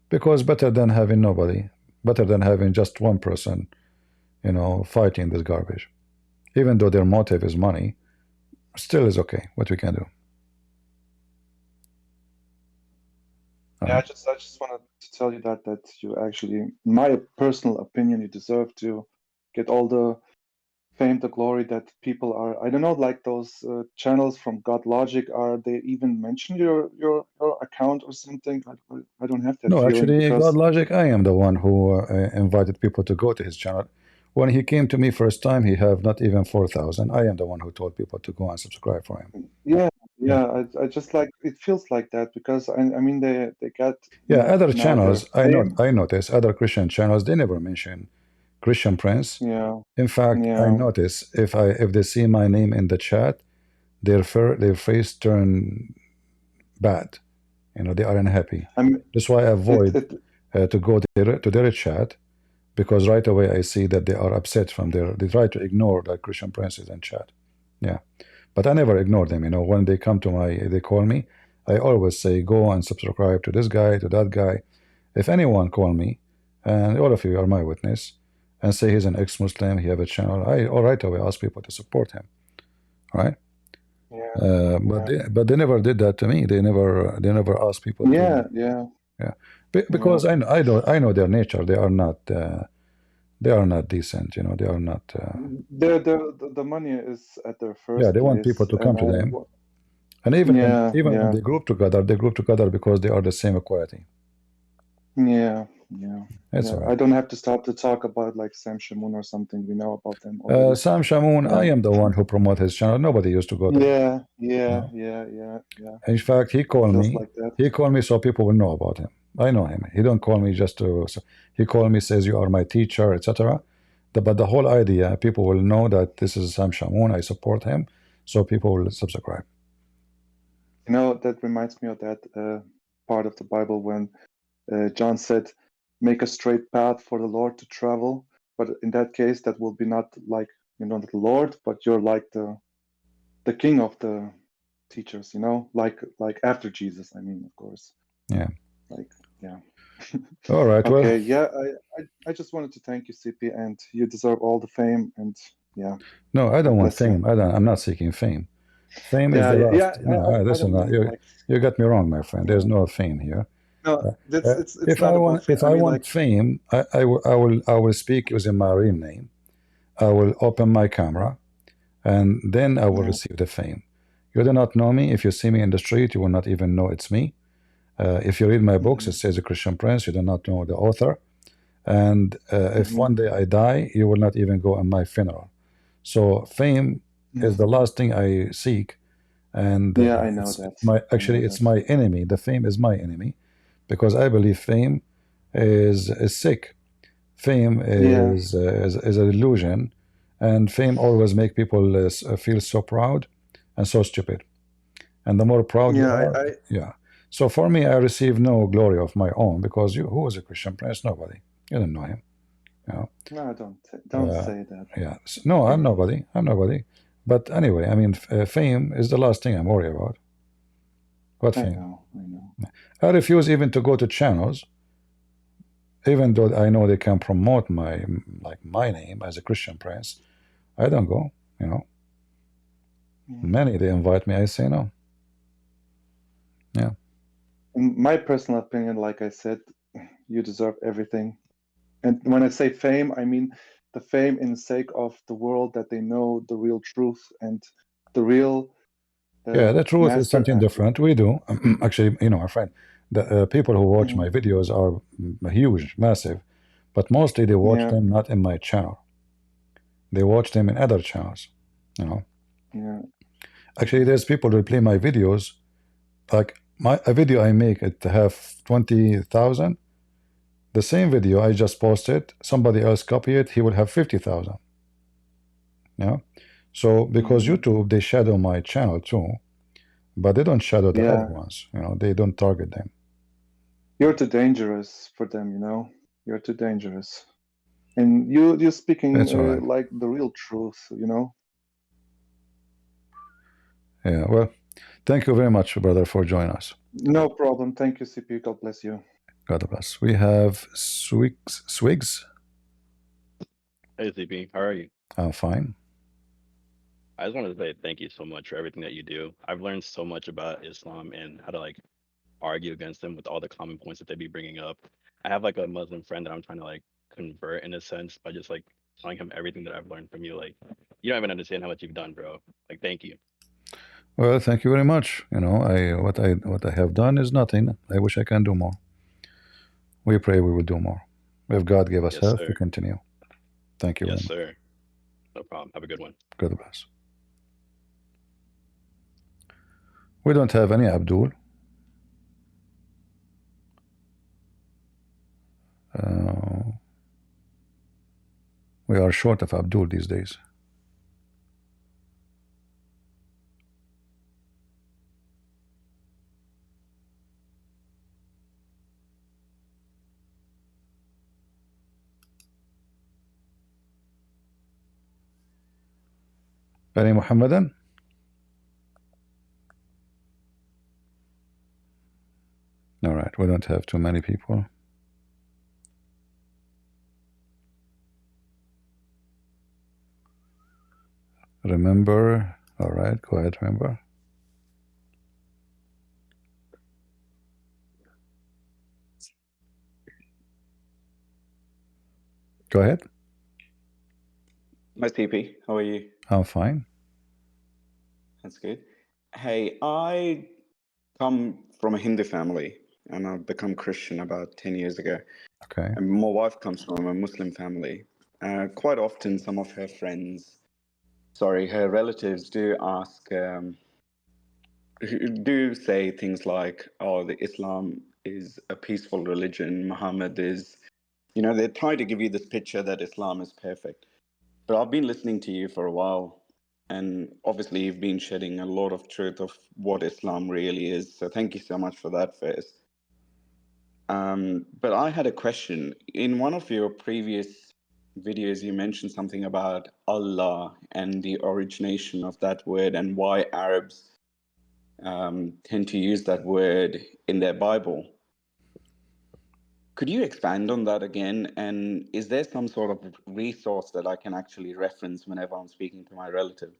S1: because better than having nobody, better than having just one person, you know, fighting this garbage. Even though their motive is money, still is okay. What we can do.
S13: Yeah, I just wanted to tell you that you actually, in my personal opinion, you deserve to get all the fame, the glory that people are. I don't know, like those channels from God Logic. Are they even mention your account or something? I don't have that
S1: No,
S13: feeling
S1: actually,
S13: because
S1: God Logic, I am the one who invited people to go to his channel. When he came to me first time, he have not even 4,000. I am the one who told people to go and subscribe for him.
S13: yeah, I just like it feels like that because I mean they got
S1: Yeah, other
S13: now their
S1: channels, I
S13: fame.
S1: notice other Christian channels, they never mention Christian Prince.
S13: Yeah,
S1: In fact, I
S13: yeah.
S1: notice if they see my name in the chat, their face turn bad. You know, they are unhappy. That's why I avoid to go to their chat, because right away I see that they are upset from their. They try to ignore like Christian Princes in chat. Yeah, but I never ignore them. You know, when they come to they call me, I always say go and subscribe to this guy, to that guy. If anyone call me, and all of you are my witness, and say he's an ex-Muslim, he have a channel, I right away ask people to support him, right? But they never did that to me. They never asked people to.
S13: Yeah.
S1: Because I know their nature. They are not decent. You know, they are not.
S13: The money is at their first
S1: Yeah, they want
S13: place,
S1: people to come to them, and
S13: yeah,
S1: even when
S13: yeah.
S1: they group together, because they are the same equality.
S13: Yeah.
S1: That's all right.
S13: I don't have to start to talk about like Sam Shamoun or something. We know about them already.
S1: Sam Shamoun, I am the one who promote his channel. Nobody used to go there.
S13: Yeah.
S1: In fact, he called
S13: Feels
S1: me.
S13: like that.
S1: He called me so people will know about him. I know him. He don't call me just to. He called me, says you are my teacher, etc. But the whole idea, people will know that this is Sam Shamoun. I support him, so people will subscribe.
S13: You know, that reminds me of that part of the Bible when John said, "Make a straight path for the Lord to travel." But in that case, that will be not like the Lord, but you're like the king of the teachers. You know, like after Jesus. I mean, of course.
S1: Yeah.
S13: Like, yeah.
S1: All right. Well,
S13: Okay, yeah, I just wanted to thank you, CP, and you deserve all the fame. And yeah,
S1: no, I don't want
S13: bless you.
S1: fame. I'm not seeking fame. Fame is
S13: Yeah,
S1: the
S13: yeah,
S1: last. No,
S13: I
S1: listen,
S13: don't mean like,
S1: you got me wrong, my friend. There's
S13: yeah.
S1: no fame here.
S13: No, that's it's
S1: If I
S13: not about
S1: want,
S13: fame.
S1: if
S13: I
S1: I
S13: mean,
S1: want
S13: like,
S1: fame, I will speak using my real name. I will open my camera, and then I will
S13: yeah,
S1: receive the fame. You do not know me. If you see me in the street, you will not even know it's me. If you read my books, it says a Christian Prince. You do not know the author. And if one day I die, you will not even go on my funeral. So fame is the last thing I seek, and
S13: yeah, I know
S1: it's
S13: that.
S1: my
S13: I
S1: actually
S13: know
S1: it's
S13: that.
S1: my enemy. The fame is my enemy, because I believe fame is sick. Fame
S13: Yeah,
S1: is an illusion, and fame always make people feel so proud and so stupid. And the more proud you
S13: yeah,
S1: are, yeah. So for me, I receive no glory of my own, because who was a Christian Prince? Nobody. You don't know him. You know.
S13: no, don't say that.
S1: Yeah. No, I'm nobody. I'm nobody. But anyway, I mean, fame is the last thing I'm worried about. What
S13: I
S1: fame?
S13: know.
S1: I refuse even to go to channels, even though I know they can promote my name as a Christian Prince. I don't go. You know, many they invite me. I say no. Yeah.
S13: In my personal opinion, like I said, you deserve everything. And when I say fame, I mean the fame in the sake of the world, that they know the real truth and the real
S1: Yeah, the truth is
S13: master
S1: something different. We do. Actually, you know, my friend, the people who watch my videos are huge, massive, but mostly they watch
S13: Yeah,
S1: them not in my channel. They watch them in other channels. You know.
S13: yeah,
S1: Actually, there's people who play my videos, like a video I make it have 20,000. The same video I just posted, somebody else copy it, he will have 50,000. Yeah. So because YouTube, they shadow my channel too, but they don't shadow the
S13: yeah.
S1: other ones. You know, they don't target them.
S13: You're too dangerous for them, you know. You're too dangerous, and you're speaking
S1: That's all right.
S13: like the real truth, you know.
S1: Yeah. Well, thank you very much, brother, for joining us.
S13: No problem. Thank you, CP. God bless you.
S1: God bless. We have Swigs.
S14: Hey, CP, how are you?
S1: I'm fine.
S14: I just wanted to say thank you so much for everything that you do. I've learned so much about Islam and how to like argue against them with all the common points that they be bringing up. I have like a Muslim friend that I'm trying to like convert in a sense by just like telling him everything that I've learned from you. Like, you don't even understand how much you've done, bro. Like, thank you.
S1: Well, thank you very much. You know, what I have done is nothing. I wish I can do more. We pray we will do more. If God gave us
S14: Yes,
S1: health,
S14: sir.
S1: we continue. Thank you
S14: Yes,
S1: very much.
S14: sir. No problem. Have a good one.
S1: God bless. We don't have any Abdul. We are short of Abdul these days. Any Muhammadan? All right, we don't have too many people. Remember, all right, go ahead, remember. Go ahead.
S15: Hi, TP. How are you?
S1: I'm fine.
S15: That's good. Hey, I come from a Hindu family and I've become Christian about 10 years ago.
S1: Okay.
S15: And my wife comes from a Muslim family. Quite often, some of her her relatives do ask, do say things like, oh, the Islam is a peaceful religion. Muhammad is, they try to give you this picture that Islam is perfect. But I've been listening to you for a while, and obviously you've been shedding a lot of truth of what Islam really is. So thank you so much for that first. But I had a question. In one of your previous videos, you mentioned something about Allah and the origination of that word and why Arabs tend to use that word in their Bible. Could you expand on that again? And is there some sort of resource that I can actually reference whenever I'm speaking to my relative?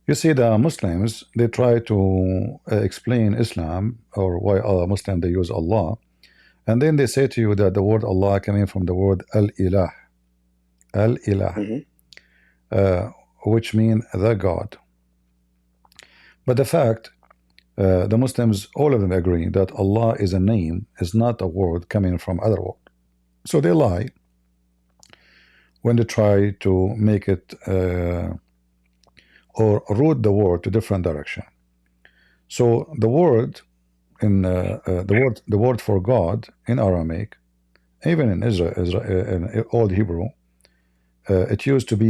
S1: You see, the Muslims, they try to explain Islam or why Muslim they use Allah, and then they say to you that the word Allah coming from the word Al-Ilah, Al-Ilah, which means the God. But the fact, the Muslims, all of them agree that Allah is a name, is not a word coming from other word. So they lie when they try to make it or route the word to different direction. So the word in the word for God in Aramaic, even in Israel in Old Hebrew, it used to be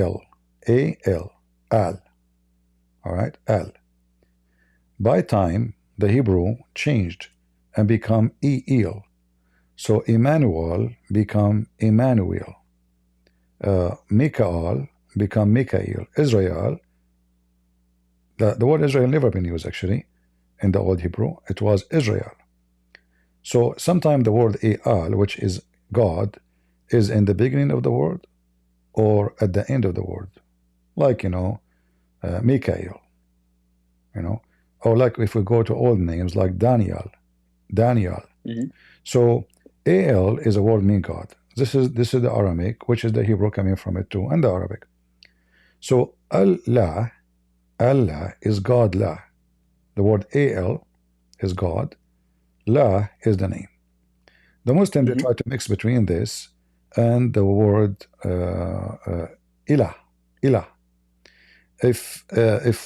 S1: al, al. All right, al. By time, the Hebrew changed and become el. So Emmanuel become Emmanuel. Mikael become Mikael. Israel. The word Israel never been used actually in the Old Hebrew. It was Israel. So sometimes the word Al, which is God, is in the beginning of the word or at the end of the word. Like, Mikael, or like if we go to old names like Daniel. So Al is a word mean God. This is the Aramaic, which is the Hebrew coming from it too, and the Arabic. So Allah is God, La. The word Al is God. La is the name. The Muslims, they try to mix between this and the word Ilah. If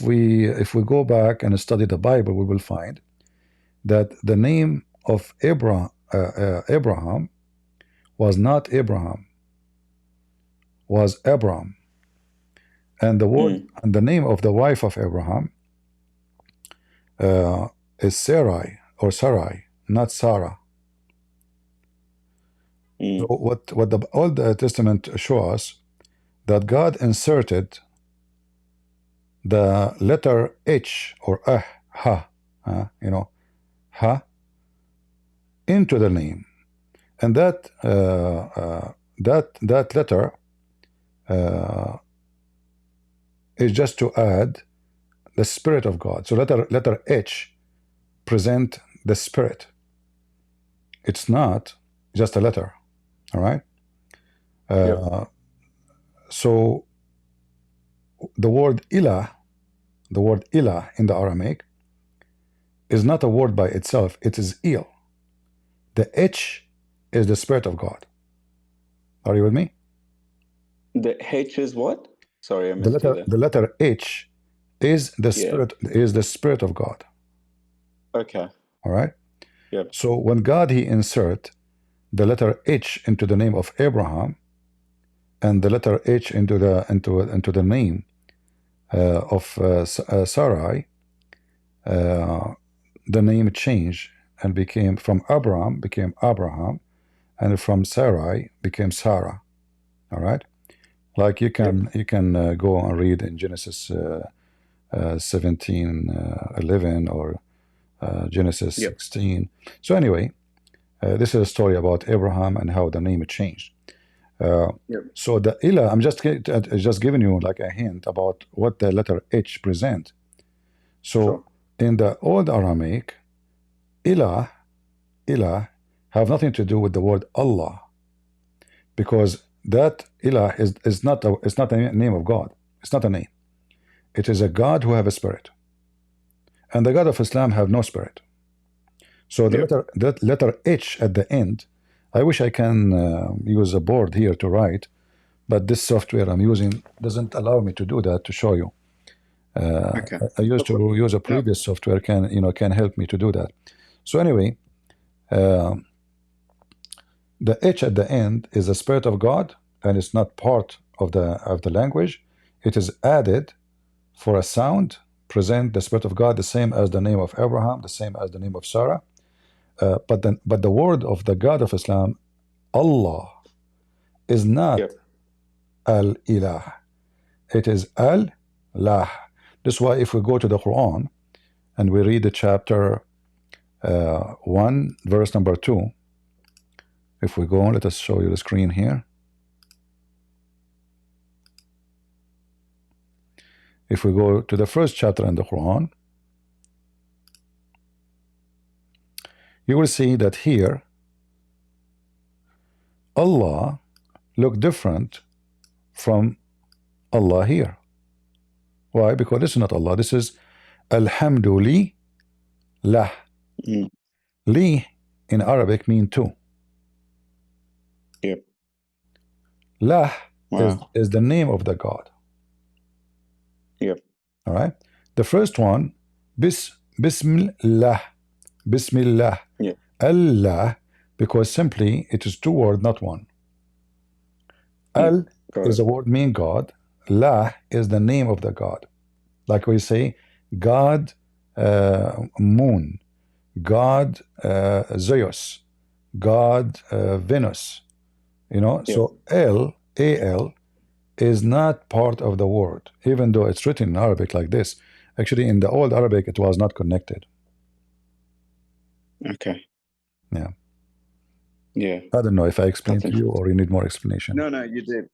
S1: we go back and study the Bible, we will find that the name of Abraham was not Abraham, was Abram. And the word and the name of the wife of Abraham is Sarai or Sarai, not Sarah. So what the Old Testament shows us that God inserted the letter H or ha, ha, into the name, and that letter is just to add the Spirit of God. So letter H present the Spirit. It's not just a letter. All right. So the word Ilah in the Aramaic is not a word by itself. It is Il. The H is the Spirit of God. Are you with me?
S15: The H is what? Sorry, I missed you there.
S1: The letter H is the Spirit. Is the Spirit of God.
S15: Okay.
S1: All right.
S15: Yep.
S1: So when God he insert the letter H into the name of Abraham, and the letter H into the name of Sarai, the name changed and became from Abraham became Abraham, and from Sarai became Sarah. All right. Like you can go and read in Genesis 17:11 or Genesis 16. So anyway, this is a story about Abraham and how the name changed. So the Ilah, I'm just giving you like a hint about what the letter H present. So in the Old Aramaic, Ilah have nothing to do with the word Allah, because that Ilah is not a name of God. It's not a name. It is a God who have a spirit, and the God of Islam have no spirit. So that letter H at the end, I wish I can use a board here to write, but this software I'm using doesn't allow me to do that, to show you. I used to use a previous software can help me to do that. So anyway, the H at the end is the Spirit of God, and it's not part of the language. It is added for a sound, present the Spirit of God, the same as the name of Abraham, the same as the name of Sarah. But the word of the God of Islam, Allah, is not Al-Ilah. It is Al-Lah. This is why if we go to the Quran and we read the chapter 1, verse number 2, If we go, let us show you the screen here. If we go to the first chapter in the Quran, you will see that here Allah look different from Allah here. Why? Because this is not Allah. This is Alhamdulillah. Li in Arabic mean two.
S15: Yep.
S1: Lah
S15: Wow.
S1: is the name of the God.
S15: Yep.
S1: All right. The first one, Bismillah. Bismillah.
S15: Yeah.
S1: Allah, because simply it is two words, not one. Al is the word mean God. La is the name of the God. Like we say, God Moon, God Zeus, God Venus. You know, so Al is not part of the word, even though it's written in Arabic like this. Actually, in the old Arabic, it was not connected.
S15: Okay.
S1: Yeah.
S15: Yeah.
S1: I don't know if I explained
S15: That's
S1: to you or you need more explanation.
S15: No, you did.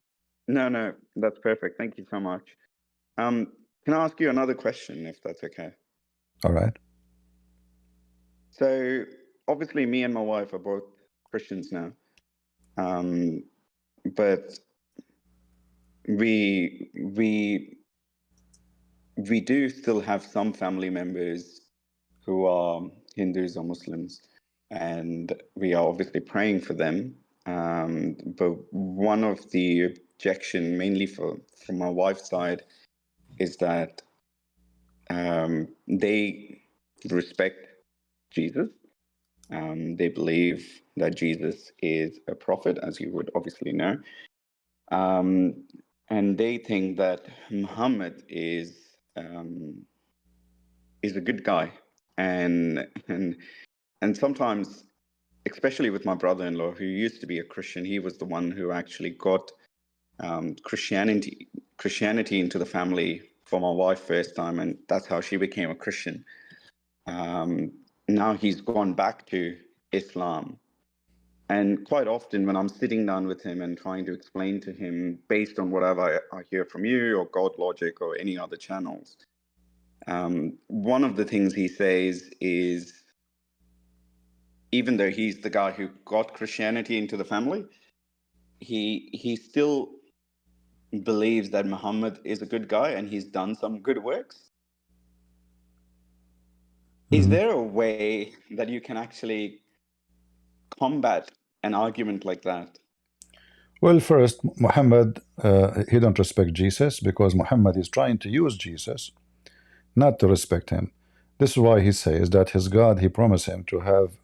S15: No, that's perfect. Thank you so much. Can I ask you another question, if that's okay?
S1: All right.
S15: So obviously, me and my wife are both Christians now, but we do still have some family members who are Hindus or Muslims, and we are obviously praying for them. But one of the objection, mainly from my wife's side, is that they respect Jesus. They believe that Jesus is a prophet, as you would obviously know. And they think that Muhammad is a good guy. And sometimes, especially with my brother-in-law, who used to be a Christian, he was the one who actually got Christianity into the family for my wife first time, and that's how she became a Christian. Now he's gone back to Islam. And quite often when I'm sitting down with him and trying to explain to him based on whatever I hear from you or God Logic or any other channels, one of the things he says is, even though he's the guy who got Christianity into the family, he still believes that Muhammad is a good guy and he's done some good works. Is there a way that you can actually combat an argument like that?
S1: Well, first, Muhammad, he don't respect Jesus because Muhammad is trying to use Jesus not to respect him. This is why he says that his God, he promised him to have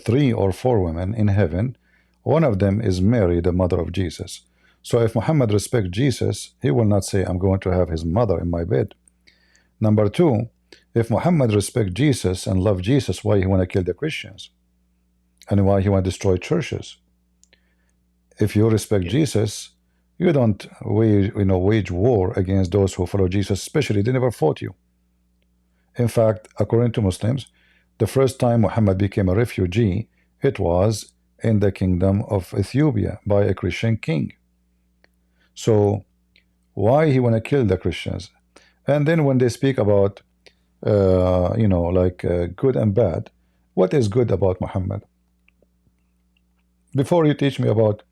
S1: 3 or 4 women in heaven. One of them is Mary, the mother of Jesus. So if Muhammad respects Jesus, he will not say, I'm going to have his mother in my bed. Number 2, if Muhammad respects Jesus and love Jesus, why he want to kill the Christians? And why he want to destroy churches? If you respect Jesus, you don't wage war against those who follow Jesus, especially they never fought you. In fact, according to Muslims, the first time Muhammad became a refugee, it was in the kingdom of Ethiopia by a Christian king. So why he want to kill the Christians? And then when they speak about good and bad, what is good about Muhammad? Before you teach me about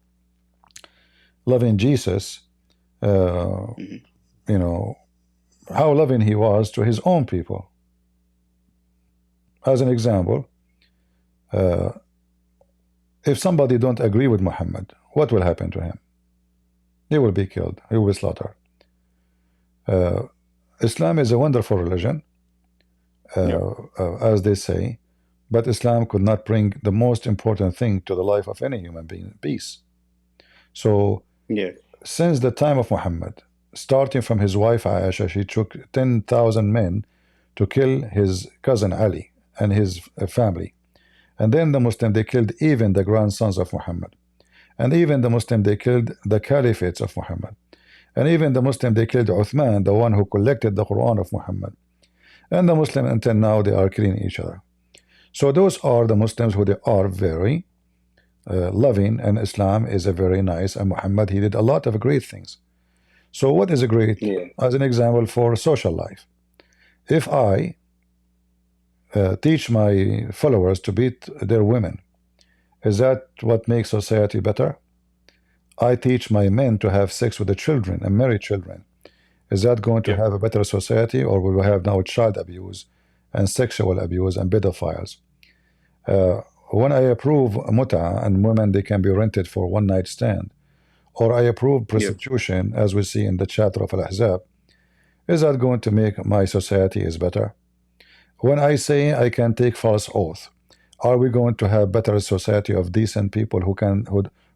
S1: loving Jesus, how loving he was to his own people. As an example, if somebody don't agree with Muhammad, what will happen to him? He will be killed. He will be slaughtered. Islam is a wonderful religion, as they say, but Islam could not bring the most important thing to the life of any human being, peace. So since the time of Muhammad, starting from his wife Aisha, she took 10,000 men to kill his cousin Ali and his family. And then the Muslim, they killed even the grandsons of Muhammad. And even the Muslim, they killed the caliphates of Muhammad. And even the Muslim, they killed Uthman, the one who collected the Quran of Muhammad. And the Muslim, until now, they are killing each other. So those are the Muslims who they are very loving, and Islam is a very nice, and Muhammad, he did a lot of great things. So what is a great?
S15: Yeah.
S1: As an example for social life, if I teach my followers to beat their women, is that what makes society better? I teach my men to have sex with the children and marry children. Is that going to have a better society, or will we have now child abuse and sexual abuse and pedophiles? When I approve muta and women, they can be rented for one night stand, or I approve prostitution, as we see in the chapter of Al-Ahzab, is that going to make my society is better? When I say I can take false oath, are we going to have better society of decent people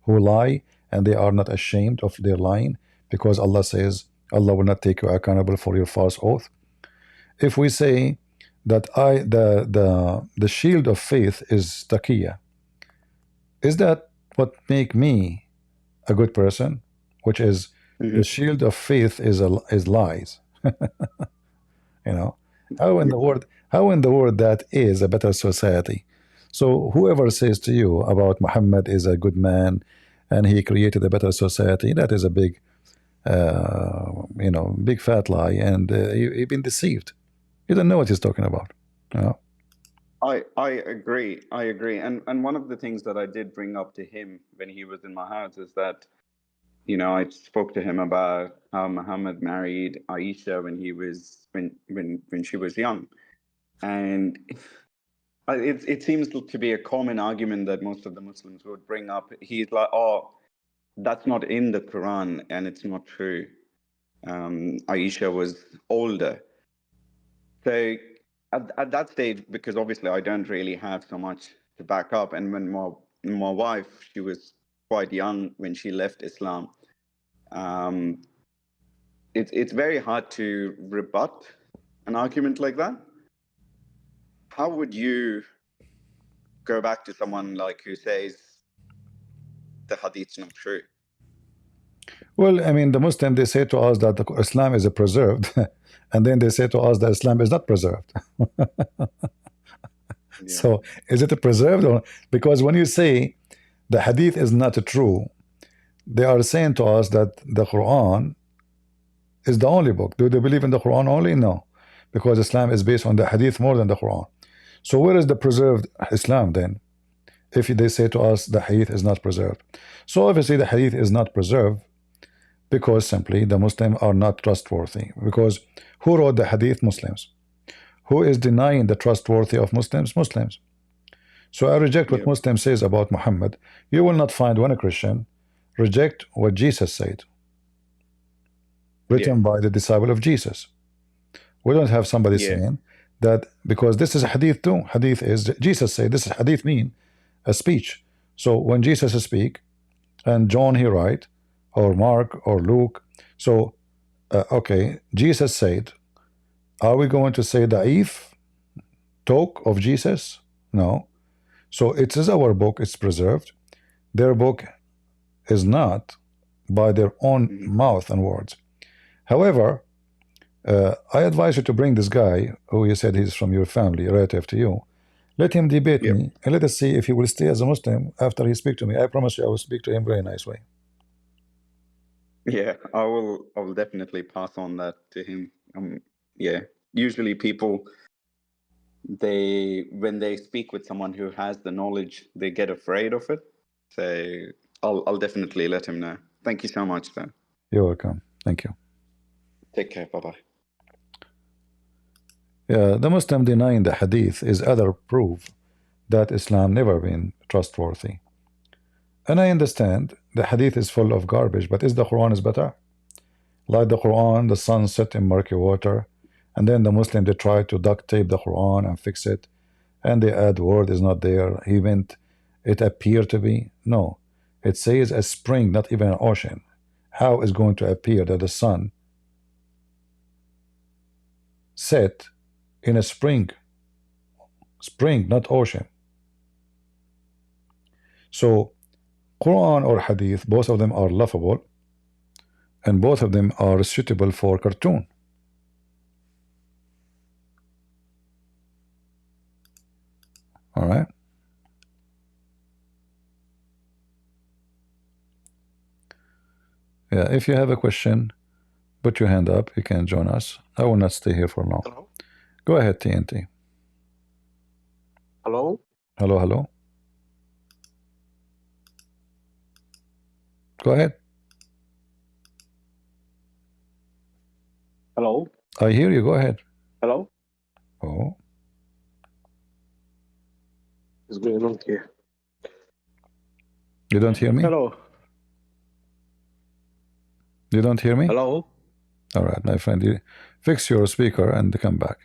S1: who lie and they are not ashamed of their lying, because Allah says Allah will not take you accountable for your false oath? If we say that the shield of faith is taqiyya, is that what make me a good person? Which is the shield of faith is lies. You know, how in the world that is a better society? So whoever says to you about Muhammad is a good man and he created a better society, that is a big big fat lie, and you've been deceived. You don't know what he's talking about. You know?
S15: I agree. I agree. And one of the things that I did bring up to him when he was in my house is that, I spoke to him about how Muhammad married Aisha when she was young, and it seems to be a common argument that most of the Muslims would bring up. He's like, "Oh, that's not in the Quran, and it's not true. Aisha was older." So at that stage, because obviously I don't really have so much to back up, and when my wife, she was quite young when she left Islam, it's very hard to rebut an argument like that. How would you go back to someone like who says the hadith's not true?
S1: Well, I mean, the Muslim, they say to us that Islam is a preserved, and then they say to us that Islam is not preserved. So is it a preserved? Or because when you say the hadith is not true, they are saying to us that the Quran is the only book. Do they believe in the Quran only? No, because Islam is based on the hadith more than the Quran. So where is the preserved Islam then, if they say to us the hadith is not preserved? So obviously the hadith is not preserved because simply the Muslims are not trustworthy. Because who wrote the hadith? Muslims. Who is denying the trustworthy of Muslims? Muslims. So I reject what Muslim says about Muhammad. You will not find one Christian reject what Jesus said, written by the disciple of Jesus. We don't have somebody saying that, because this is a hadith too. Hadith is, Jesus said, this is hadith mean a speech. So when Jesus speak, and John he write, or Mark or Luke, so okay, Jesus said, are we going to say da'if talk of Jesus? No. So it is our book, it's preserved. Their book is not, by their own mouth and words. However, I advise you to bring this guy who you said he's from your family, relative to you. Let him debate me, and let us see if he will stay as a Muslim after he speak to me. I promise you I will speak to him very nice way.
S15: Yeah, I will definitely pass on that to him. Usually people, when they speak with someone who has the knowledge, they get afraid of it. So I'll definitely let him know. Thank you so much, sir.
S1: You're welcome. Thank you.
S15: Take care. Bye-bye.
S1: Yeah, the Muslim denying the hadith is other proof that Islam never been trustworthy. And I understand the hadith is full of garbage, but is the Quran is better? Like the Quran, the sun set in murky water, and then the Muslim, they try to duct tape the Quran and fix it, and they add word is not there. He meant it appeared to be. No, it says a spring, not even an ocean. How is going to appear that the sun set in a spring, not ocean? So Quran or hadith, both of them are laughable, and both of them are suitable for cartoon. All right. Yeah, if you have a question, put your hand up. You can join us. I will not stay here for long.
S16: Hello?
S1: Go ahead, TNT.
S16: Hello?
S1: Hello, hello. Go ahead.
S16: Hello?
S1: I hear you. Go ahead.
S16: Hello?
S1: Oh,
S16: What's going on here?
S1: you don't hear me?
S16: Hello?
S1: You don't hear me?
S16: Hello?
S1: All right, my friend. You fix your speaker and come back.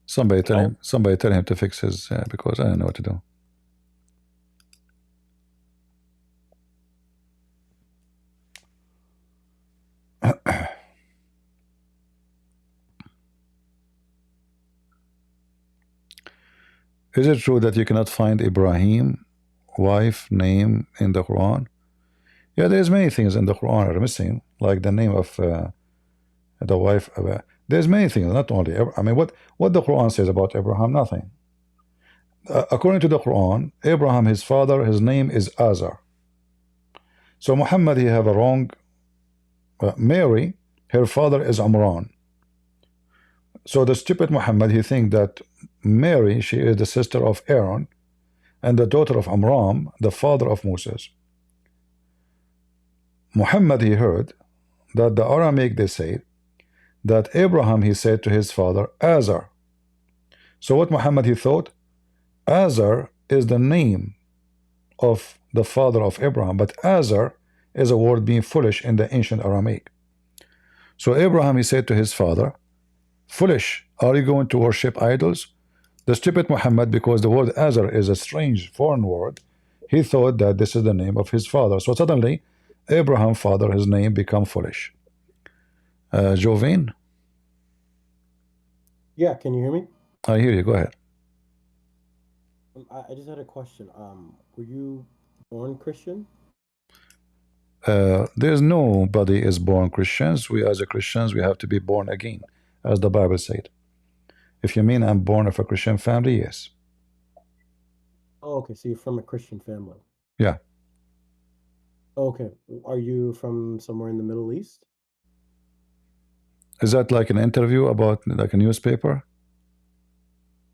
S1: Somebody tell him. Somebody tell him to fix his because I don't know what to do. Is it true that you cannot find Ibrahim wife name in the Quran? Yeah, there's many things in the Quran are missing, like the name of the wife. There's many things, not only. I mean, what the Quran says about Abraham? Nothing. According to the Quran, Abraham, his father, his name is Azar. So Muhammad, he have a wrong. Mary, her father is Amran. So the stupid Muhammad, he think that Mary, she is the sister of Aaron and the daughter of Amram, the father of Moses. Muhammad, he heard that the Aramaic, they say that Abraham, he said to his father Azar. So what Muhammad, he thought Azar is the name of the father of Abraham, but Azar is a word being foolish in the ancient Aramaic. So Abraham, he said to his father, foolish, are you going to worship idols? The stupid Muhammad, because the word Azar is a strange foreign word, he thought that this is the name of his father. So suddenly Abraham father, his name become foolish. Jovin?
S17: Yeah, can you hear me?
S1: I hear you, go ahead.
S17: I just had a question. Were you born Christian?
S1: There's nobody is born Christians. We as a Christians, we have to be born again, as the Bible said. If you mean I'm born of a Christian family, yes.
S17: Oh, okay, so you're from a Christian family.
S1: Yeah.
S17: Okay, are you from somewhere in the Middle East?
S1: Is that like an interview about like a newspaper?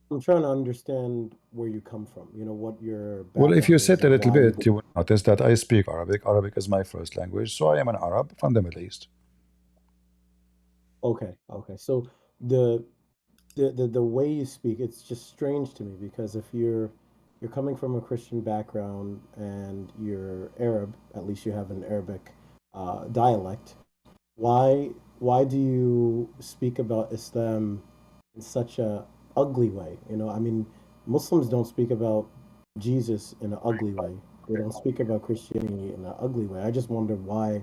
S17: I'm trying to understand where you come from, you know, what your
S1: Well, if
S17: background
S1: you
S17: is
S1: sit a
S17: and
S1: little
S17: why you
S1: bit, you will notice that I speak Arabic. Arabic is my first language, so I am an Arab from the Middle East.
S17: Okay, okay. So the way you speak, it's just strange to me because if you're coming from a Christian background and you're Arab, at least you have an Arabic dialect. Why do you speak about Islam in such a ugly way? You know, I mean, Muslims don't speak about Jesus in an ugly way. They don't speak about Christianity in an ugly way. I just wonder why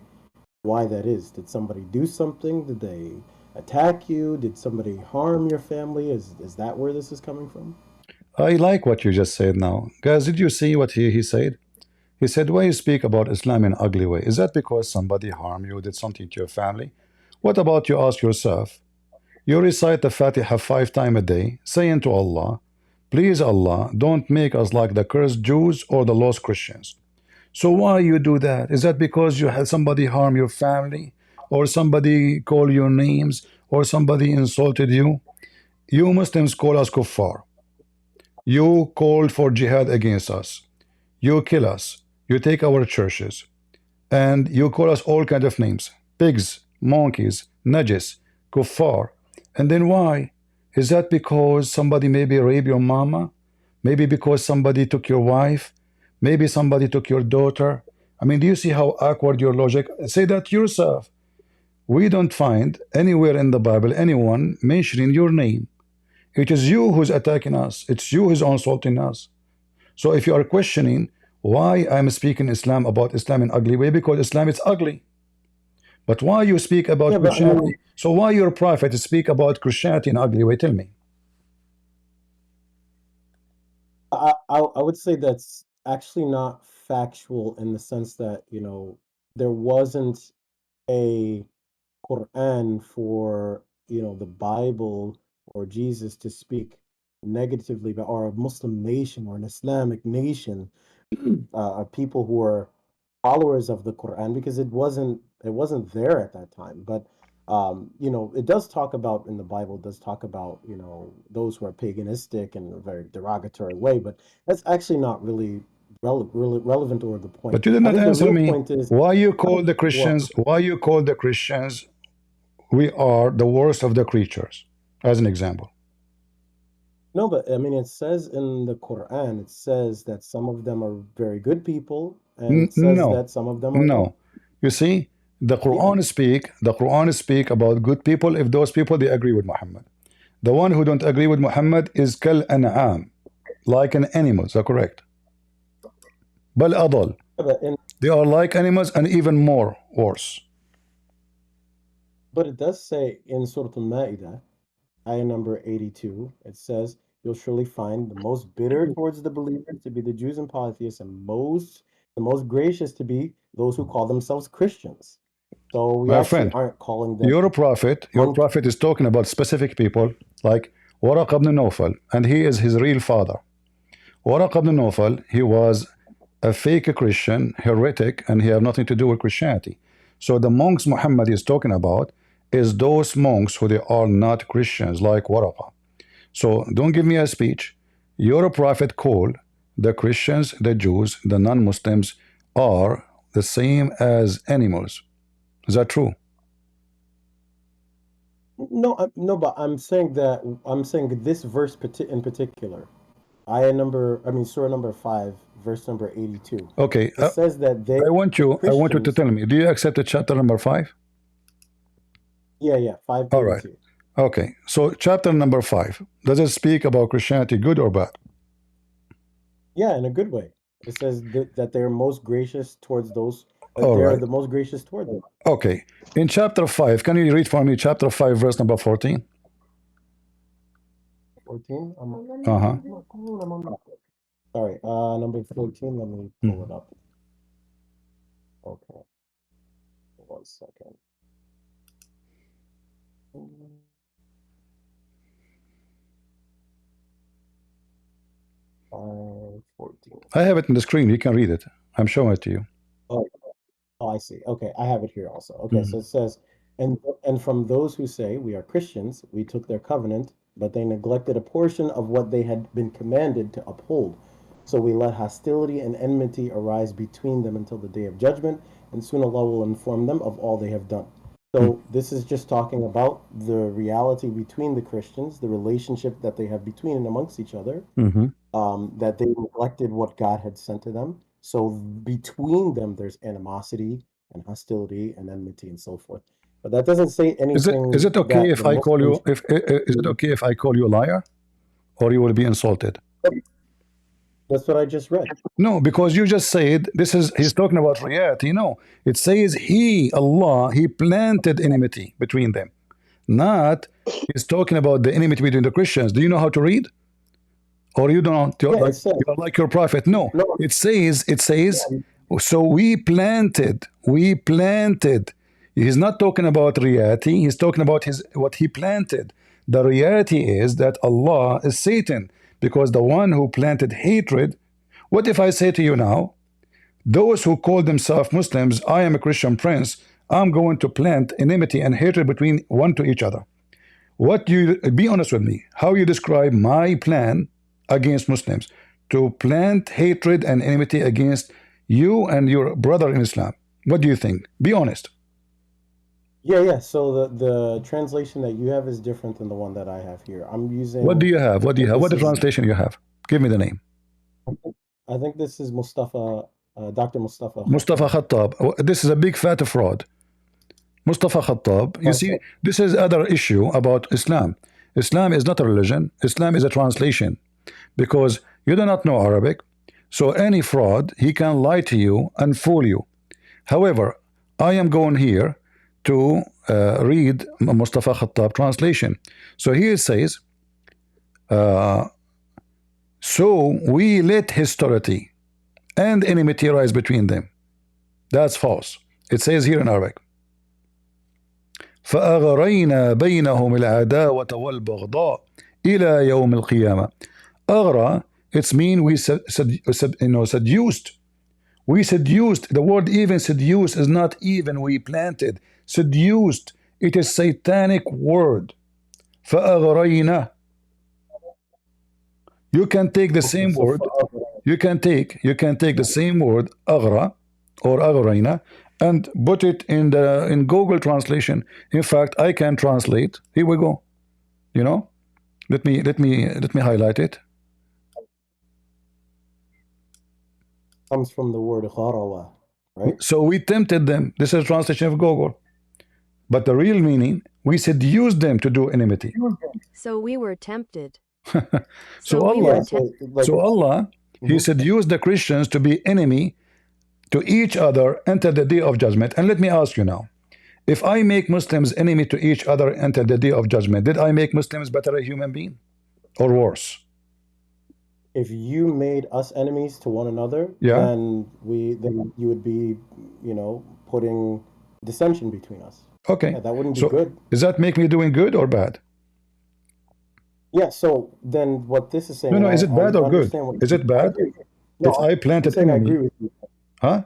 S17: that is. Did somebody do something? Did they attack you? Did somebody harm your family? Is that where this is coming from?
S1: I like what you just said now. Guys, did you see what he said? He said, why you speak about Islam in an ugly way? Is that because somebody harmed you, did something to your family? What about you ask yourself? You recite the Fatiha 5 times a day, saying to Allah, please Allah, don't make us like the cursed Jews or the lost Christians. So why you do that? Is that because you had somebody harm your family? Or somebody call your names? Or somebody insulted you? You Muslims call us kuffar. You called for jihad against us. You kill us. You take our churches. And you call us all kind of names. Pigs, monkeys, najis, kuffar. And then why? Is that because somebody maybe raped your mama? Maybe because somebody took your wife? Maybe somebody took your daughter? I mean, do you see how awkward your logic? Say that yourself. We don't find anywhere in the Bible anyone mentioning your name. It is you who's attacking us. It's you who's insulting us. So if you are questioning why I'm speaking Islam about Islam in ugly way, because Islam is ugly. But why you speak about Christianity? So why your prophet speak about Christianity in ugly way? Tell me.
S17: I would say that's actually not factual in the sense that, you know, there wasn't a Quran for, you know, the Bible or Jesus to speak negatively about, or a Muslim nation or an Islamic nation, people who are followers of the Quran, because it wasn't there at that time. But you know, it does talk about in the Bible, does talk about, you know, those who are paganistic in a very derogatory way, but that's actually not really relevant or the point.
S1: But you did
S17: I
S1: not
S17: think the
S1: answer
S17: real
S1: me.
S17: point is
S1: Why you call the
S17: what
S1: Christians? Why you call the Christians? We are the worst of the creatures, as an example.
S17: no, but I mean, it says in the Quran, it says that some of them are very good people, and it says
S1: No,
S17: that some of them are not.
S1: no. You see, the Quran speak about good people if those people they agree with Muhammad. The one who don't agree with Muhammad is kal an'am, like an animal. Is that correct? Bal adal. They are like animals and even more worse.
S17: But it does say in Surah Al-Ma'idah, ayah number 82, it says, you'll surely find the most bitter towards the believers to be the Jews and polytheists, and the most gracious to be those who call themselves Christians. So we
S1: My
S17: actually
S1: friend,
S17: aren't calling them
S1: your prophet is talking about specific people like Waraq ibn Nawfal, and he is his real father. Waraq ibn Nawfal, he was a fake Christian, heretic, and he have nothing to do with Christianity. So the monks Muhammad is talking about is those monks who they are not Christians, like Waraqah. So don't give me a speech. Your prophet called the Christians, the Jews, the non-Muslims are the same as animals. Is that true?
S17: No, no, but I'm saying this verse in particular, surah number 5, verse number 82.
S1: Okay,
S17: It says that they
S1: I want you to
S17: Christians.
S1: tell me, do you accept the chapter number 5?
S17: Yeah,
S1: All
S17: 5:32.
S1: right. Okay, so chapter number 5, does it speak about Christianity good or bad?
S17: Yeah, in a good way. It says that they're most gracious towards those.
S1: All
S17: They're
S1: right.
S17: the most gracious toward them.
S1: Okay, in chapter 5, can you read for me chapter 5, verse number 14?
S17: 14.
S1: Uh-huh.
S17: Sorry, number 14. Let me pull it up. Okay, 1 second. 5:14.
S1: I have it in the screen. You can read it. I'm showing it to you.
S17: Oh, I see. Okay, I have it here also. Okay, so it says, and from those who say we are Christians, we took their covenant, but they neglected a portion of what they had been commanded to uphold. So we let hostility and enmity arise between them until the day of judgment, and soon Allah will inform them of all they have done. So this is just talking about the reality between the Christians, the relationship that they have between and amongst each other, that they neglected what God had sent to them. So between them, there's animosity and hostility and enmity and so forth. But that doesn't say anything.
S1: Is it okay
S17: that
S1: if
S17: the
S1: I call you
S17: Muslims-
S1: is it okay if I call you a liar, or you will be insulted?
S17: That's what I just read.
S1: No, because you just said he's talking about reality. No, it says Allah, he planted enmity between them. Not he's talking about the enmity between the Christians. Do you know how to read? Or you don't? You're like your prophet. No, it says, so we planted. He's not talking about reality. He's talking about what he planted. The reality is that Allah is Satan, because the one who planted hatred. What if I say to you now, those who call themselves Muslims, I am a Christian prince, I'm going to plant enmity and hatred between one to each other. What you be honest with me, how you describe my plan against Muslims to plant hatred and enmity against you and your brother in Islam? What do you think? Be honest.
S17: Yeah. So the translation that you have is different than the one that I have here. I'm using.
S1: What do you have? What the translation you have? Give me the name.
S17: I think this is Mustafa, Dr. Mustafa.
S1: Mustafa Khattab. This is a big fat fraud. Mustafa Khattab. You see, this is other issue about Islam. Islam is not a religion. Islam is a translation, because you do not know Arabic. So any fraud, he can lie to you and fool you. However, I am going here to read Mustafa Khattab translation. So here it says, so we let hostility and enmity rise between them. That's false. It says here in Arabic, فأغرينا بينهم العداوة والبغضاء إلى يوم القيامة. أغرى, it's mean we seduced. We seduced. The word even seduced is not even we planted. Seduced. It is satanic word. فَأَغْرَيْنَا. You can take the same word. You can take the same word أغرى or أغرينا and put it in Google translation. In fact, I can translate. Here we go. You know, let me highlight it.
S17: Comes from the word غَرَوَى, right?
S1: So we tempted them. This is a translation of Google. But the real meaning, we seduced them to do enmity.
S18: So we were tempted.
S1: So Allah, He seduced the Christians to be enemy to each other until the day of judgment. And let me ask you now, if I make Muslims enemy to each other until the day of judgment, did I make Muslims better a human being or worse?
S17: If you made us enemies to one another,
S1: Yeah.
S17: then you would be, you know, putting dissension between us.
S1: Okay.
S17: Yeah, that wouldn't be
S1: So
S17: good.
S1: does that make me doing good or bad?
S17: Yeah, so then what this is saying...
S1: No, is it bad or good? Is it bad? If I planted
S17: I
S1: enemy...
S17: agree with you.
S1: Huh?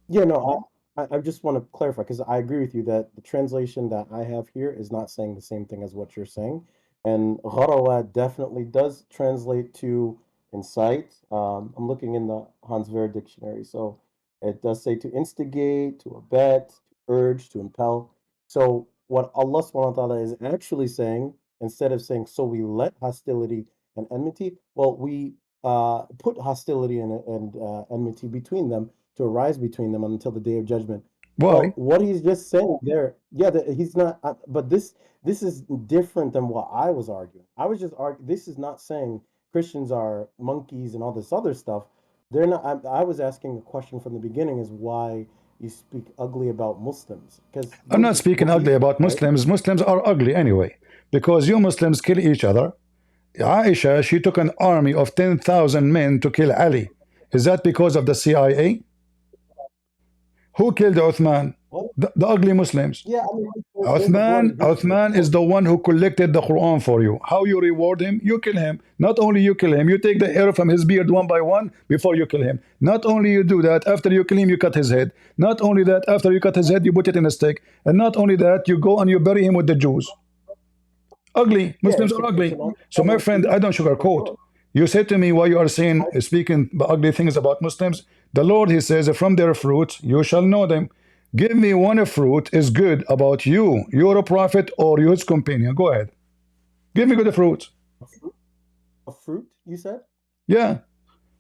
S17: Yeah, no, I just want to clarify, because I agree with you that the translation that I have here is not saying the same thing as what you're saying. And غَرَوَى definitely does translate to incite. I'm looking in the Hans Ver dictionary. So it does say to instigate, to abet, to urge, to impel. So what Allah subhanahu wa ta'ala is actually saying, instead of saying, so we let hostility and enmity, well, we put hostility and enmity between them to arise between them until the day of judgment.
S1: Why?
S17: Well, what he's just saying there, yeah, he's not, but this is different than what I was arguing. I was just arguing, this is not saying Christians are monkeys and all this other stuff. They're not. I was asking the question from the beginning is why you speak ugly about Muslims. Because
S1: I'm not speaking ugly about Muslims. Muslims are ugly anyway, because you Muslims kill each other. Aisha, she took an army of 10,000 men to kill Ali. Is that because of the CIA? Who killed Uthman? The ugly Muslims.
S17: Yeah, I mean,
S1: Uthman is the one who collected the Quran for you. How you reward him? You kill him. Not only you kill him, you take the hair from his beard one by one before you kill him. Not only you do that, after you kill him, you cut his head. Not only that, after you cut his head, you put it in a stick. And not only that, you go and you bury him with the Jews. Ugly. Muslims are ugly. So my friend, I don't sugarcoat. You said to me why you are speaking ugly things about Muslims. The Lord, He says, from their fruit you shall know them. Give me one fruit is good about you. You're a prophet or you're his companion. Go ahead. Give me good fruit.
S17: A fruit, you said?
S1: Yeah.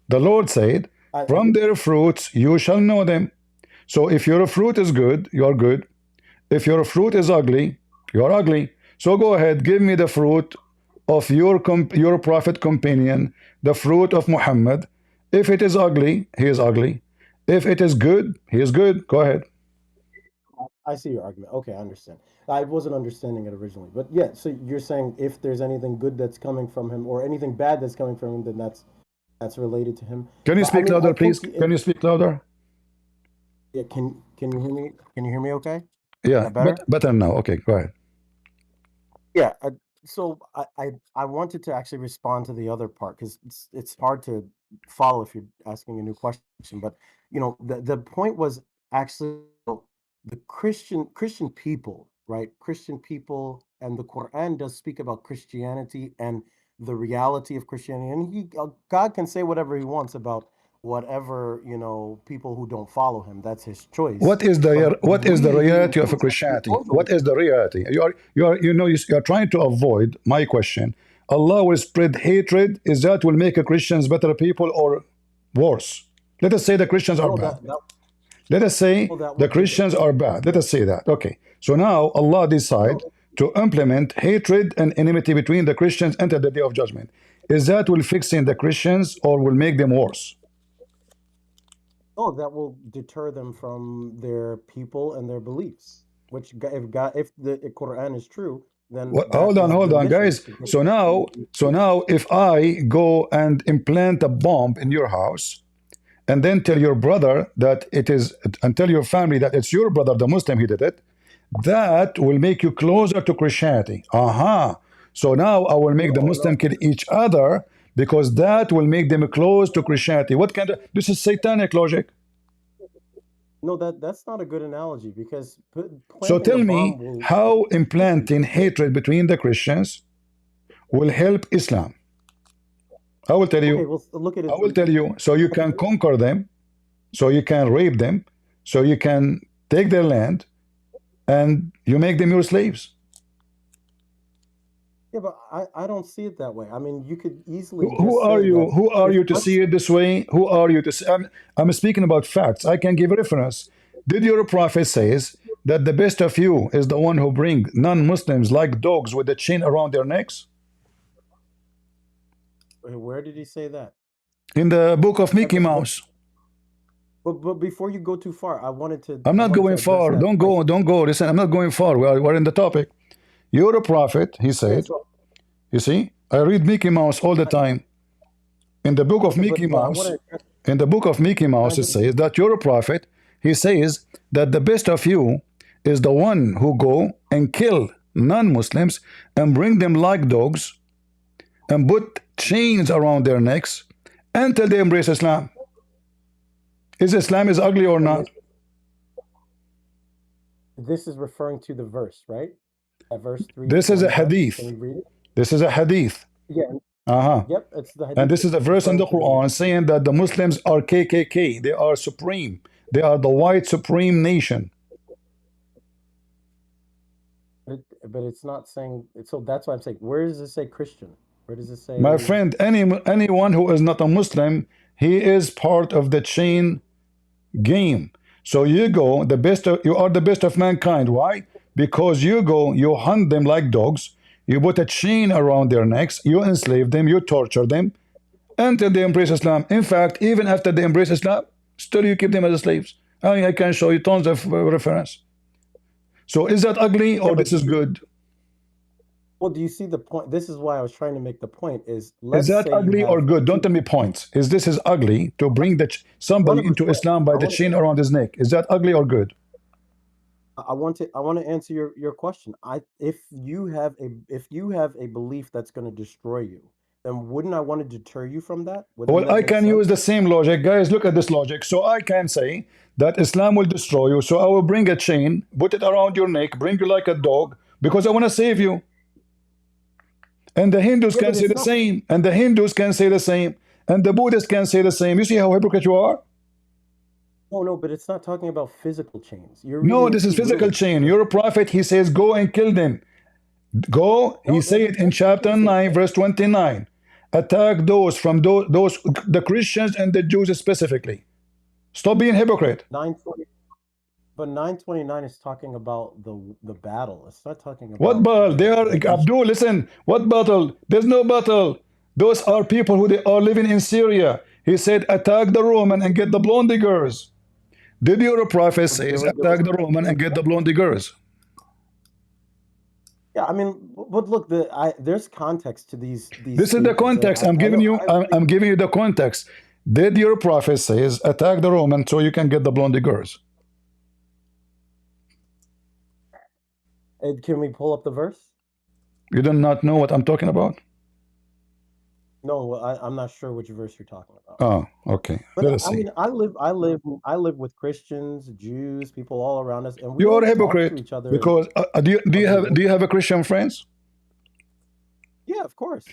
S1: The Lord said, from their fruits you shall know them. So if your fruit is good, you're good. If your fruit is ugly, you're ugly. So go ahead, give me the fruit of your prophet companion, the fruit of Muhammad. If it is ugly, he is ugly. If it is good, he is good. Go ahead.
S17: I see your argument. Okay, I understand. I wasn't understanding it originally. But yeah, so you're saying if there's anything good that's coming from him or anything bad that's coming from him, then that's related to him.
S1: Can you
S17: But,
S1: speak louder, please? Can you speak louder?
S17: Yeah, can you hear me? Can you hear me okay?
S1: Yeah,
S17: better?
S1: better now. Okay, go ahead.
S17: Yeah, so I wanted to actually respond to the other part because it's hard to follow if you're asking a new question. But you know, the point was actually the Christian people, right? Christian people, and the Quran does speak about Christianity and the reality of Christianity, and God can say whatever He wants about whatever, you know, people who don't follow Him. That's His choice.
S1: What is the reality of Christianity? What is the reality? You are trying to avoid my question. Allah will spread hatred. Is that will make Christians better people or worse? Let us say the Christians are bad. Let us say the Christians are bad. Let us say that. Okay. So now Allah decide to implement hatred and enmity between the Christians until the day of judgment. Is that will fix in the Christians or will make them worse?
S17: Oh, that will deter them from their people and their beliefs. Which, if the Quran is true, then
S1: Hold on, guys. So now, if I go and implant a bomb in your house, and then tell your brother that it is, and tell your family that it's your brother, the Muslim, he did it, that will make you closer to Christianity. So now I will make the Muslim kill each other because that will make them close to Christianity. What kind of, this is satanic logic.
S17: No, that's not a good analogy because
S1: So
S17: planting a
S1: tell
S17: bomb
S1: me
S17: will.
S1: how implanting hatred between the Christians will help Islam. I will tell
S17: Okay,
S1: you.
S17: well, look at it.
S1: I will tell you. So you can conquer them, so you can rape them, so you can take their land, and you make them your slaves.
S17: Yeah, but I don't see it that way. I mean, you could easily
S1: Who
S17: just
S1: are
S17: say
S1: you?
S17: that
S1: Who are
S17: if
S1: you to see it this way? Who are you to see? I'm speaking about facts. I can give a reference. Did your prophet says that the best of you is the one who bring non-Muslims like dogs with a chain around their necks?
S17: Where did he say that?
S1: In the book of Mickey Mouse.
S17: But before you go too far, I wanted to.
S1: I'm not going
S17: address
S1: far.
S17: that
S1: Don't go. Don't go. Listen, I'm not going far. We're in the topic. You're a prophet, he said. You see, I read Mickey Mouse all the time. In the book of Mickey Mouse, in the book of Mickey Mouse, it says that you're a prophet. He says that the best of you is the one who go and kill non-Muslims and bring them like dogs and put chains around their necks until they embrace Islam. Is Islam is ugly or not?
S17: This is referring to the verse, right? At verse 3.
S1: This is a
S17: 1.
S1: hadith.
S17: Can we read it?
S1: This is a hadith.
S17: Yeah.
S1: Yep,
S17: it's the hadith.
S1: And this is a verse in the Quran saying that the Muslims are KKK. They are supreme. They are the white supreme nation.
S17: But it's not saying. So that's why I'm saying. Where does it say Christian? Where does it say?
S1: My friend, anyone who is not a Muslim, he is part of the chain game. So you go, you are the best of mankind. Why? Because you go, you hunt them like dogs. You put a chain around their necks. You enslave them. You torture them until they embrace Islam. In fact, even after they embrace Islam, still you keep them as slaves. I can show you tons of reference. So is that ugly or this is good?
S17: Well, do you see the point? This is why I was trying to make the point. Is
S1: that ugly or good? Don't tell me points. Is this is ugly to bring somebody into Islam by the chain around his neck? Is that ugly or good?
S17: I want to answer your question. If you have a belief that's going to destroy you, then wouldn't I want to deter you from that?
S1: Well, I can use the same logic. Guys, look at this logic. So I can say that Islam will destroy you. So I will bring a chain, put it around your neck, bring you like a dog, because I want to save you. And the Hindus can say the same. And the Hindus can say the same. And the Buddhists can say the same. You see how hypocrite you are?
S17: No, but it's not talking about physical chains.
S1: No, this is physical chain. You're a prophet. He says, go and kill them. Go. He said in chapter 9, verse 29. Attack those from those the Christians and the Jews specifically. Stop being hypocrite.
S17: 920. But 929 is talking about the battle. It's not talking about
S1: what battle? They are Abdul. Listen, what battle? There's no battle. Those are people who they are living in Syria. He said, attack the Roman and get the blonde girls. Did your prophet say attack the Roman and get the blonde girls?
S17: Yeah, I mean, but look, there's context to these.
S1: This is the context. I'm giving you the context. Did your prophet says attack the Roman so you can get the blonde girls?
S17: Can we pull up the verse?
S1: You do not know what I'm talking about?
S17: No, I'm not sure which verse you're talking about.
S1: Oh, okay.
S17: But
S1: Let us see.
S17: I mean, I live with Christians, Jews, people all around us, and we
S1: You are a
S17: talk to
S1: hypocrite
S17: each other.
S1: because do you have a Christian friends?
S17: Yeah, of course.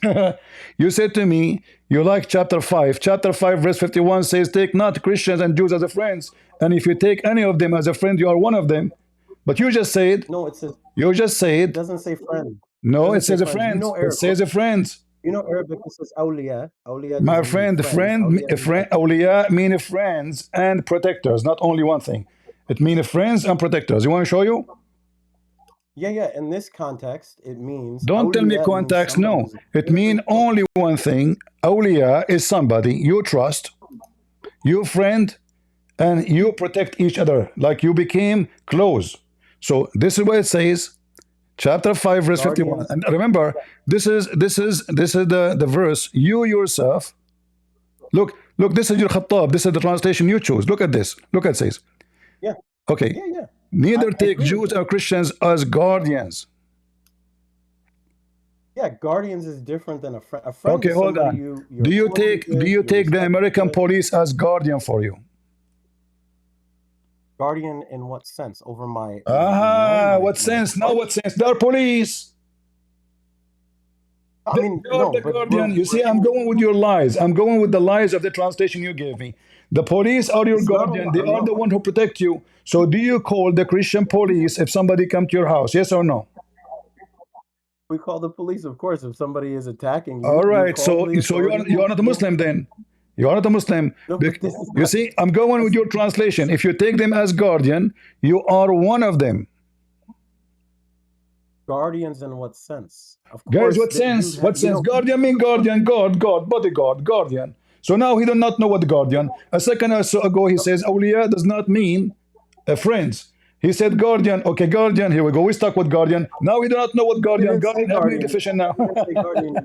S1: You said to me, you like chapter 5. Chapter 5, verse 51 says, take not Christians and Jews as a friends. And if you take any of them as a friend, you are one of them. But you just said,
S17: no, it says,
S1: you just said,
S17: it doesn't say friend.
S1: No, it says a friend. It says a friend.
S17: You know Arabic, it says awliya. Awliya
S1: My
S17: doesn't mean
S1: friend, awliya mean friends and protectors, not only one thing. It means friends and protectors. You want to show you?
S17: Yeah. In this context, it means.
S1: Don't tell me context. No, it means only one thing. Awliya is somebody you trust, you friend, and you protect each other. Like you became close. So this is what it says. Chapter 5, verse 51. And remember, this is the verse. You yourself, look, this is your Khattab. This is the translation you choose. Look at this. Look at it says.
S17: Yeah.
S1: Okay.
S17: Yeah.
S1: Neither take Jews or Christians as guardians.
S17: Yeah, guardians is different than a friend. A friend
S1: okay, hold on. Do you take the American police as guardian for you?
S17: Guardian in what sense? Over my
S1: what sense? No, what sense? They're police.
S17: I mean,
S1: They are
S17: no,
S1: the
S17: but
S1: guardian. You see, I'm going with your lies. I'm going with the lies of the translation you gave me. The police are your
S17: it's not
S1: guardian.
S17: a
S1: They are the one who protect you. So do you call the Christian police if somebody come to your house? Yes or no?
S17: We call the police, of course, if somebody is attacking you.
S1: All
S17: you
S1: right.
S17: call
S1: So
S17: the
S1: so you
S17: authorities.
S1: are not a Muslim then. You are not a Muslim.
S17: No, but this is
S1: You
S17: not,
S1: see, I'm going with your translation. If you take them as guardian, you are one of them.
S17: guardians in what sense? Of
S1: Guys,
S17: course,
S1: what
S17: that you
S1: sense? What
S17: you
S1: sense?
S17: know,
S1: Guardian mean guardian, God, God, bodyguard, guardian. So now he does not know what guardian. A second or so ago he says awliya does not mean friends. He said guardian. Okay, guardian. Here we go. We stuck with guardian. Now we do not know what
S17: I
S1: guardian.
S17: didn't say
S1: Guardian have many
S17: guardian.
S1: definition now.
S17: I didn't say guardian.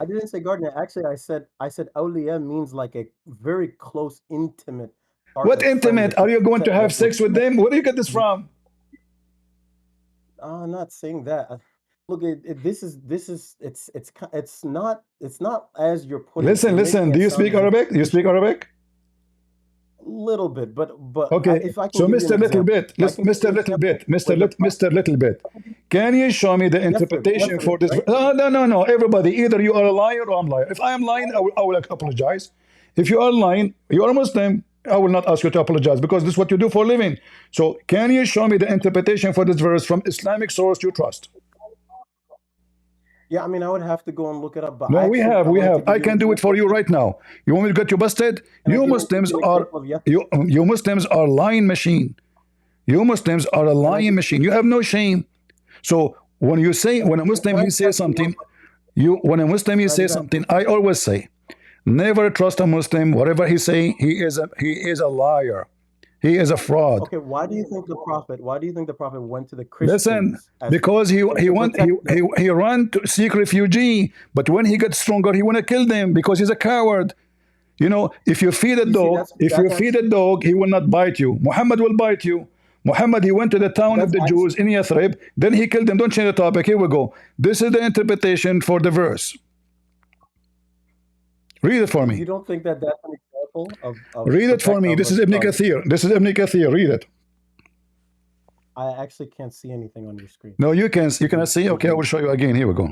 S17: I didn't say guardian. Actually, I said awliya means like a very close, intimate
S1: What
S17: partner, friend
S1: intimate?
S17: that
S1: Are
S17: you
S1: you going to have
S17: that would
S1: sex with them? Where do you get this from?
S17: I'm not saying that. Look, this is it's not as you're putting it.
S1: Listen,
S17: You're
S1: listen.
S17: making
S1: Do
S17: it
S1: you
S17: sound
S1: speak
S17: as if
S1: Arabic? Do you speak Arabic?
S17: little bit, but
S1: Okay.
S17: if I can
S1: So
S17: give you
S1: Mr.
S17: an
S1: Little
S17: example,
S1: Bit,
S17: if I can give
S1: Mr.
S17: you an
S1: Little
S17: example
S1: Bit, Mr.
S17: when the
S1: Mr. Little Bit, can you show me the interpretation
S17: Yathrib,
S1: for this?
S17: right?
S1: No, no, no, no. Everybody, either you are a liar or I'm a liar. If I am lying, I will apologize. If you are lying, you are a Muslim. I will not ask you to apologize because this is what you do for a living. So can you show me the interpretation for this verse from Islamic source you trust?
S17: Yeah, I mean, I would have to go and look it up, but
S1: No, we
S17: actually,
S1: have,
S17: I
S1: we
S17: wanted to
S1: have.
S17: give
S1: I
S17: you an
S1: can do it for
S17: example.
S1: you right now. You want me to get you busted?
S17: Can I
S1: You
S17: give
S1: Muslims
S17: you an
S1: are
S17: example of Yathrib?
S1: you Muslims are lying machine. You Muslims are a lying machine. You have no shame. So when you say when a Muslim he says something, when a Muslim he says something, I always say, never trust a Muslim. Whatever he say, he is a liar. He is a fraud.
S17: Okay, why do you think the prophet went to the
S1: Listen,
S17: Christians as
S1: because
S17: to protect them?
S1: he ran to seek refugee, but when he gets stronger, he want to kill them because he's a coward. You know, if you feed a
S17: You see,
S1: dog,
S17: that's
S1: if you feed a dog, he will not bite you. Muhammad will bite you. Muhammad, he went to the town of the Jews in Yathrib, then he killed them. Don't change the topic. Here we go. This is the interpretation for the verse. Read it for
S17: You
S1: me.
S17: don't think that that's an example of
S1: Read it for me. This is Ibn
S17: of
S1: Kathir. This is Ibn Kathir. Read it.
S17: I actually can't see anything on your screen.
S1: No, you can. You cannot see. Okay, I will show you again. Here we go.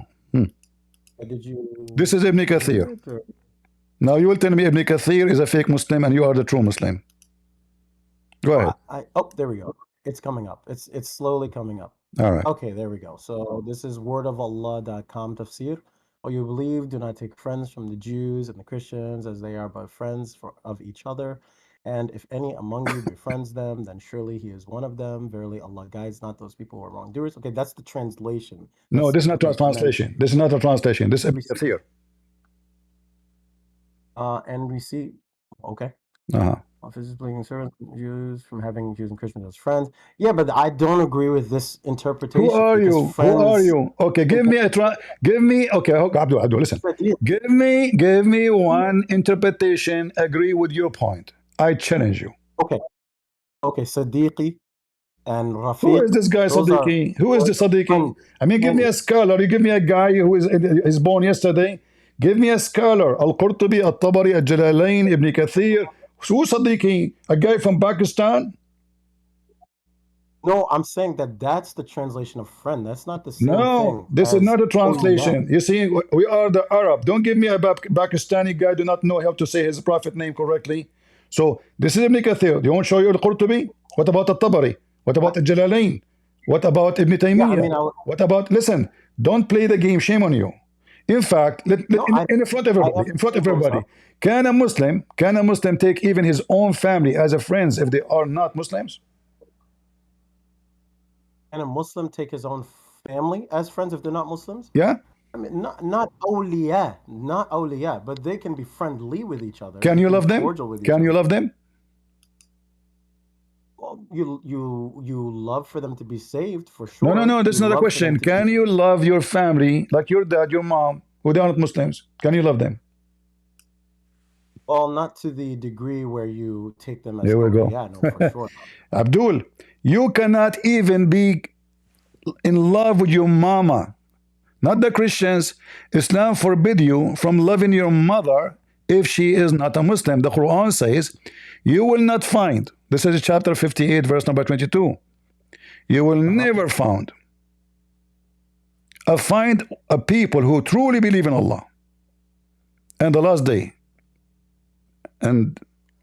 S17: Did you?
S1: This is Ibn Kathir. Now you will tell me Ibn Kathir is a fake Muslim and you are the true Muslim. Go ahead.
S17: Oh, there we go. It's coming up. It's slowly coming up.
S1: All right.
S17: Okay, there we go. So this is wordofallah.com tafsir. Or you believe, do not take friends from the Jews and the Christians, as they are but friends of each other. And if any among you befriends them, then surely he is one of them. Verily, Allah guides not those people who are wrongdoers. Okay, that's the translation.
S1: No, this is not a translation. This is not a translation. This is Ibn Kathir.
S17: And we see, okay.
S1: Uh-huh.
S17: Office is blaming servants, Jews from having Jews and Christians as friends. Yeah, but I don't agree with this interpretation.
S1: Who are
S17: because
S1: you?
S17: friends,
S1: Who are you? Okay, give me okay, Abdul, listen. Give me one interpretation agree with your point. I challenge you.
S17: Okay, Sadiqi and Rafiq.
S1: Who is this guy Sadiqi? Who is the Sadiqi? I mean, give me a scholar. You give me a guy who is born yesterday. Give me a scholar. Al-Qurtubi, Al-Tabari, Al-Jalalain, Ibn Kathir. Who's Sadiqi? A guy from Pakistan?
S17: No, I'm saying that's the translation of friend. That's not the same thing.
S1: No, this is not a translation. You see, we are the Arab. Don't give me a Pakistani guy do not know how to say his prophet name correctly. So this is Ibn Kathir. You want to show you Al-Qurtubi? What about Al-Tabari? What about Al-Jalalain? What about Ibn Taymiyyah? What about, listen, don't play the game. Shame on you. In fact, in front of everybody, can a Muslim take even his own family as a friends if they are not Muslims?
S17: Can a Muslim take his own family as friends if they're not Muslims?
S1: Yeah.
S17: I mean, not awliya, but they can be friendly with each other.
S1: Can you love them? Can you love them?
S17: Well, you love for them to be saved for sure.
S1: No. That's not a question. Can you love your family like your dad, your mom, who they are not Muslims? Can you love them?
S17: Well, not to the degree where you take them as
S1: There we go.
S17: Yeah, no, for sure.
S1: Abdul, you cannot even be in love with your mama. Not the Christians. Islam forbid you from loving your mother if she is not a Muslim. The Quran says, you will not find, this is chapter 58, verse number 22. You will never find a people who truly believe in Allah and the last day and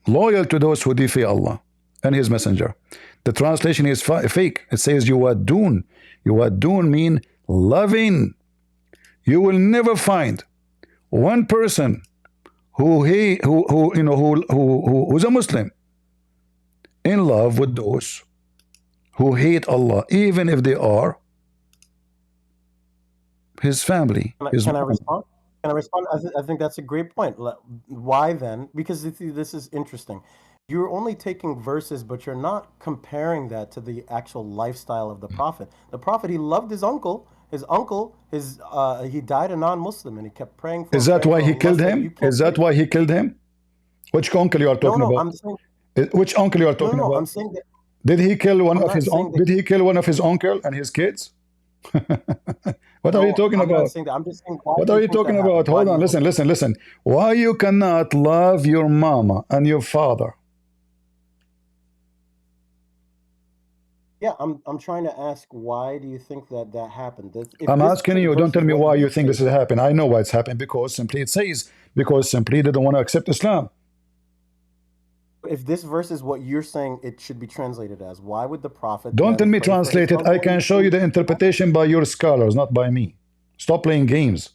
S1: loyal to those who defy Allah and His Messenger. The translation is fake. It says yuwaddun. Yuwaddun mean loving. You will never find one person who's a Muslim in love with those who hate Allah, even if they are his family.
S17: Can I respond? Can I respond? I think that's a great point. Why then? Because this is interesting. You're only taking verses, but you're not comparing that to the actual lifestyle of the Prophet. The Prophet, he loved his uncle. His uncle, he died a non-Muslim, and he kept praying for him.
S1: Is that why he killed him? Is that why he killed him? Which uncle you are talking about?
S17: I'm saying,
S1: which uncle you are talking about?
S17: I'm saying that.
S1: Did he kill one of his Did he kill one of his uncle and his kids? What are you talking about?
S17: I'm just saying,
S1: what are you talking about? Hold on, listen. Why you cannot love your mama and your father?
S17: Yeah, I'm trying to ask, why do you think that happened?
S1: I'm asking you, don't tell me why you think this has happened. I know why it's happened, because simply it says, because simply they don't want to accept Islam.
S17: If this verse is what you're saying it should be translated as, why would the Prophet...
S1: Don't tell me translate it. I can show you the interpretation by your scholars, not by me. Stop playing games.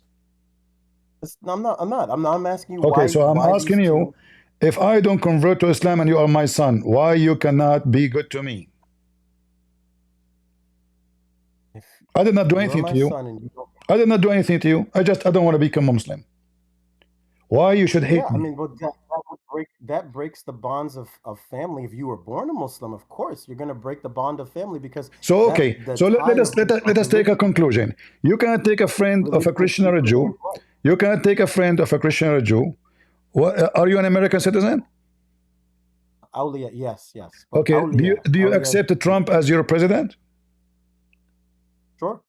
S17: I'm asking you
S1: okay,
S17: why...
S1: so I'm asking you, if I don't convert to Islam and you are my son, why you cannot be good to me? I did not do anything to you. I did not do anything to you. I don't want to become a Muslim. Why you should hate me?
S17: I mean, but that breaks the bonds of family. If you were born a Muslim, of course, you're going to break the bond of family, because...
S1: So, okay, so let us take a conclusion. You cannot take a friend of a Christian or a Jew. You cannot take a friend of a Christian or a Jew. Are you an American citizen?
S17: Awliya, yes.
S1: Okay,
S17: Awliya,
S1: do you accept Trump as your president?
S17: Sure.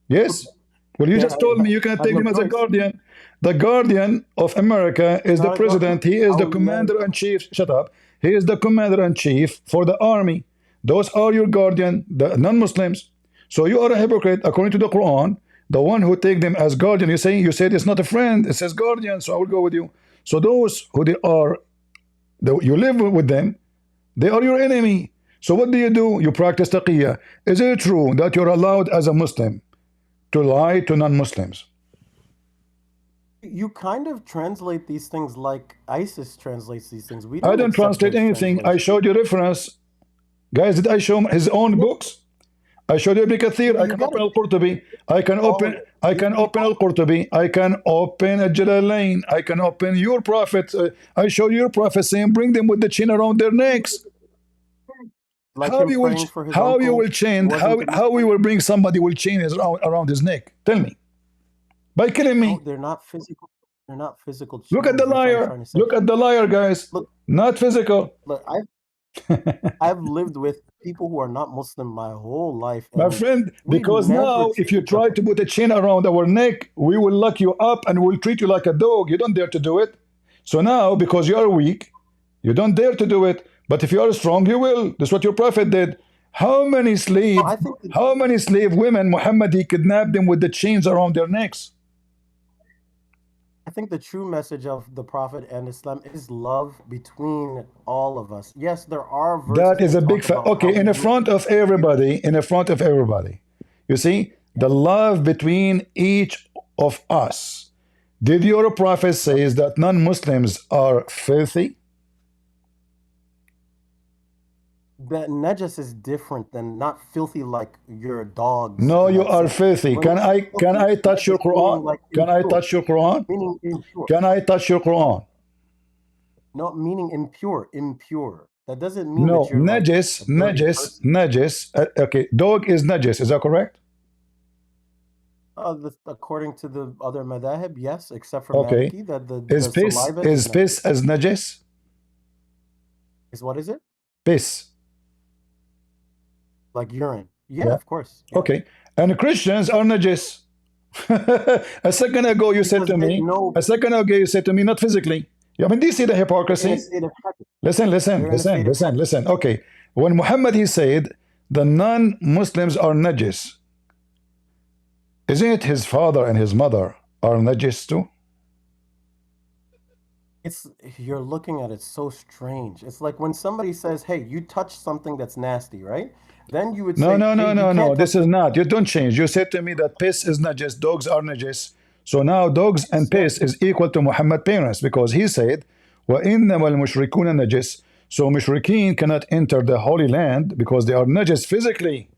S1: Yes. Well, you just told me you can take him as a guardian. The guardian of America is the president. He is the commander-in-chief. Shut up. He is the commander-in-chief for the army. Those are your guardian, the non-Muslims. So you are a hypocrite according to the Quran. The one who take them as guardian, you said it's not a friend, it says guardian, so I will go with you. So those who you live with them, they are your enemy. So what do? You practice taqiyya. Is it true that you're allowed as a Muslim to lie to non-Muslims?
S17: You kind of translate these things like ISIS translates these things.
S1: I don't translate anything. I showed you reference. Guys, did I show his own books? I showed you Ibn Kathir. I can open Al-Qurtubi. I can open Al-Qurtubi. I can open Al-Jalalain. I can open your prophet. I show your prophet saying, bring them with the chain around their necks.
S17: Like
S1: how you will chain? How we will bring somebody will chain around his neck? Tell me. By killing me.
S17: No, they're not physical. They're not physical.
S1: Look at the liar. Look at the liar, guys.
S17: Look,
S1: not physical.
S17: Look, I've lived with people who are not Muslim my whole life.
S1: My friend, because now if you try to put a chain around our neck, we will lock you up and we'll treat you like a dog. You don't dare to do it. So now, because you are weak, you don't dare to do it. But if you are strong, you will. That's what your prophet did. How many slave women Muhammad he kidnapped them with the chains around their necks?
S17: I think the true message of the Prophet and Islam is love between all of us. Yes, there are verses
S1: that is a big fact. Okay, in front of everybody, you see the love between each of us. Did your prophet say that non-Muslims are filthy?
S17: That najas is different than not filthy like your dogs.
S1: No, you are filthy. Can I touch your Quran? Can I touch your Quran?
S17: Meaning impure.
S1: Can I touch your Quran?
S17: No, meaning impure. That doesn't mean
S1: no.
S17: That you're
S1: Najis. Okay, dog is najis. Is that correct?
S17: According to the other madhahib, yes, except for
S1: okay.
S17: Maliki, that
S1: is piss as najis?
S17: Is what is it?
S1: Piss.
S17: Like urine. Yeah, of course. Yeah.
S1: Okay. And Christians are najis. A second ago you said to me, a second ago you said to me, not physically. I mean, do you see the hypocrisy? Listen. Okay, when Muhammad he said the non-Muslims are najis, isn't it his father and his mother are najis too?
S17: It's you're looking at it so strange. It's like when somebody says, "Hey, you touch something that's nasty," right? Then you would say,
S1: No. This is not. You don't change. You said to me that piss is najis, dogs are najis. So now dogs and piss is equal to Muhammad parents because he said, وَإِنَّمَا الْمُشْرِكُونَ نَجِسٌ. So mushrikeen cannot enter the Holy Land because they are najis physically.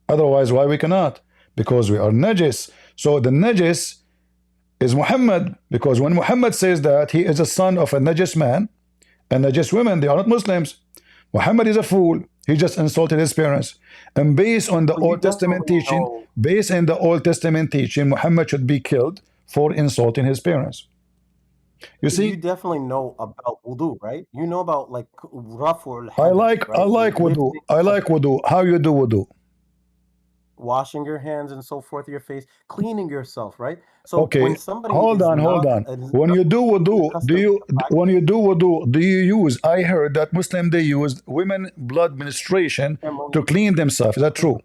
S1: Otherwise, why we cannot? Because we are najis. So the najis is Muhammad, because when Muhammad says that he is a son of a najis man and najis women, they are not Muslims. Muhammad is a fool. He just insulted his parents. And based on the Old Testament teaching, Muhammad should be killed for insulting his parents. You see,
S17: you definitely know about wudu, right? You know about like raf'ul
S1: I like wudu. I like wudu. How you do wudu?
S17: Washing your hands and so forth, your face, cleaning yourself, right? So
S1: okay,
S17: when somebody
S1: hold on. When you do wudu, do you use? I heard that Muslim they use women blood menstruation to clean themselves. Is that true?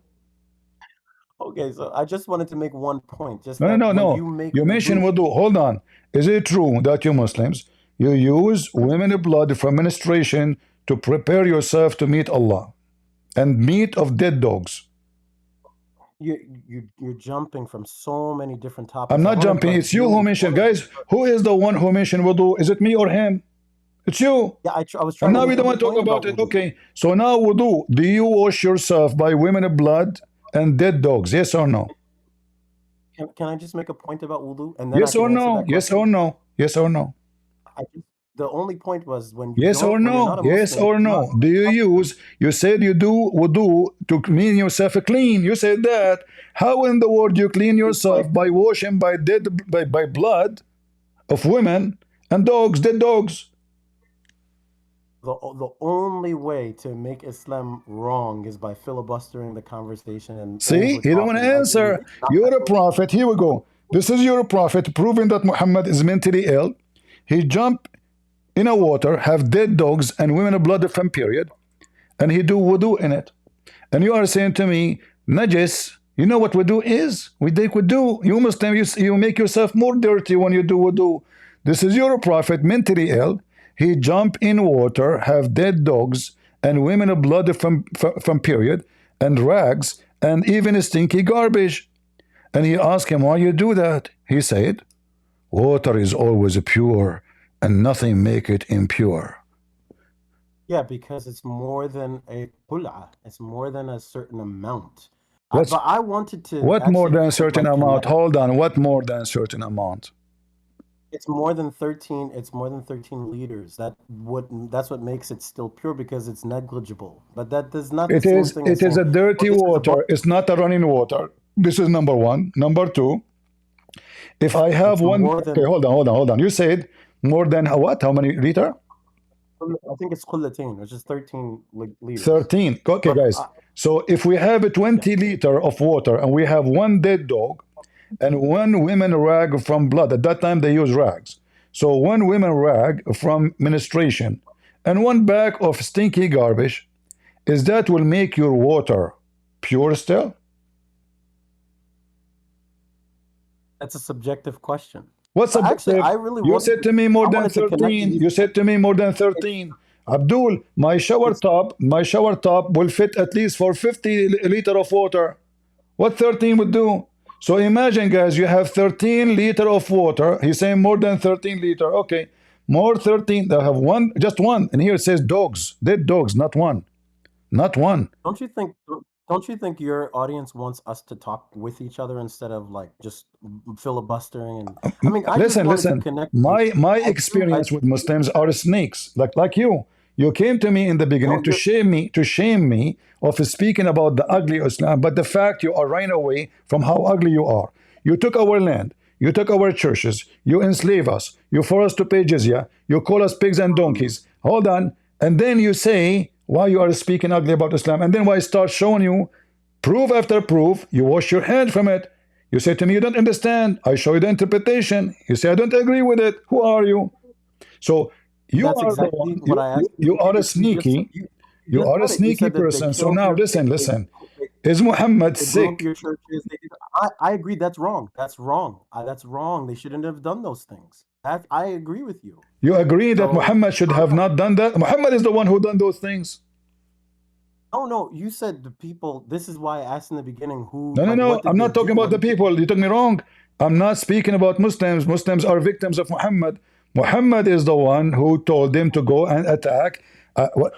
S17: Okay, so I just wanted to make one point. Just
S1: no. You mentioned wudu. Hold on. Is it true that you Muslims you use women blood from menstruation to prepare yourself to meet Allah and meat of dead dogs?
S17: You're jumping from so many different topics.
S1: I'm not jumping. It's you who mentioned, guys. Who is the one who mentioned wudu? Is it me or him? It's you.
S17: Yeah, I was trying.
S1: And now we don't want to talk about it. Okay. So now wudu. Do you wash yourself by women blood and dead dogs? Yes or no?
S17: Can I just make a point about wudu? And then
S1: yes or no? Yes or no? Yes or no?
S17: The only point was when
S1: yes or no? Yes or no? Do you use? You said you do wudu to clean yourself clean. You said that. How in the world you clean yourself by washing by blood of women and dogs, dead dogs?
S17: The only way to make Islam wrong is by filibustering the conversation and
S1: see, you don't want to answer. You're a prophet. Here we go. This is your prophet proving that Muhammad is mentally ill. He jumped in a water, have dead dogs and women blood from period, and he do wudu in it. And you are saying to me, najis, you know what wudu is? We take wudu. You Muslim, you make yourself more dirty when you do wudu. This is your prophet mentally ill. He jump in water, have dead dogs and women blood from period and rags and even stinky garbage. And he asked him, why you do that? He said, water is always pure and nothing make it impure.
S17: Yeah, because it's more than a pul'a. It's more than a certain amount. But I wanted to.
S1: What more than a certain amount? Hold on. What more than a certain amount?
S17: It's more than 13. It's more than 13 liters. That's what makes it still pure because it's negligible. But that does not.
S1: It is a dirty water. It's not a running water. This is number one. Number two. If I have one. Okay, hold on. You said. More than what? How many liter?
S17: I think it's qullatain, which is 13 liters.
S1: 13. Okay, guys. So if we have a 20 liter of water and we have one dead dog and one women rag from blood, at that time they use rags. So one women rag from menstruation and one bag of stinky garbage, is that will make your water pure still?
S17: That's a subjective question.
S1: What's subjective? You said to me more than 13. You said to me more than 13. Abdul, my shower top will fit at least for 50 liter of water. What 13 would do? So imagine, guys, you have 13 liter of water. He's saying more than 13 liter. Okay, more 13. They have one, just one. And here it says dogs, dead dogs, not one. Not one.
S17: Don't you think your audience wants us to talk with each other instead of like just filibustering? And I mean,
S1: listen. My experience with Muslims are snakes, like you. You came to me in the beginning to shame me of speaking about the ugly Islam, but the fact you are running away from how ugly you are. You took our land, you took our churches, you enslave us, you force us to pay jizya, you call us pigs and donkeys. Hold on, and then you say why you are speaking ugly about Islam, and then when I start showing you proof after proof, you wash your hand from it. You say to me, you don't understand. I show you the interpretation. You say, I don't agree with it. Who are you? So you
S17: That's
S1: are the
S17: exactly
S1: one,
S17: what I asked
S1: you are a
S17: You just
S1: sneaky, you
S17: just
S1: are a
S17: said it. You
S1: sneaky
S17: said that they
S1: person. So
S17: killed
S1: now
S17: your
S1: listen. Is Muhammad
S17: they blew up
S1: sick?
S17: your churches. I agree. That's wrong. That's wrong. That's wrong. They shouldn't have done those things. I agree with you.
S1: You agree that
S17: So
S1: Muhammad should have not done that? Muhammad is the one who done those things.
S17: no. You said the people. This is why I asked in the beginning who.
S1: No.
S17: What did
S1: I'm
S17: they
S1: not talking
S17: do?
S1: about the people. You took me wrong. I'm not speaking about Muslims. Muslims are victims of Muhammad. Muhammad is the one who told them to go and attack.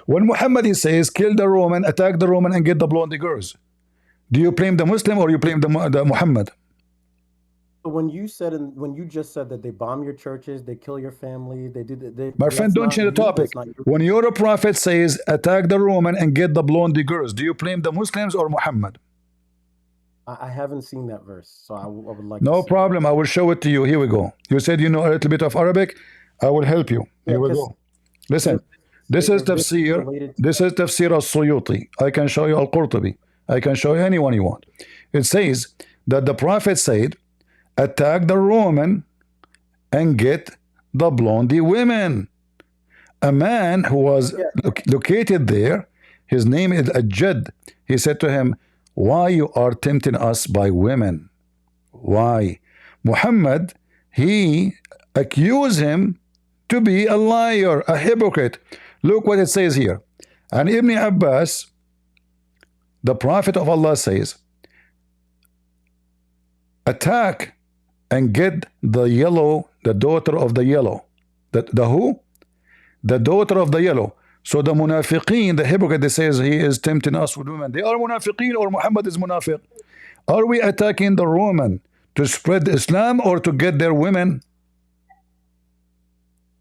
S1: When Muhammad he says, kill the Roman, attack the Roman, and get the blonde girls. Do you blame the Muslim or you blame the Muhammad?
S17: When you just said that they bomb your churches, they kill your family, they do.
S1: My friend, don't change the topic. When your prophet says, attack the Roman and get the blonde girls, do you blame the Muslims or Muhammad?
S17: I haven't seen that verse, so I would like.
S1: No problem. I will show it to you. Here we go. You said you know a little bit of Arabic. I will help you. Here we go. Listen. This is tafsir. This is tafsir al-Suyuti. I can show you al-Qurtubi. I can show you anyone you want. It says that the prophet said, attack the Roman and get the blondie women. A man who was located there, his name is Ajad. He said to him, why you are tempting us by women? Why? Muhammad, he accused him to be a liar, a hypocrite. Look what it says here. And Ibn Abbas, the Prophet of Allah says, attack and get the yellow, the daughter of the yellow. The who? The daughter of the yellow. So the munafiqeen, the hypocrite, they says he is tempting us with women. They are munafiqeen or Muhammad is munafiq. Are we attacking the Roman to spread Islam or to get their women?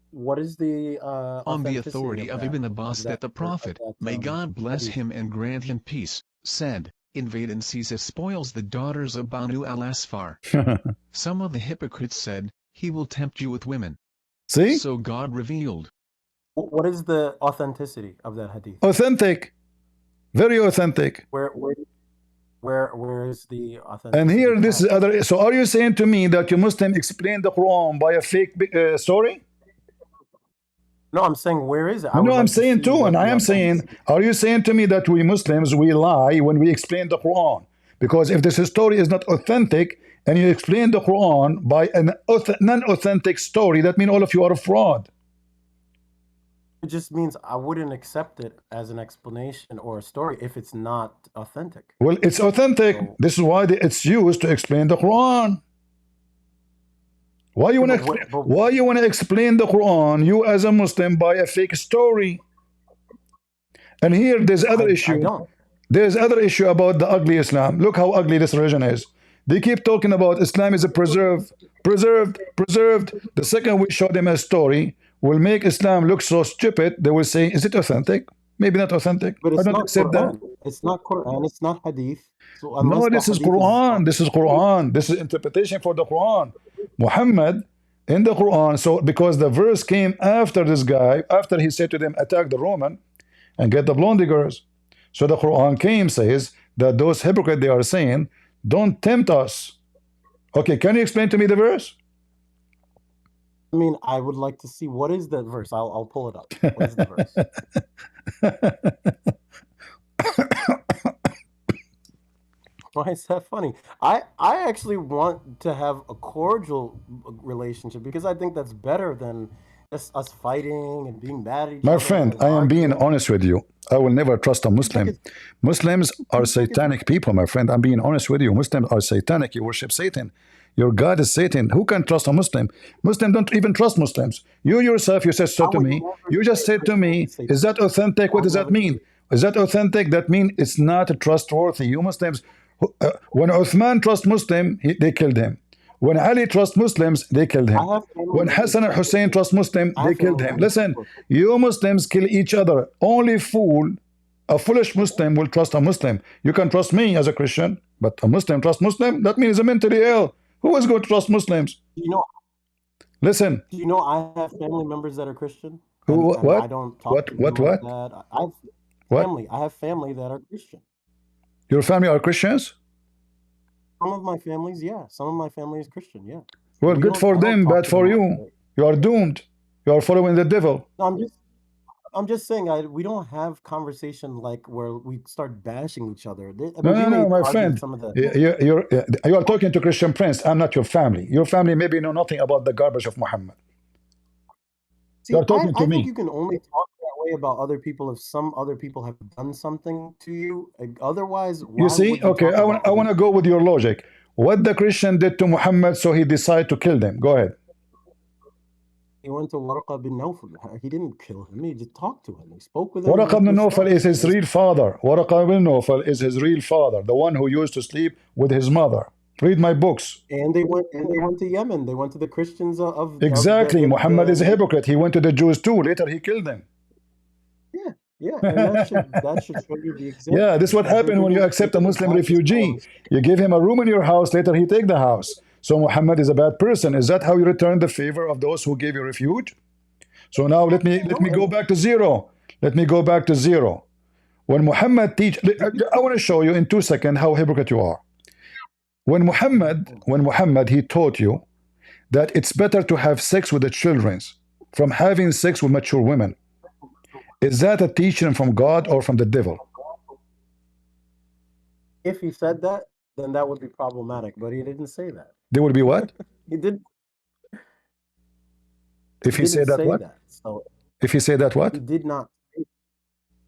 S17: What is the
S19: on the authority of Ibn Abbas that the Prophet, may God bless him and grant him peace, said, invade and seize as spoils the daughters of Banu al-Asfar. Some of the hypocrites said, he will tempt you with women.
S1: See?
S19: So God revealed.
S17: What is the authenticity of that hadith?
S1: Authentic. Very authentic.
S17: Where is the authenticity?
S1: And here this is other. So are you saying to me that you Muslim explain the Quran by a fake story?
S17: No, I'm saying where is it?
S1: No, I'm saying too, and I am saying, are you saying to me that we Muslims, we lie when we explain the Quran? Because if this story is not authentic, and you explain the Quran by an non-authentic story, that means all of you are a fraud.
S17: It just means I wouldn't accept it as an explanation or a story if it's not authentic.
S1: Well, it's authentic. So, this is why it's used to explain the Quran. Why you want to explain the Quran, you as a Muslim, by a fake story? And here there's other issue. There's other issue about the ugly Islam. Look how ugly this religion is. They keep talking about Islam is a preserved. The second we show them a story will make Islam look so stupid, they will say, is it authentic? Maybe not authentic.
S17: But it's
S1: I don't
S17: not
S1: accept
S17: Quran.
S1: that.
S17: It's not Quran. It's not hadith. So
S1: No, this is Quran. This is Quran. This is interpretation for the Quran. Muhammad in the Quran. So because the verse came after this guy, after he said to them, attack the Roman and get the blonde girls. So the Quran came, says that those hypocrites, they are saying, don't tempt us. Okay, can you explain to me the verse?
S17: I mean, I would like to see what is the verse. I'll pull it up. What is the verse? Why is that funny? I actually want to have a cordial relationship because I think that's better than just us fighting and being mad at each other.
S1: My friend, I am being honest with you. I will never trust a Muslim. Muslims are satanic people, my friend. I'm being honest with you. Muslims are satanic. You worship Satan. Your God is Satan. Who can trust a Muslim? Muslims don't even trust Muslims. You yourself, you said so to me. You just said to me, is that authentic? What does that mean? Is that authentic? That means it's not trustworthy. You Muslims, when Uthman trusts Muslim, they killed him. When Ali trusts Muslims, they killed him. When Hassan and Hussein trust Muslim, they killed him. Listen, you Muslims kill each other. Only a foolish Muslim will trust a Muslim. You can trust me as a Christian, but a Muslim trust Muslim, that means he's mentally ill. Who is going to trust Muslims? Listen.
S17: Do you know I have family members that are Christian?
S1: What?
S17: I don't talk to them like that. I have family that are Christian.
S1: Your family are Christians?
S17: Some of my families, yeah. Some of my family is Christian, yeah.
S1: Well, good for them, bad for you. You are doomed. You are following the devil.
S17: No, I'm just saying we don't have conversation like where we start bashing each other.
S1: No, my friend. You are talking to Christian Prince. I'm not your family. Your family maybe know nothing about the garbage of Muhammad.
S17: See,
S1: You're talking to
S17: I
S1: me.
S17: think you can only talk that way about other people if some other people have done something to you. Otherwise,
S1: You see, okay, I want to go with your logic. What the Christian did to Muhammad, so he decided to kill them. Go ahead.
S17: He went to Waraqa bin Nawfal. He didn't kill him. He just talked to him. He spoke with him.
S1: Waraqa bin Nawfal is his real father. Waraqa bin Nawfal is his real father, the one who used to sleep with his mother. Read my books.
S17: And they went to Yemen. They went to the Christians of
S1: exactly. Muhammad is a hypocrite. He went to the Jews too. Later he killed them.
S17: Yeah, and that should show you the example.
S1: Yeah, this is what happened when you accept a Muslim refugee. You give him a room in your house, later he take the house. So Muhammad is a bad person. Is that how you return the favor of those who gave you refuge? So now let me go back to zero. Let me go back to zero. When Muhammad I want to show you in 2 seconds how hypocrite you are. When Muhammad he taught you that it's better to have sex with the children from having sex with mature women. Is that a teaching from God or from the devil?
S17: If he said that, then that would be problematic. But he didn't say that.
S1: There would be what?
S17: He did.
S1: If he said that, what?
S17: So
S1: if he said that, what?
S17: He did not.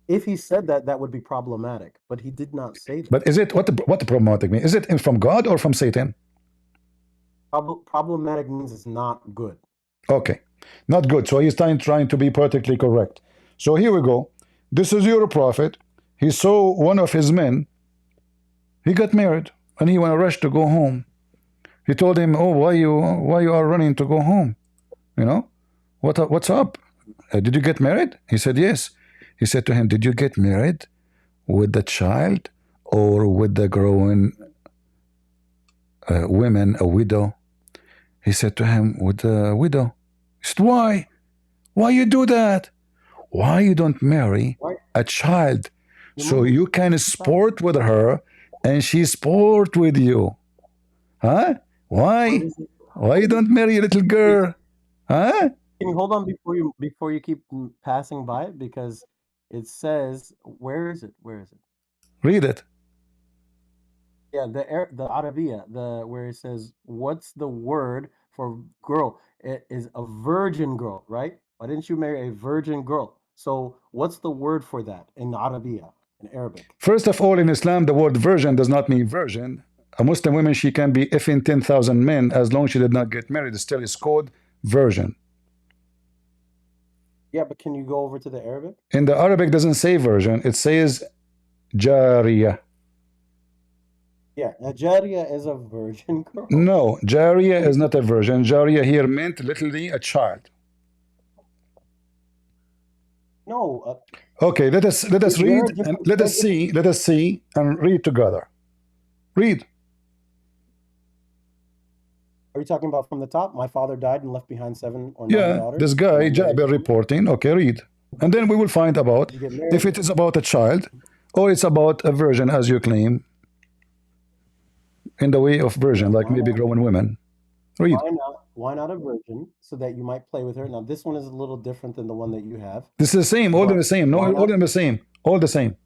S17: If he said that, that would be problematic. But he did not say that.
S1: But is it what the problematic mean? Is it from God or from Satan?
S17: Problematic means it's not good.
S1: Okay, not good. So he's trying to be politically correct. So here we go. This is your prophet. He saw one of his men. He got married, and he went to rush to go home. He told him, "Oh, why you are running to go home? You know, what's up? Did you get married?" He said, "Yes." He said to him, "Did you get married with the child or with the growing women, a widow?" He said to him, "With the widow." He said, "Why? Why you do that? Why you don't marry a child so you can sport with her and she sport with you? Huh? Why? Why you don't marry a little girl? Huh?"
S17: Can you hold on before you keep passing by it? Because it says, where is it?
S1: Read it.
S17: Yeah, the Arabiya, where it says, what's the word for girl? It is a virgin girl, right? Why didn't you marry a virgin girl? So what's the word for that in Arabiya, in Arabic?
S1: First of all, in Islam, the word virgin does not mean virgin. A Muslim woman, she can be effing 10,000 men as long as she did not get married. It still is called virgin.
S17: Yeah, but can you go over to the Arabic?
S1: In the Arabic, doesn't say virgin. It says jariya.
S17: Yeah, a jariya is a virgin girl.
S1: No, jariya is not a virgin. Jariya here meant literally a child.
S17: No.
S1: Okay, let us read and let us see and read together. Read.
S17: Are you talking about from the top? My father died and left behind 7 or 9 daughters.
S1: This guy Jabir reporting. Okay, read, and then we will find about if it is about a child or it's about a virgin, as you claim, in the way of virgin, like maybe growing women. Read.
S17: Why not a virgin, so that you might play with her? Now, this one is a little different than the one that you have.
S1: This is the same, all the same. No, all the same, all the same.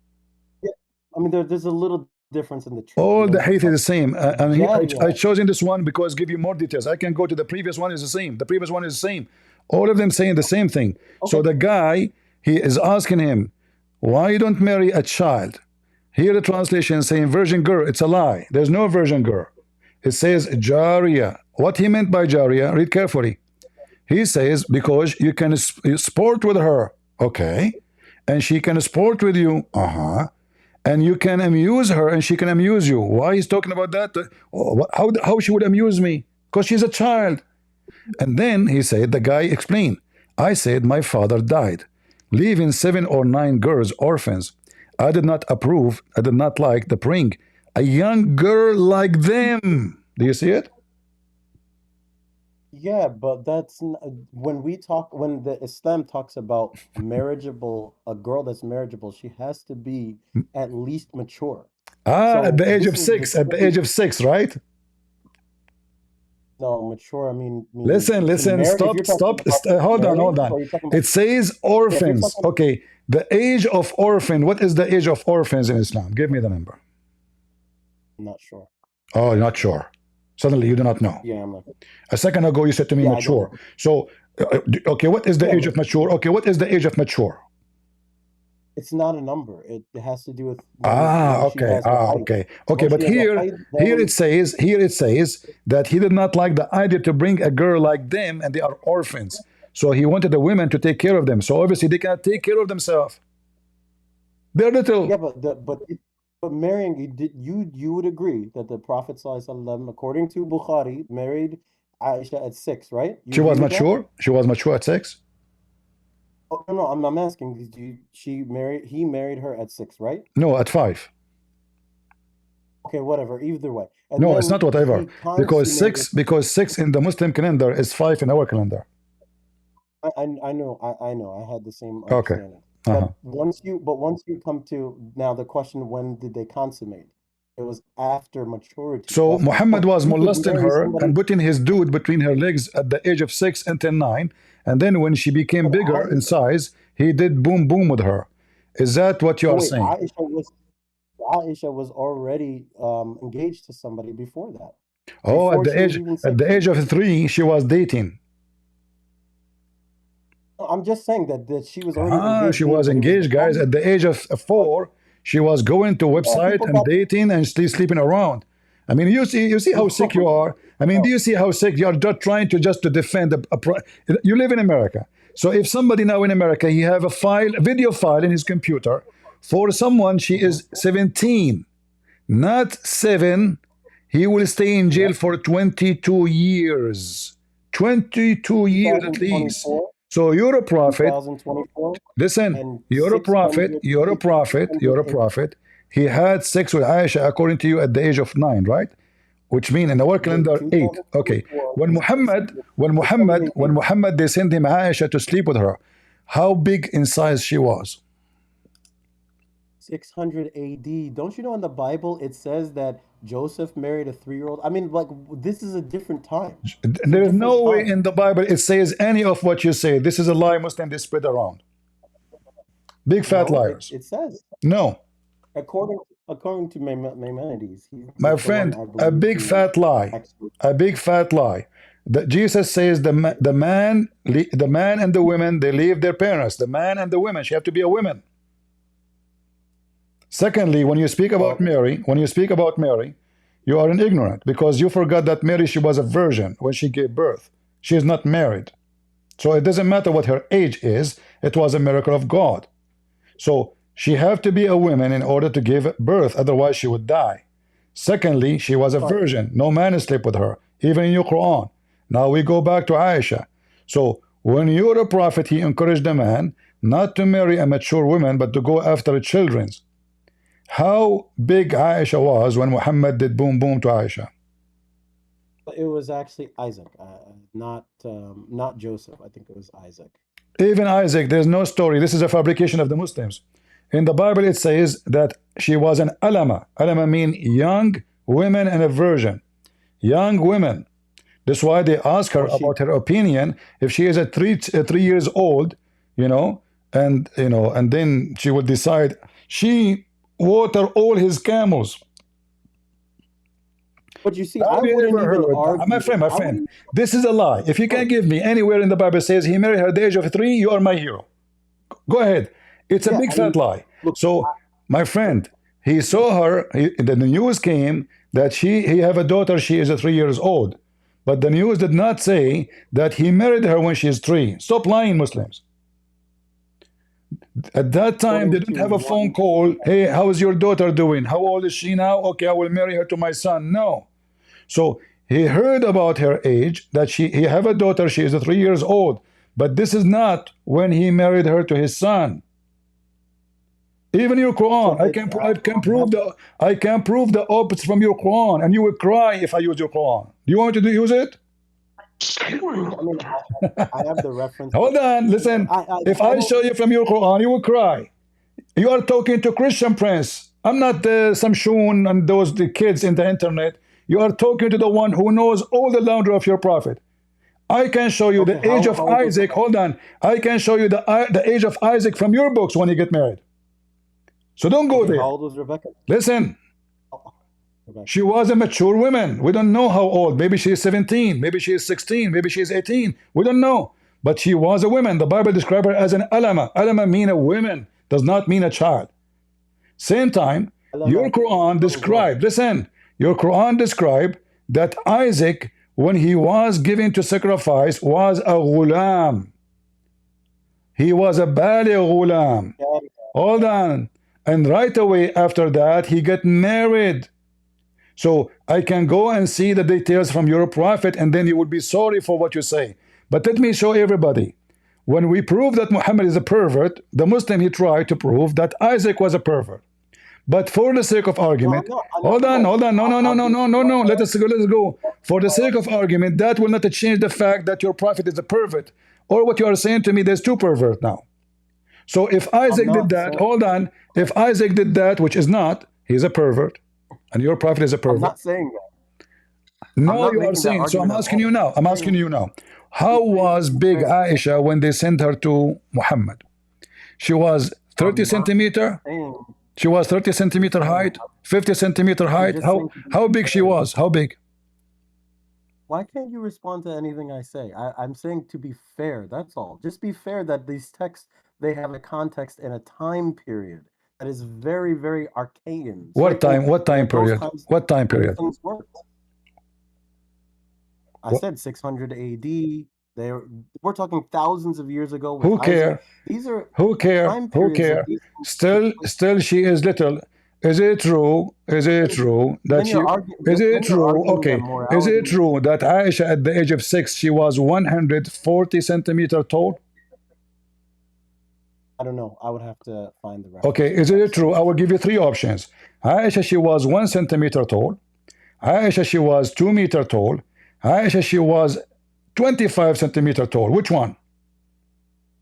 S17: Yeah, I mean, there's a little difference in the truth.
S1: All the hadith is the same. And here I chosen this one because give you more details. I can go to the previous one, is the same. The previous one is the same. All of them saying the same thing. Okay. So the guy, he is asking him, why you don't marry a child? Here the translation saying virgin girl. It's a lie. There's no virgin girl. It says jariya. What he meant by jariya, read carefully. He says because you can sport with her, okay, and she can sport with you, and you can amuse her and she can amuse you. Why he's talking about that? How she would amuse me? Because she's a child. And then he said, the guy explained, I said my father died, leaving 7 or 9 girls orphans. I did not approve, I did not like the bring a young girl like them. Do you see it?
S17: Yeah, but that's when the Islam talks about marriageable, a girl that's marriageable, she has to be at least mature.
S1: Ah,
S17: So
S1: at the age of
S17: this is the
S1: 6, at the age of 6, right?
S17: no mature. I mean
S1: Listen,
S17: to
S1: listen,
S17: marry. If
S1: stop,
S17: you're talking
S1: stop.
S17: about
S1: Hold on,
S17: marrying,
S1: hold on.
S17: or you're talking about
S1: It says
S17: yeah, if you're
S1: orphans.
S17: talking
S1: Okay, the age of orphan. What is the age of orphans in Islam? Give me the number.
S17: I'm not sure.
S1: Oh, you're not sure. Suddenly you do not know.
S17: Yeah, I'm not.
S1: A second ago you said to me
S17: Yeah, I don't
S1: mature.
S17: know.
S1: So, okay, what is the
S17: Yeah,
S1: age of mature? Okay, what is the age of mature?
S17: it's not a number. It has to do with
S1: Ah,
S17: when she
S1: okay.
S17: has her
S1: Ah,
S17: height.
S1: okay. Okay,
S17: When
S1: but
S17: she has a
S1: here
S17: height,
S1: here
S17: then
S1: it says that he did not like the idea to bring a girl like them and they are orphans. So he wanted the women to take care of them. So obviously they cannot take care of themselves. They're little.
S17: yeah, but marrying you would agree that the Prophet ﷺ, according to Bukhari, married Aisha at 6, right? You
S1: She
S17: agree
S1: was
S17: with that?
S1: mature. She was mature at 6.
S17: Oh, no, I'm asking. He married her at 6, right?
S1: No, at 5.
S17: Okay, whatever. Either way, and
S1: No, it's not
S17: then
S1: whatever.
S17: he
S1: Because
S17: consummated.
S1: 6 in the Muslim calendar is 5 in our calendar.
S17: I know. I had the same
S1: Okay.
S17: understanding.
S1: Uh-huh.
S17: But once you come to now the question, when did they consummate? It was after maturity.
S1: So
S17: That's the
S1: Muhammad
S17: point.
S1: was
S17: You could
S1: molesting
S17: marry
S1: her
S17: somebody.
S1: and putting his dude between her legs at the age of 6 until 9. And then when she became
S17: But
S1: bigger in size, he did boom boom with her. Is that what you
S17: But
S1: are
S17: wait,
S1: saying?
S17: Aisha was already engaged to somebody before that.
S1: Oh,
S17: Before she was even 6.
S1: at the age of 3, she was dating.
S17: I'm just saying that she was already engaged.
S1: She was engaged, guys. At the age of 4, she was going to website
S17: people
S1: and
S17: got-
S1: dating and sleeping around. I mean, you see how sick you are. I mean, do you see how sick you are? Just trying to defend you live in America. So if somebody now in America, he have a video file in his computer for someone, she is 17, not 7, he will stay in jail for 22 years. 22 years at least.
S17: 2024,
S1: So you're a prophet.
S17: 2024.
S1: Listen,
S17: and
S1: you're a prophet.
S17: 600
S1: You're a prophet. You're a prophet. He had sex with Aisha according to you at the age of 9, right? Which means in our calendar 8. Okay. When Muhammad they sent him Aisha to sleep with her, how big in size she was?
S17: 600 AD. Don't you know in the Bible it says that Joseph married a 3-year-old? I mean, like, this is a different time.
S1: There is no way in the Bible it says any of what you say. This is a lie Muslim they spread around. Big fat
S17: No,
S1: liars.
S17: It says.
S1: No.
S17: According to Maimonides.
S1: My friend, a big fat lie. A big fat lie. Jesus says the man and the women, they leave their parents. The man and the women, she have to be a woman. Secondly, when you speak about Mary, you are an ignorant because you forgot that Mary, she was a virgin when she gave birth. She is not married. So it doesn't matter what her age is. It was a miracle of God. So she have to be a woman in order to give birth. Otherwise, she would die. Secondly, she was a virgin. No man slept with her, even in your Quran. Now we go back to Aisha. So when you're a prophet, he encouraged a man not to marry a mature woman, but to go after children's. How big Aisha was when Muhammad did boom boom to Aisha?
S17: It was actually Isaac, not Joseph. I think it was Isaac.
S1: Even Isaac, there's no story. This is a fabrication of the Muslims. In the Bible, it says that she was an alama. Alama mean young women and a virgin. Young women. That's why they ask her about her opinion. If she is a 3 years old, and then she will decide. She water all his camels.
S17: But you see, I wouldn't even argue.
S1: My friend, this is a lie. If you can't give me anywhere in the Bible says he married her at the age of 3, you are my hero. Go ahead. It's a big fat lie. So, my friend, he saw her. The news came that he have a daughter. She is 3 years old, but the news did not say that he married her when she is 3. Stop lying, Muslims. At that time, they didn't have a phone call. Hey, how is your daughter doing? How old is she now? Okay, I will marry her to my son. No. So he heard about her age, that he have a daughter. She is 3 years old. But this is not when he married her to his son. Even your Quran, I can prove the opposite from your Quran, and you will cry if I use your Quran. Do you want me to use it?
S17: I mean, I have the reference.
S1: Hold on, listen. If I show you from your Quran, you will cry. You are talking to Christian Prince. I'm not some Shun and the kids in the internet. You are talking to the one who knows all the laundry of your prophet. I can show you the age of Isaac. Hold on. I can show you the age of Isaac from your books when he get married. So don't go there.
S17: How old was Rebecca?
S1: Listen. She was a mature woman. We don't know how old. Maybe she is 17. Maybe she is 16. Maybe she is 18. We don't know. But she was a woman. The Bible describes her as an alama. Alama mean a woman. Does not mean a child. Same time, your Quran described, listen, your Quran described that Isaac, when he was given to sacrifice, was a ghulam. He was a baligh ghulam. Hold on. And right away after that, he got married. So I can go and see the details from your prophet, and then you will be sorry for what you say. But let me show everybody. When we prove that Muhammad is a pervert, the Muslim, he tried to prove that Isaac was a pervert. But for the sake of argument, hold on, no, let's go. For the sake of argument, that will not change the fact that your prophet is a pervert. Or what you are saying to me, there's two perverts now. So if Isaac did that, hold on, if Isaac did that, which is not, he's a pervert, and your prophet is a pervert.
S17: I'm not saying that.
S1: No, you are saying. So I'm asking you now. How was big Aisha when they sent her to Muhammad? She was 30 centimeter. She was 30 centimeter height, 50 centimeter height. How big she was? How big?
S17: Why can't you respond to anything I say? I'm saying to be fair. That's all. Just be fair that these texts, they have a context and a time period that is very, very arcane.
S1: What time period? What time period?
S17: I said 600 AD. We're talking thousands of years ago.
S1: Who care? Who care? Still, she is little. Is it true? Is it true that she? Is it true? Okay. Is it true that Aisha at the age of 6 she was 140 centimeter tall?
S17: I don't know. I would have to find the reference.
S1: Okay. Is it true? I will give you three options. Aisha, she was 1 centimeter tall. Aisha, she was 2 meter tall. Aisha, she was 25 centimeter tall. Which one?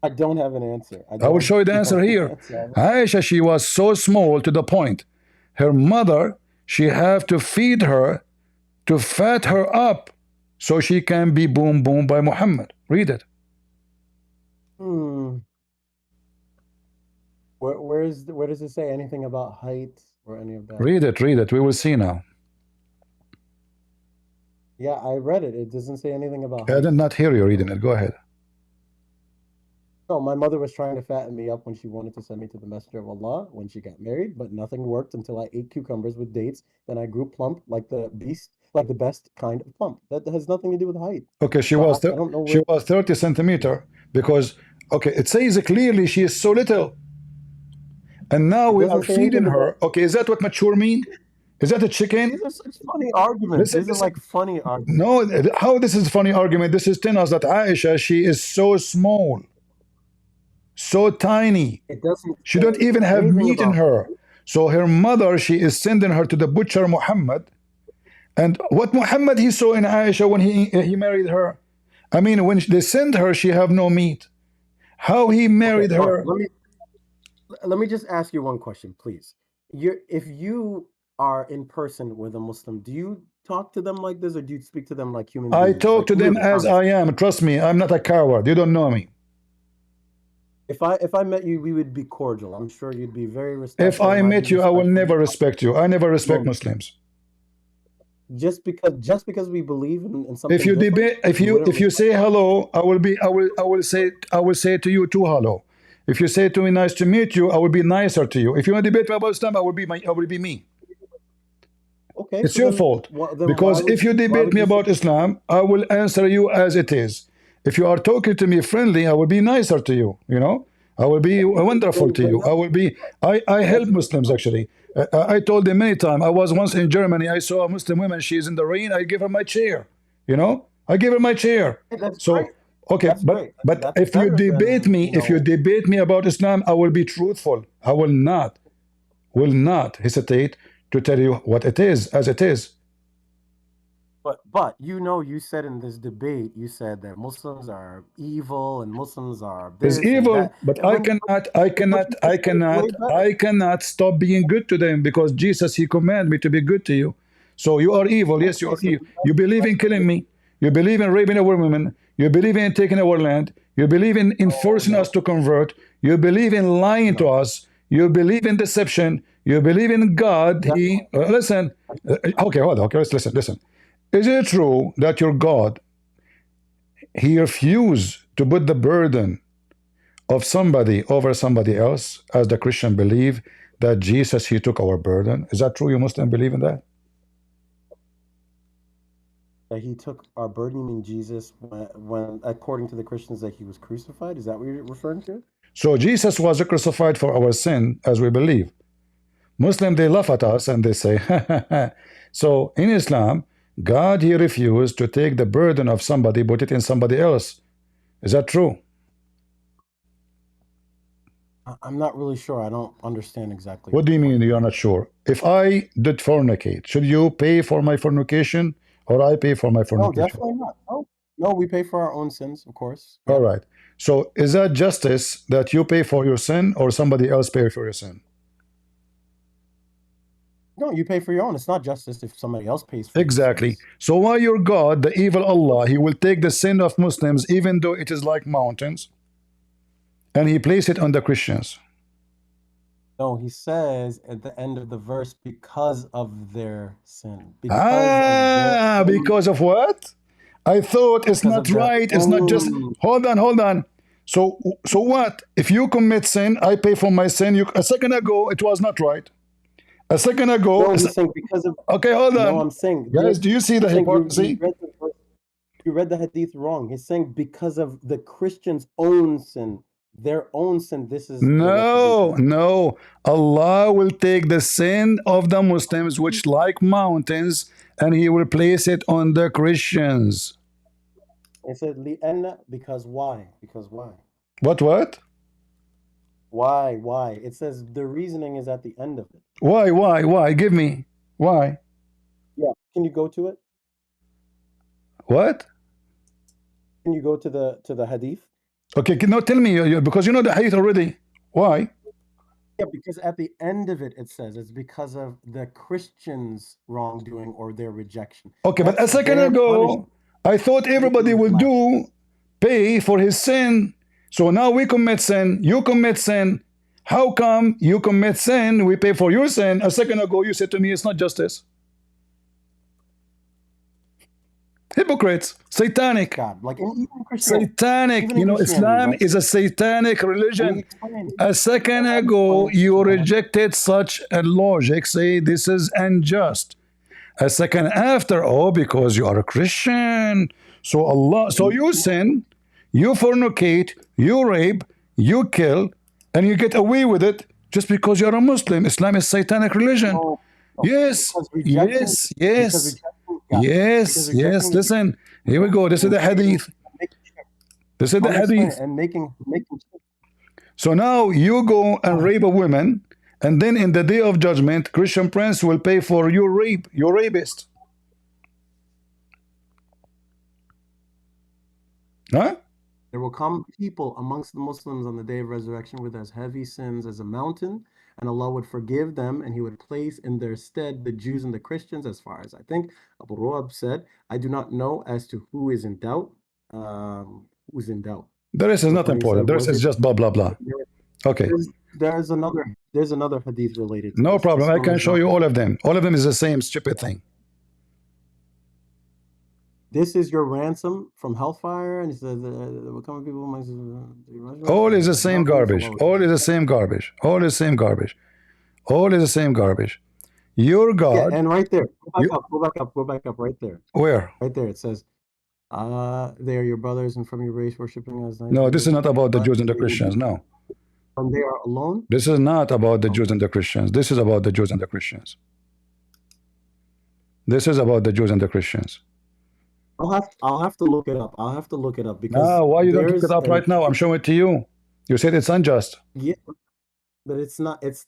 S17: I don't have an answer.
S1: I will show you the answer here. Aisha, she was so small to the point. Her mother, she have to feed her to fat her up so she can be boom boom by Muhammad. Read it.
S17: Where does it say anything about height or any of that?
S1: Read it. We will see now.
S17: Yeah, I read it. It doesn't say anything about height.
S1: I did not hear you reading it. Go ahead.
S17: No, my mother was trying to fatten me up when she wanted to send me to the Messenger of Allah when she got married, but nothing worked until I ate cucumbers with dates. Then I grew plump like the beast, like the best kind of plump. That has nothing to do with height.
S1: Okay, she was 30 centimeter because, okay, it says clearly she is so little. And now we are feeding her. Okay, is that what mature mean? Is that a chicken?
S17: These are such funny arguments. These are like funny arguments.
S1: No, how this is a funny argument? This is telling us that Aisha, she is so small, so tiny. She don't even have meat in her. So her mother, she is sending her to the butcher Muhammad. And what Muhammad he saw in Aisha when he married her? I mean, when they send her, she have no meat. How he married her?
S17: Let me just ask you one question, please. If you are in person with a Muslim, do you talk to them like this, or do you speak to them like human beings?
S1: I talk to them as I am. Trust me, I'm not a coward. You don't know me.
S17: If I met you, we would be cordial. I'm sure you'd be very respectful.
S1: If I met you, I will never respect you. I never respect Muslims.
S17: Just because we believe in something.
S1: If you debate, if you say hello, I will say to you too hello. If you say to me nice to meet you, I will be nicer to you. If you want to debate about Islam, I will be me.
S17: Okay,
S1: it's your fault. Because if you debate me about Islam, I will answer you as it is. If you are talking to me friendly, I will be nicer to you. You know, I will be wonderful to you. I help Muslims actually. I told them many times. I was once in Germany. I saw a Muslim woman. She is in the rain. I give her my chair. You know, I give her my chair. So okay, but if you debate me, if you debate me about Islam, I will be truthful. I will not hesitate to tell you what it is as it is.
S17: But you know, you said in this debate, you said that Muslims are evil and Muslims are
S1: Is
S17: this and
S1: evil,
S17: that.
S1: but
S17: And when you way better.
S1: I cannot stop being good to them, because Jesus, he commanded me to be good to you. So you are evil. Yes, you
S17: Okay,
S1: are
S17: so
S1: evil. You believe in killing me. You believe in raping our women. You believe in taking our land. You believe in forcing us to convert. You believe in lying to us. You believe in deception. You believe in God. He listen. Okay, hold on. Okay, let's listen. Is it true that your God, he refused to put the burden of somebody over somebody else, as the Christian believe that Jesus, he took our burden? Is that true? You Muslim believe in that?
S17: That he took our burden, you mean Jesus, when according to the Christians, that he was crucified? Is that what you're referring to?
S1: So Jesus was crucified for our sin, as we believe. Muslim, they laugh at us and they say, so in Islam, God, he refused to take the burden of somebody, put it in somebody else. Is that true?
S17: I'm not really sure. I don't understand exactly.
S1: What do you mean you're not sure? If I did fornicate, should you pay for my fornication, or I pay for my
S17: No,
S1: fornication?
S17: definitely not. No, we pay for our own sins, of course.
S1: All right. So is that justice that you pay for your sin, or somebody else pay for your sin?
S17: No, you pay for your own. It's not justice if somebody else pays for
S1: Exactly. So why your God, the evil Allah, he will take the sin of Muslims, even though it is like mountains, and he place it on the Christians?
S17: No, he says at the end of the verse, because of their sin.
S1: Because of what? I thought it's
S17: Because
S1: not
S17: of their
S1: right. It's not just.
S17: own-
S1: Hold on. So what? If you commit sin, I pay for my sin. A second ago, it was not right. A second ago.
S17: No, he's saying because of.
S1: Okay, hold on.
S17: No, I'm saying.
S1: Guys, do you see the
S17: he's saying
S1: hypocrisy?
S17: You read the hadith wrong. He's saying because of the Christians' own sin, their own sin. This is
S1: No. Allah will take the sin of the Muslims, which like mountains, and he will place it on the Christians.
S17: It said li'anna, because why? Because why?
S1: What?
S17: Why? It says the reasoning is at the end of it.
S1: Why? Give me. Why?
S17: Yeah. Can you go to it?
S1: What?
S17: Can you go to the hadith?
S1: Okay, now tell me, because you know the hadith already. Why?
S17: Yeah, because at the end of it, it says it's because of the Christians' wrongdoing or their rejection.
S1: Okay, but a second ago, I thought everybody would pay for his sin. So now we commit sin, you commit sin. How come you commit sin, we pay for your sin? A second ago, you said to me, it's not justice. Hypocrites, satanic.
S17: God, like even
S1: satanic.
S17: Even
S1: you know, Islam
S17: right?
S1: is a satanic religion. A second ago, you rejected such a logic, say this is unjust. A second after, because you are a Christian. So you sin, you fornicate, you rape, you kill, and you get away with it just because you're a Muslim. Islam is satanic religion. Yes. Listen, here we go. This is the hadith.
S17: And making
S1: So now you go and rape a woman, and then in the day of judgment, Christian Prince will pay for your rape, your rapist. Huh?
S17: There will come people amongst the Muslims on the day of resurrection with as heavy sins as a mountain, and Allah would forgive them, and He would place in their stead the Jews and the Christians, as far as I think Abu Ruab said. I do not know as to who is in doubt. Who's in doubt?
S1: The rest is not important. The rest is just blah blah blah. Okay.
S17: There's another hadith related to
S1: no
S17: this.
S1: problem.
S17: This
S1: I
S17: one
S1: can
S17: is
S1: show
S17: not-
S1: you all of them. All of them is the same stupid thing.
S17: This is your ransom from hellfire, and it says there will come people amongst
S1: All is the same garbage. All is the same garbage. All is the same garbage. All is the same garbage. Your God.
S17: Yeah, and right there, go back up, right there.
S1: Where?
S17: Right there, it says, they are your brothers and from your race worshiping as
S1: No, this is not about the Jews and the Christians. No.
S17: From they are alone.
S1: This is not about the Jews and the Christians. This is about the Jews and the Christians. This is about the Jews and the Christians.
S17: I'll have to look it up. Because
S1: why you don't look it up right now? I'm showing it to you. You said it's unjust.
S17: Yeah. but it's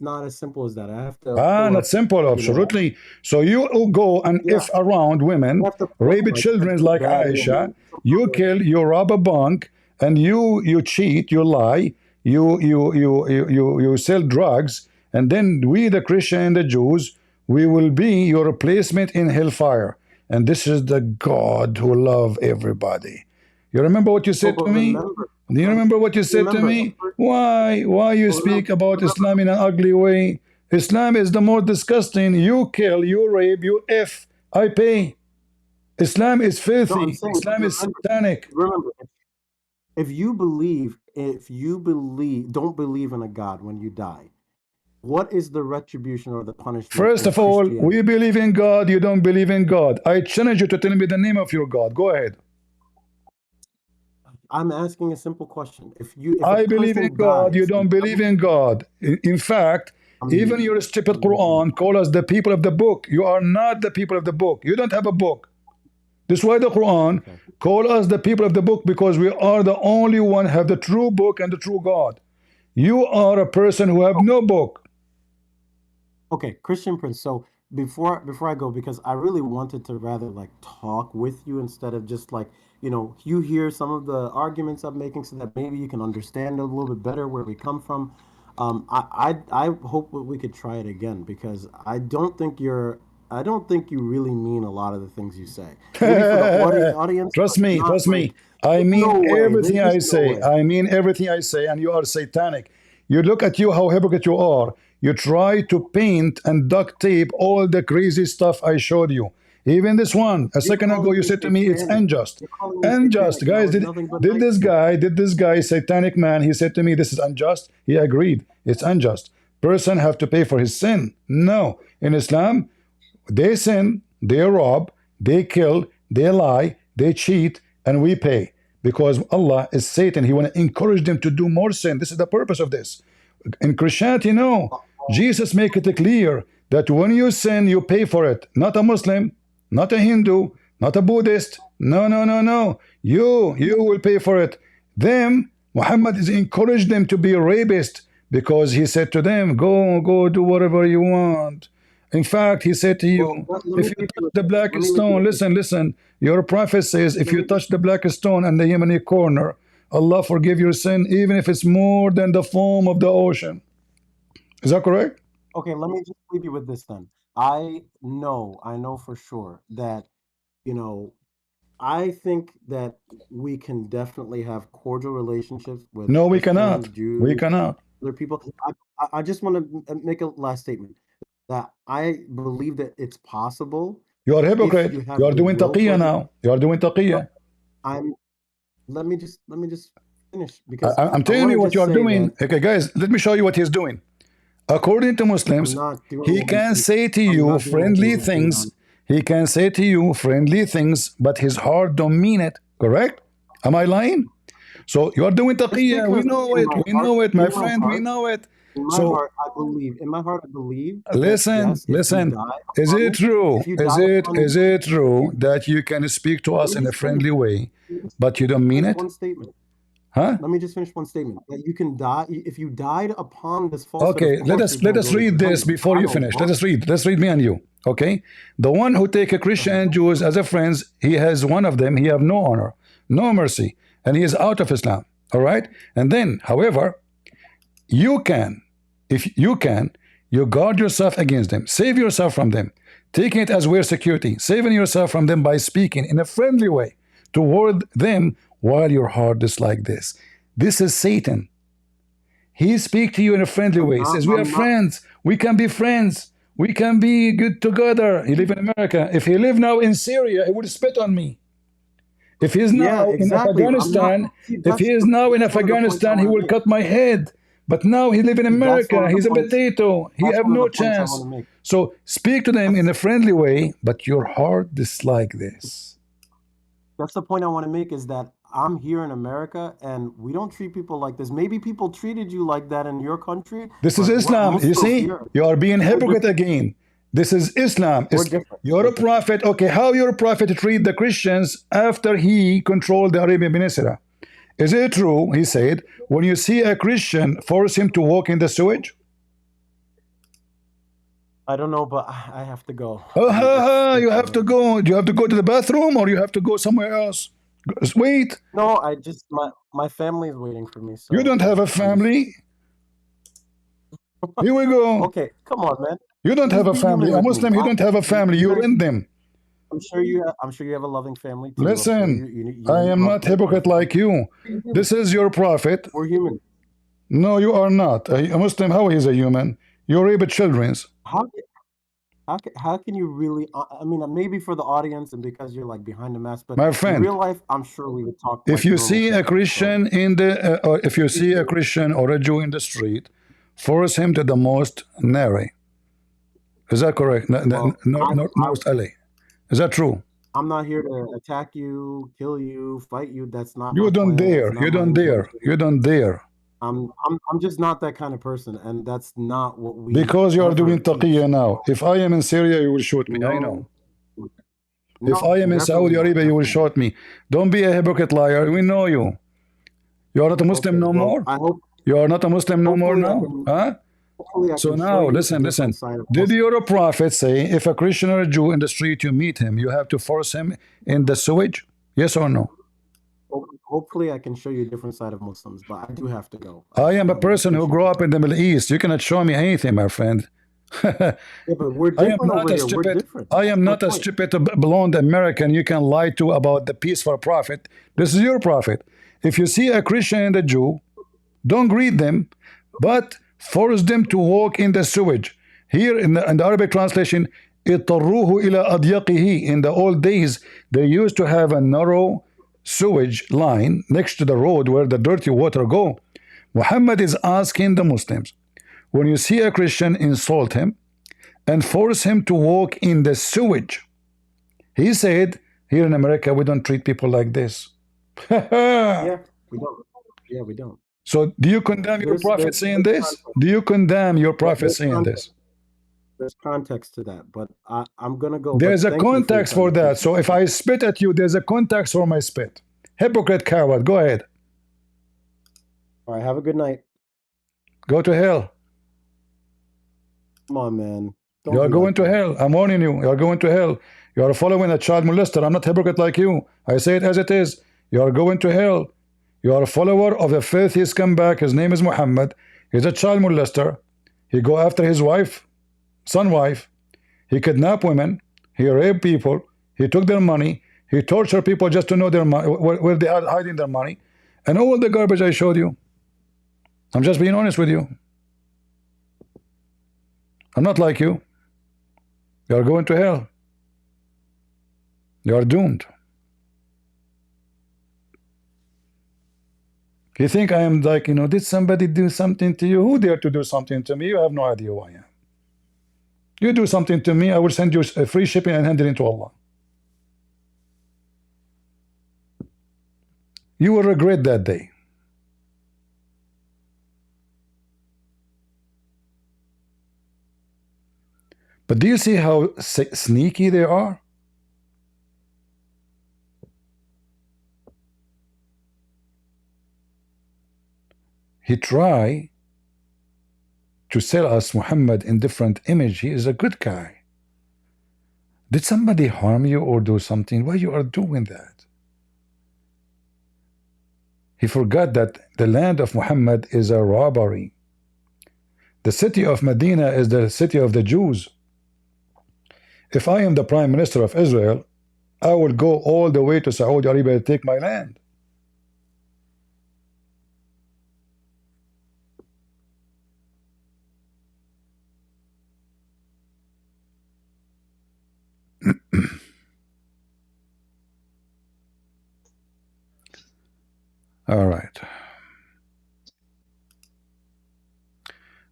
S17: not as simple as that. I have to
S1: Ah,
S17: pull
S1: not
S17: up,
S1: simple,
S17: you know.
S1: absolutely. So you will go and
S17: Yeah,
S1: if around women,
S17: you have to pull
S1: rape
S17: like
S1: children
S17: the
S1: like
S17: bad
S1: Aisha, you kill, you rob a bank, and you cheat, you lie, you sell drugs, and then we, the Christian and the Jews, we will be your replacement in hellfire. And this is the God who love everybody. You remember what you
S17: So,
S1: said
S17: but
S1: to me?
S17: remember,
S1: Do you remember what you said to
S17: remember,
S1: me? Why you speak about Islam in an ugly way? Islam is the more disgusting. You kill, you rape, you F. I pay. Islam is
S17: no, I'm
S1: filthy.
S17: saying,
S1: Islam is
S17: remember,
S1: satanic.
S17: if you don't believe in a God when you die, what is the retribution or the punishment
S1: First
S17: in
S1: of all,
S17: Christianity?
S1: we believe in God. You don't believe in God. I challenge you to tell me the name of your God. Go ahead.
S17: I'm asking a simple question. If
S1: I
S17: a
S1: believe in
S17: person
S1: God. You
S17: dies,
S1: don't believe in God. In fact, even your stupid Quran call us the people of the book. You are not the people of the book. You don't have a book. This is why the Quran call us the people of the book, because we are the only one have the true book and the true God. You are a person who have no book.
S17: okay, Christian Prince. So before I go, because I really wanted to rather like talk with you instead of just like, you know, you hear some of the arguments I'm making so that maybe you can understand a little bit better where we come from. I hope that we could try it again, because I don't think you really mean a lot of the things you say. Maybe for the audience,
S1: Trust
S17: but
S1: me,
S17: not
S1: trust me.
S17: like,
S1: I
S17: there's
S1: mean
S17: no way.
S1: everything
S17: There's
S1: I
S17: just no
S1: say.
S17: way.
S1: I mean everything I say, and you are satanic. You look at you how hypocrite you are. You try to paint and duct tape all the crazy stuff I showed you. Even this one, a
S17: You're
S1: second ago,
S17: calling
S1: you
S17: me
S1: said to me it's
S17: satanic.
S1: unjust.
S17: You're calling me
S1: Unjust,
S17: satanic, and I
S1: guys.
S17: was
S1: Did,
S17: nothing but
S1: did
S17: nice
S1: this
S17: to you.
S1: guy, satanic man, he said to me, this is unjust. He agreed. It's unjust. Person have to pay for his sin. No. In Islam, they sin, they rob, they kill, they lie, they cheat, and we pay. Because Allah is Satan. He want to encourage them to do more sin. This is the purpose of this. In Christianity, no. Jesus make it clear that when you sin, you pay for it. Not a Muslim, not a Hindu, not a Buddhist. No, no, no, no. You will pay for it. Them, Muhammad is encouraged them to be rapists, because he said to them, go do whatever you want. In fact, he said to you, if you touch the black stone, listen, your prophet says, if you touch the black stone and the Yemeni corner, Allah forgive your sin, even if it's more than the foam of the ocean. Is that correct?
S17: Okay, let me just leave you with this then. I know for sure that, you know, I think that we can definitely have cordial relationships with
S1: No, we
S17: Christians,
S1: cannot.
S17: Jews,
S1: We cannot.
S17: other people. I just want to make a last statement that I believe that it's possible
S1: You are a
S17: if
S1: hypocrite.
S17: you have
S1: You are
S17: the
S1: doing
S17: will
S1: taqiyya
S17: towards it.
S1: now. You are doing taqiyya.
S17: Let me just finish, because
S1: I'm telling
S17: want
S1: you
S17: to
S1: what
S17: just
S1: you are
S17: say
S1: doing.
S17: that
S1: Okay, guys, let me show you what he's doing. According to
S17: I'm
S1: Muslims,
S17: not doing
S1: he
S17: what
S1: can
S17: he's
S1: say to
S17: I'm
S1: you
S17: not doing what
S1: friendly
S17: he's
S1: things. He can say to you friendly things, but his heart don't mean it. Correct? Am I lying? So you are doing
S17: Just
S1: taqiyya. We
S17: because
S1: know
S17: in
S1: it.
S17: my
S1: We
S17: heart,
S1: know it, my
S17: in my
S1: friend. We
S17: heart,
S1: know it.
S17: in my
S1: So
S17: heart, I believe. In my heart, I believe that
S1: listen,
S17: yes, if you
S1: listen.
S17: die
S1: Is
S17: upon
S1: it
S17: it,
S1: true?
S17: if you
S1: Is
S17: die
S1: it
S17: upon
S1: is it true that you can speak to
S17: let
S1: us
S17: me
S1: in a
S17: just finish.
S1: friendly way, but you don't mean
S17: Finish
S1: it?
S17: one statement.
S1: Huh?
S17: Let me just finish one statement. That you can die if you died upon this falsehood.
S1: Okay,
S17: Of course, you're
S1: let
S17: going to
S1: us
S17: go to
S1: read this
S17: Jahannam.
S1: before
S17: I
S1: you
S17: know
S1: finish.
S17: why.
S1: Let's read me and you. Okay, the one who take a Christian and Jews as a friends, he has one of them. He have no honor, no mercy, and he is out of Islam. All right, and then, however, you can, if you can, you guard yourself against them, save yourself from them, taking it as we're security, saving yourself from them by speaking in a friendly way toward them while your heart is like this. This is Satan. He speaks to you in a friendly way. He says, we are friends. We can be friends. We can be good together. He live in America. If he lived now in Syria, he would spit on me. If he is now in Afghanistan, if he is now in Afghanistan, he will cut my head. But now he live in America. He's a potato. He have no chance. So speak to them in a friendly way, but your heart dislike this.
S17: That's the point I want to make, is that I'm here in America and we don't treat people like this. Maybe people treated you like that in your country.
S1: This is Islam. You see, you are being hypocrite again. This is Islam. You're a prophet. Okay, how your prophet treat the Christians after he controlled the Arabian Peninsula? Is it true, he said, when you see a Christian, force him to walk in the sewage?
S17: I don't know, but I have to go.
S1: You have to go. Do you have to go to the bathroom or you have to go somewhere else? Wait.
S17: No, I just my family is waiting for me. So
S1: You don't have a family? Here we go.
S17: Okay, come on, man.
S1: You don't have a
S17: Be human
S1: family. A
S17: like me.
S1: Muslim, you don't have a family. You're in them.
S17: I'm sure you have a loving family too.
S1: Listen, I am not hypocrite like you. This is your prophet.
S17: We're human.
S1: No, you are not. A Muslim, how is a human? You rape children.
S17: How can you really? I mean, maybe for the audience and because you're like behind the mask, but
S1: My friend,
S17: in real life, I'm sure we would talk.
S1: If
S17: like
S1: you
S17: normal
S1: see a
S17: people,
S1: Christian in the, or if you see a Christian or a Jew in the street, force him to the most nary. Is that correct? Most LA. Is that true?
S17: I'm not here to attack you, kill you, fight you. That's not.
S1: You
S17: my
S1: don't
S17: plan.
S1: dare.
S17: That's not
S1: You
S17: my
S1: don't dare.
S17: intention.
S1: You don't dare.
S17: I'm just not that kind of person, and that's not what we.
S1: Because you are
S17: ever
S1: doing
S17: teach.
S1: taqiyya now. If I am in Syria, you will shoot me. I know. If I am in Saudi Arabia, you will shoot me. Don't be a hypocrite liar. We know you. You are not a Muslim no more.
S17: I hope
S1: You are not a Muslim no more now. Huh?
S17: hopefully I
S1: So
S17: can show
S1: now,
S17: you
S1: listen.
S17: a different side of
S1: Did
S17: Muslim.
S1: your prophet say if a Christian or a Jew in the street you meet him, you have to force him in the sewage? Yes or no?
S17: Hopefully I can show you a different side of Muslims, but I do have to go.
S1: I am a person who grew up in the Middle East. You cannot show me anything, my friend.
S17: Yeah, but we're
S1: I am
S17: different
S1: not
S17: over
S1: a
S17: here. We're
S1: stupid.
S17: different.
S1: I am
S17: That's
S1: not a
S17: my point.
S1: stupid blonde American you can lie to about the peaceful prophet. This is your prophet. If you see a Christian and a Jew, don't greet them, but force them to walk in the sewage. Here in the Arabic translation, اضطروه إلى أضيقه. In the old days, they used to have a narrow sewage line next to the road where the dirty water go. Muhammad is asking the Muslims, when you see a Christian, insult him and force him to walk in the sewage. He said, here in America, we don't treat people like this.
S17: Yeah, we don't. Yeah, we don't.
S1: So do you condemn your prophet saying this? Do you condemn your prophet saying this?
S17: There's context to that, but I'm gonna go.
S1: There's
S17: but
S1: a
S17: thank you for your
S1: context for that. So if I spit at you, there's a context for my spit. Hypocrite coward, go ahead.
S17: All right, have a good night.
S1: Go to hell.
S17: Come on, man. Don't
S1: You are
S17: be
S1: going
S17: like
S1: to
S17: that.
S1: hell. I'm warning you. You are going to hell. You are following a child molester. I'm not hypocrite like you. I say it as it is. You are going to hell. You are a follower of a filthy scumbag. His name is Muhammad. He's a child molester. He go after his wife, son wife. He kidnapped women. He raped people. He took their money. He tortured people just to know their money, where they are hiding their money. And all the garbage I showed you. I'm just being honest with you. I'm not like you. You are going to hell. You are doomed. You think I am like, did somebody do something to you? Who dared to do something to me? You have no idea who I am. You do something to me, I will send you a free shipping and hand it into Allah. You will regret that day. But do you see how sneaky they are? He try to sell us Muhammad in different image. He is a good guy. Did somebody harm you or do something? Why you are doing that? He forgot that the land of Muhammad is a robbery. The city of Medina is the city of the Jews. If I am the Prime Minister of Israel, I will go all the way to Saudi Arabia to take my land. All right.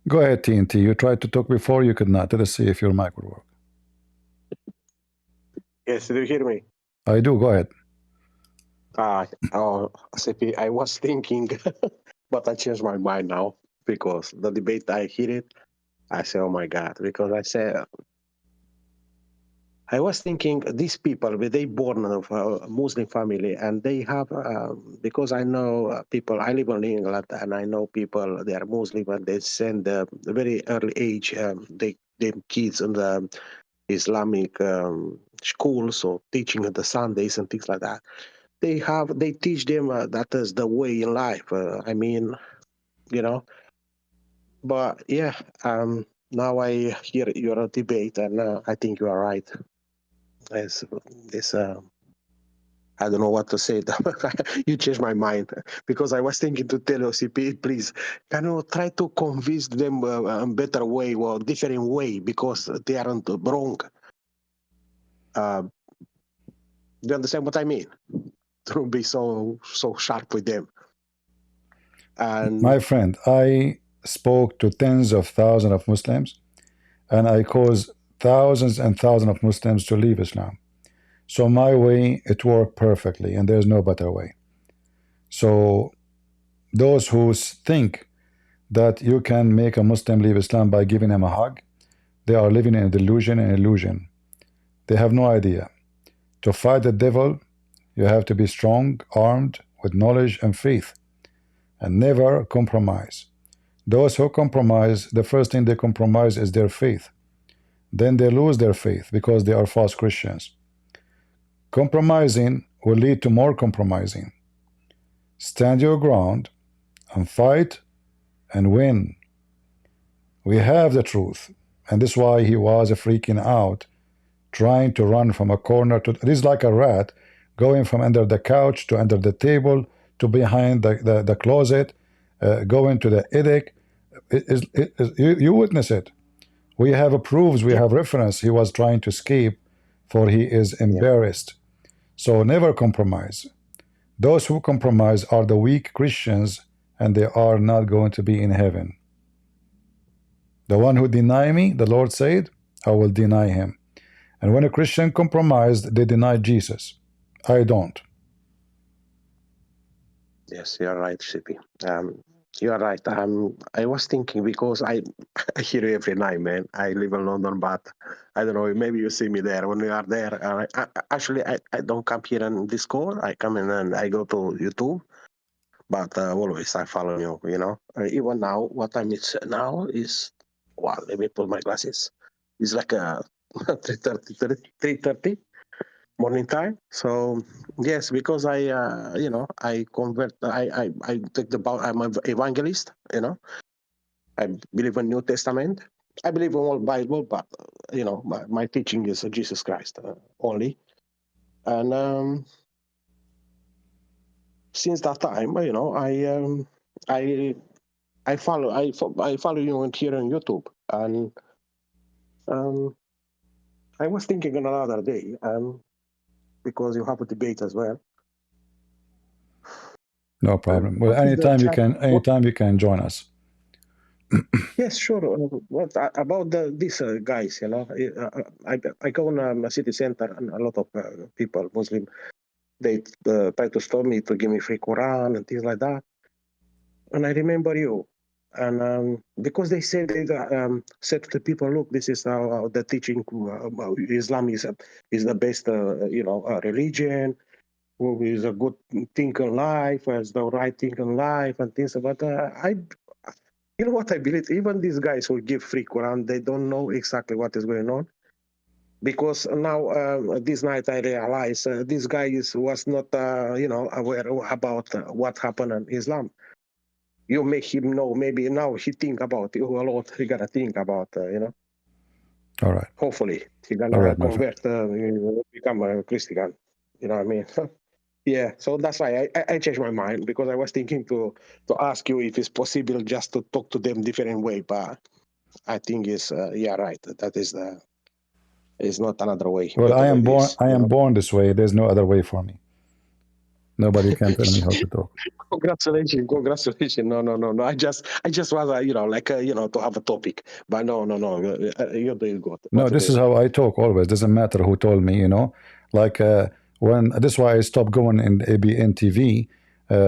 S1: Go ahead, TNT. You tried to talk before, you could not. Let us see if your mic will work.
S16: Yes, do you hear me?
S1: I do. Go ahead.
S16: CP, I was thinking, but I changed my mind now because the debate I hear it, I say, oh my God, because I was thinking these people, they born of a Muslim family and they have, because I know people, I live in England and I know people, they are Muslim and they send a very early age, they them kids in the Islamic schools or teaching on the Sundays and things like that. They teach them that is the way in life. I mean, you know. But yeah, now I hear your debate, and I think you are right. This I don't know what to say. You changed my mind because I was thinking to tell OCP, please, can you try to convince them a better way or different way because they aren't wrong. Do you understand what I mean? Don't be so sharp with them. And
S1: my friend, I spoke to tens of thousands of Muslims, and I caused thousands and thousands of Muslims to leave Islam. So my way, it worked perfectly, and there's no better way. So those who think that you can make a Muslim leave Islam by giving him a hug, they are living in a delusion and illusion. They have no idea. To fight the devil, you have to be strong, armed with knowledge and faith, and never compromise. Those who compromise, the first thing they compromise is their faith. Then they lose their faith because they are false Christians. Compromising will lead to more compromising. Stand your ground and fight and win. We have the truth, and this is why he was freaking out, trying to run from a corner to. It is like a rat going from under the couch to under the table to behind the closet, going to the attic. You witness it. We have proofs, we have reference. He was trying to escape, for he is embarrassed. So never compromise. Those who compromise are the weak Christians, and they are not going to be in heaven. The one who deny me, the Lord said, I will deny him. And when a Christian compromised, they denied Jesus. I don't.
S16: Yes, you're right, CP. You are right. I was thinking because I hear you every night, man. I live in London, but I don't know. Maybe you see me there. When we are there, actually, I don't come here on Discord. I come in and I go to YouTube. But always I follow you. You know, even now, what time it's now is. Well, let me put my glasses. It's like 3:30 morning time. So yes, because I convert. I take the. I'm an evangelist. You know, I believe in New Testament. I believe in all Bible, but my teaching is Jesus Christ only. And since that time, I follow you here on YouTube, and I was thinking on another day, because you have a debate as well.
S1: No problem. Well, anytime you can join us.
S16: Yes, sure. What about these guys? I go on a city center, and a lot of people, Muslim, they try to stop me to give me free Quran and things like that. And I remember you, and because they said they said to the people, look, this is how the teaching Islam is the best, religion. Who is a good thing in life, has the right thing in life, and things. But you know what I believe? Even these guys who give free Quran, they don't know exactly what is going on. Because now, this night, I realized this guy was not, aware about what happened in Islam. You make him know. Maybe now he think about it a lot. He gotta think about,
S1: All right.
S16: Hopefully, he gonna convert, become a Christian. You know what I mean? Yeah, so that's why I changed my mind, because I was thinking to ask you if it's possible just to talk to them different way, but I think it's right. That is not another way.
S1: Well, I am born this way. There's no other way for me. Nobody can tell me how to talk.
S16: Congratulations. No. I just was, to have a topic, but no. You're doing good.
S1: No, this is how I talk always. Doesn't matter who told me, when this is why I stopped going in ABN TV.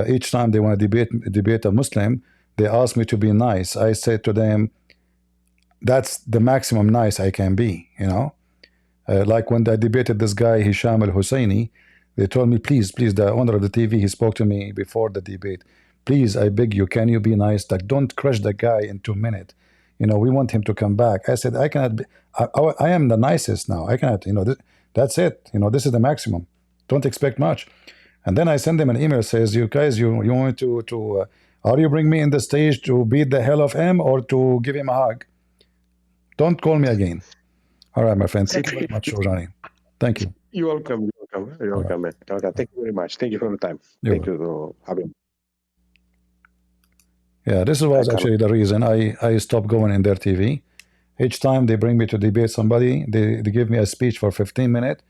S1: Each time they want to debate a Muslim, they ask me to be nice. I say to them, that's the maximum nice I can be, like when I debated this guy Hisham al-Husseini, they told me, please, the owner of the TV, he spoke to me before the debate, please, I beg you, can you be nice? Like, don't crush the guy in 2 minutes. you know, we want him to come back. I said, I cannot be, I am the nicest now. I cannot, you know, that's it. You know, this is the maximum. Don't expect much. And then I send him an email, says, you guys, you want me to or you bring me in the stage to beat the hell of him or to give him a hug. Don't call me again. All right, my friend. Thank you very much, Johnny. Thank you.
S16: You're welcome. You're welcome. You're welcome, man. Okay, thank you very much. Thank you for the time. Thank you, Habib.
S1: Yeah, this was actually the reason I stopped going in their TV. Each time they bring me to debate somebody, they give me a speech for 15 minutes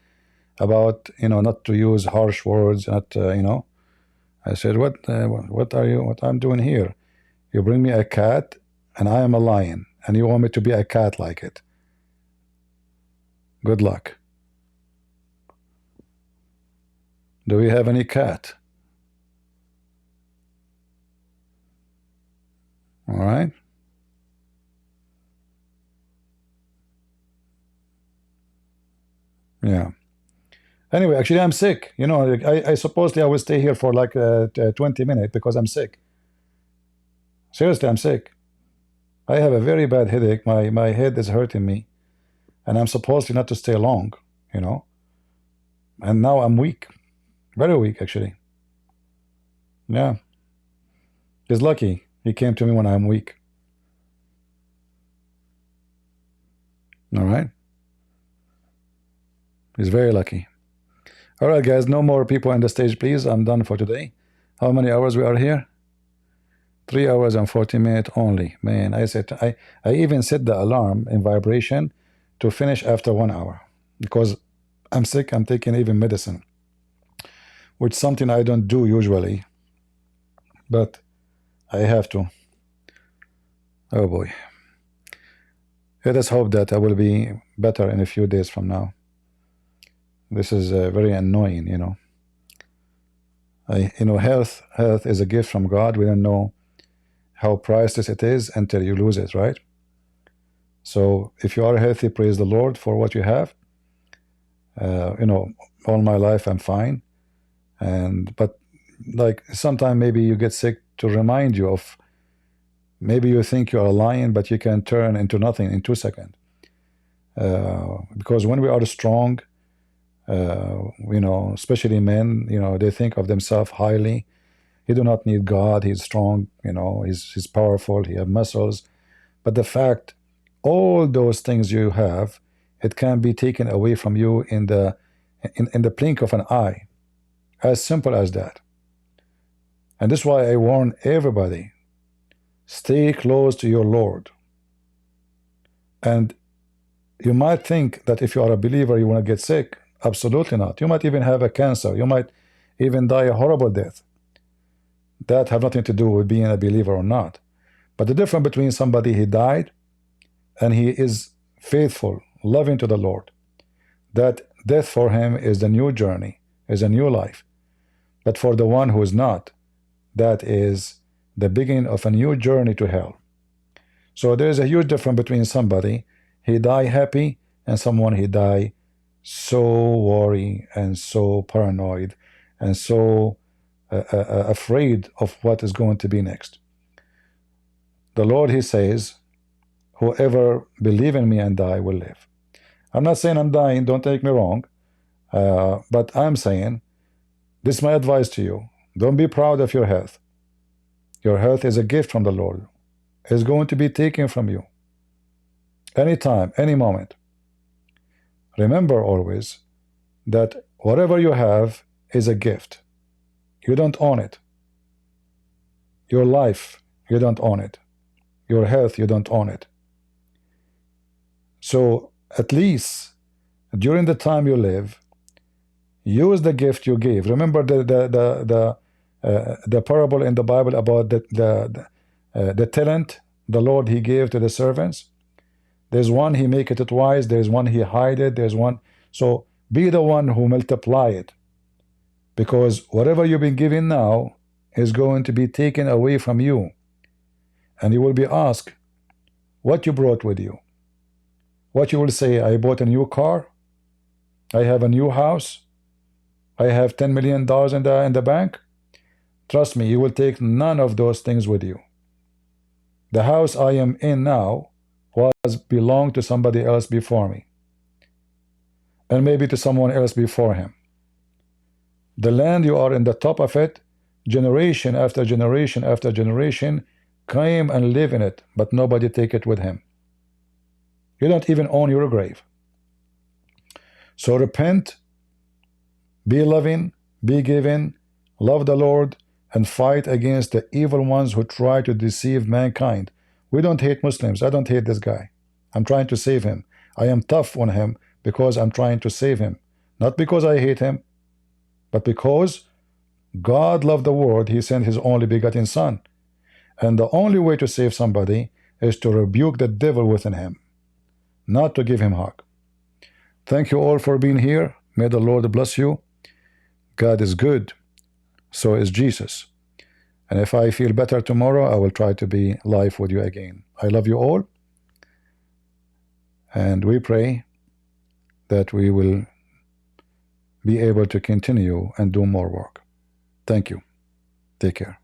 S1: about, you know, not to use harsh words, not, you know. I said, what I'm doing here? You bring me a cat and I am a lion and you want me to be a cat like it. Good luck. Do we have any cat? All right. Yeah. Anyway, actually, I'm sick. You know, I supposedly I will stay here for like 20 minutes because I'm sick. Seriously, I'm sick. I have a very bad headache. My head is hurting me. And I'm supposed not to stay long, you know. And now I'm weak. Very weak, actually. Yeah. He's lucky. He came to me when I'm weak. All right. He's very lucky. All right, guys. No more people on the stage, please. I'm done for today. How many hours we are here? 3 hours and 40 minutes only. Man, I said I even set the alarm in vibration to finish after 1 hour because I'm sick. I'm taking even medicine, which is something I don't do usually, but I have to. Oh boy. Let us hope that I will be better in a few days from now. This is very annoying, you know. You know, health is a gift from God. We don't know how priceless it is until you lose it, right? So if you are healthy, praise the Lord for what you have. You know, all my life I'm fine, but like sometimes maybe you get sick to remind you of. Maybe you think you're a lion, but you can turn into nothing in 2 seconds. Because when we are strong, you know, especially men, you know, they think of themselves highly. He do not need God. He's strong. You know, he's powerful. He have muscles. But the fact, all those things you have, it can be taken away from you in the blink of an eye. As simple as that. And this is why I warn everybody. Stay close to your Lord. And you might think that if you are a believer, you want to get sick. Absolutely not. You might even have a cancer. You might even die a horrible death. That have nothing to do with being a believer or not. But the difference between somebody he died and he is faithful, loving to the Lord, that death for him is the new journey, is a new life. But for the one who is not, that is the beginning of a new journey to hell. So there is a huge difference between somebody he die happy and someone he die so worried and so paranoid and so afraid of what is going to be next. The Lord, he says, whoever believe in me and die will live. I'm not saying I'm dying, don't take me wrong, but I'm saying this is my advice to you. Don't be proud of your health. Your health is a gift from the Lord. It's going to be taken from you anytime, any moment. Remember always that whatever you have is a gift. You don't own it. Your life, you don't own it. Your health, you don't own it. So at least during the time you live, use the gift you gave. Remember the parable in the Bible about the talent the Lord he gave to the servants. There's one he make it wise, there's one he hide it, there's one. So be the one who multiply it, because whatever you've been given now is going to be taken away from you, and you will be asked what you brought with you. What you will say, I bought a new car, I have a new house, I have $10 million in the bank. Trust me, you will take none of those things with you. The house I am in now was belonged to somebody else before me, and maybe to someone else before him. The land, you are in the top of it, generation after generation after generation came and live in it, but nobody take it with him. You don't even own your grave. So repent, be loving, be giving, love the Lord, and fight against the evil ones who try to deceive mankind. We don't hate Muslims. I don't hate this guy. I'm trying to save him. I am tough on him because I'm trying to save him. Not because I hate him, but because God loved the world. He sent his only begotten Son. And the only way to save somebody is to rebuke the devil within him, not to give him a hug. Thank you all for being here. May the Lord bless you. God is good. So is Jesus. And if I feel better tomorrow, I will try to be live with you again. I love you all. And we pray that we will be able to continue and do more work. Thank you. Take care.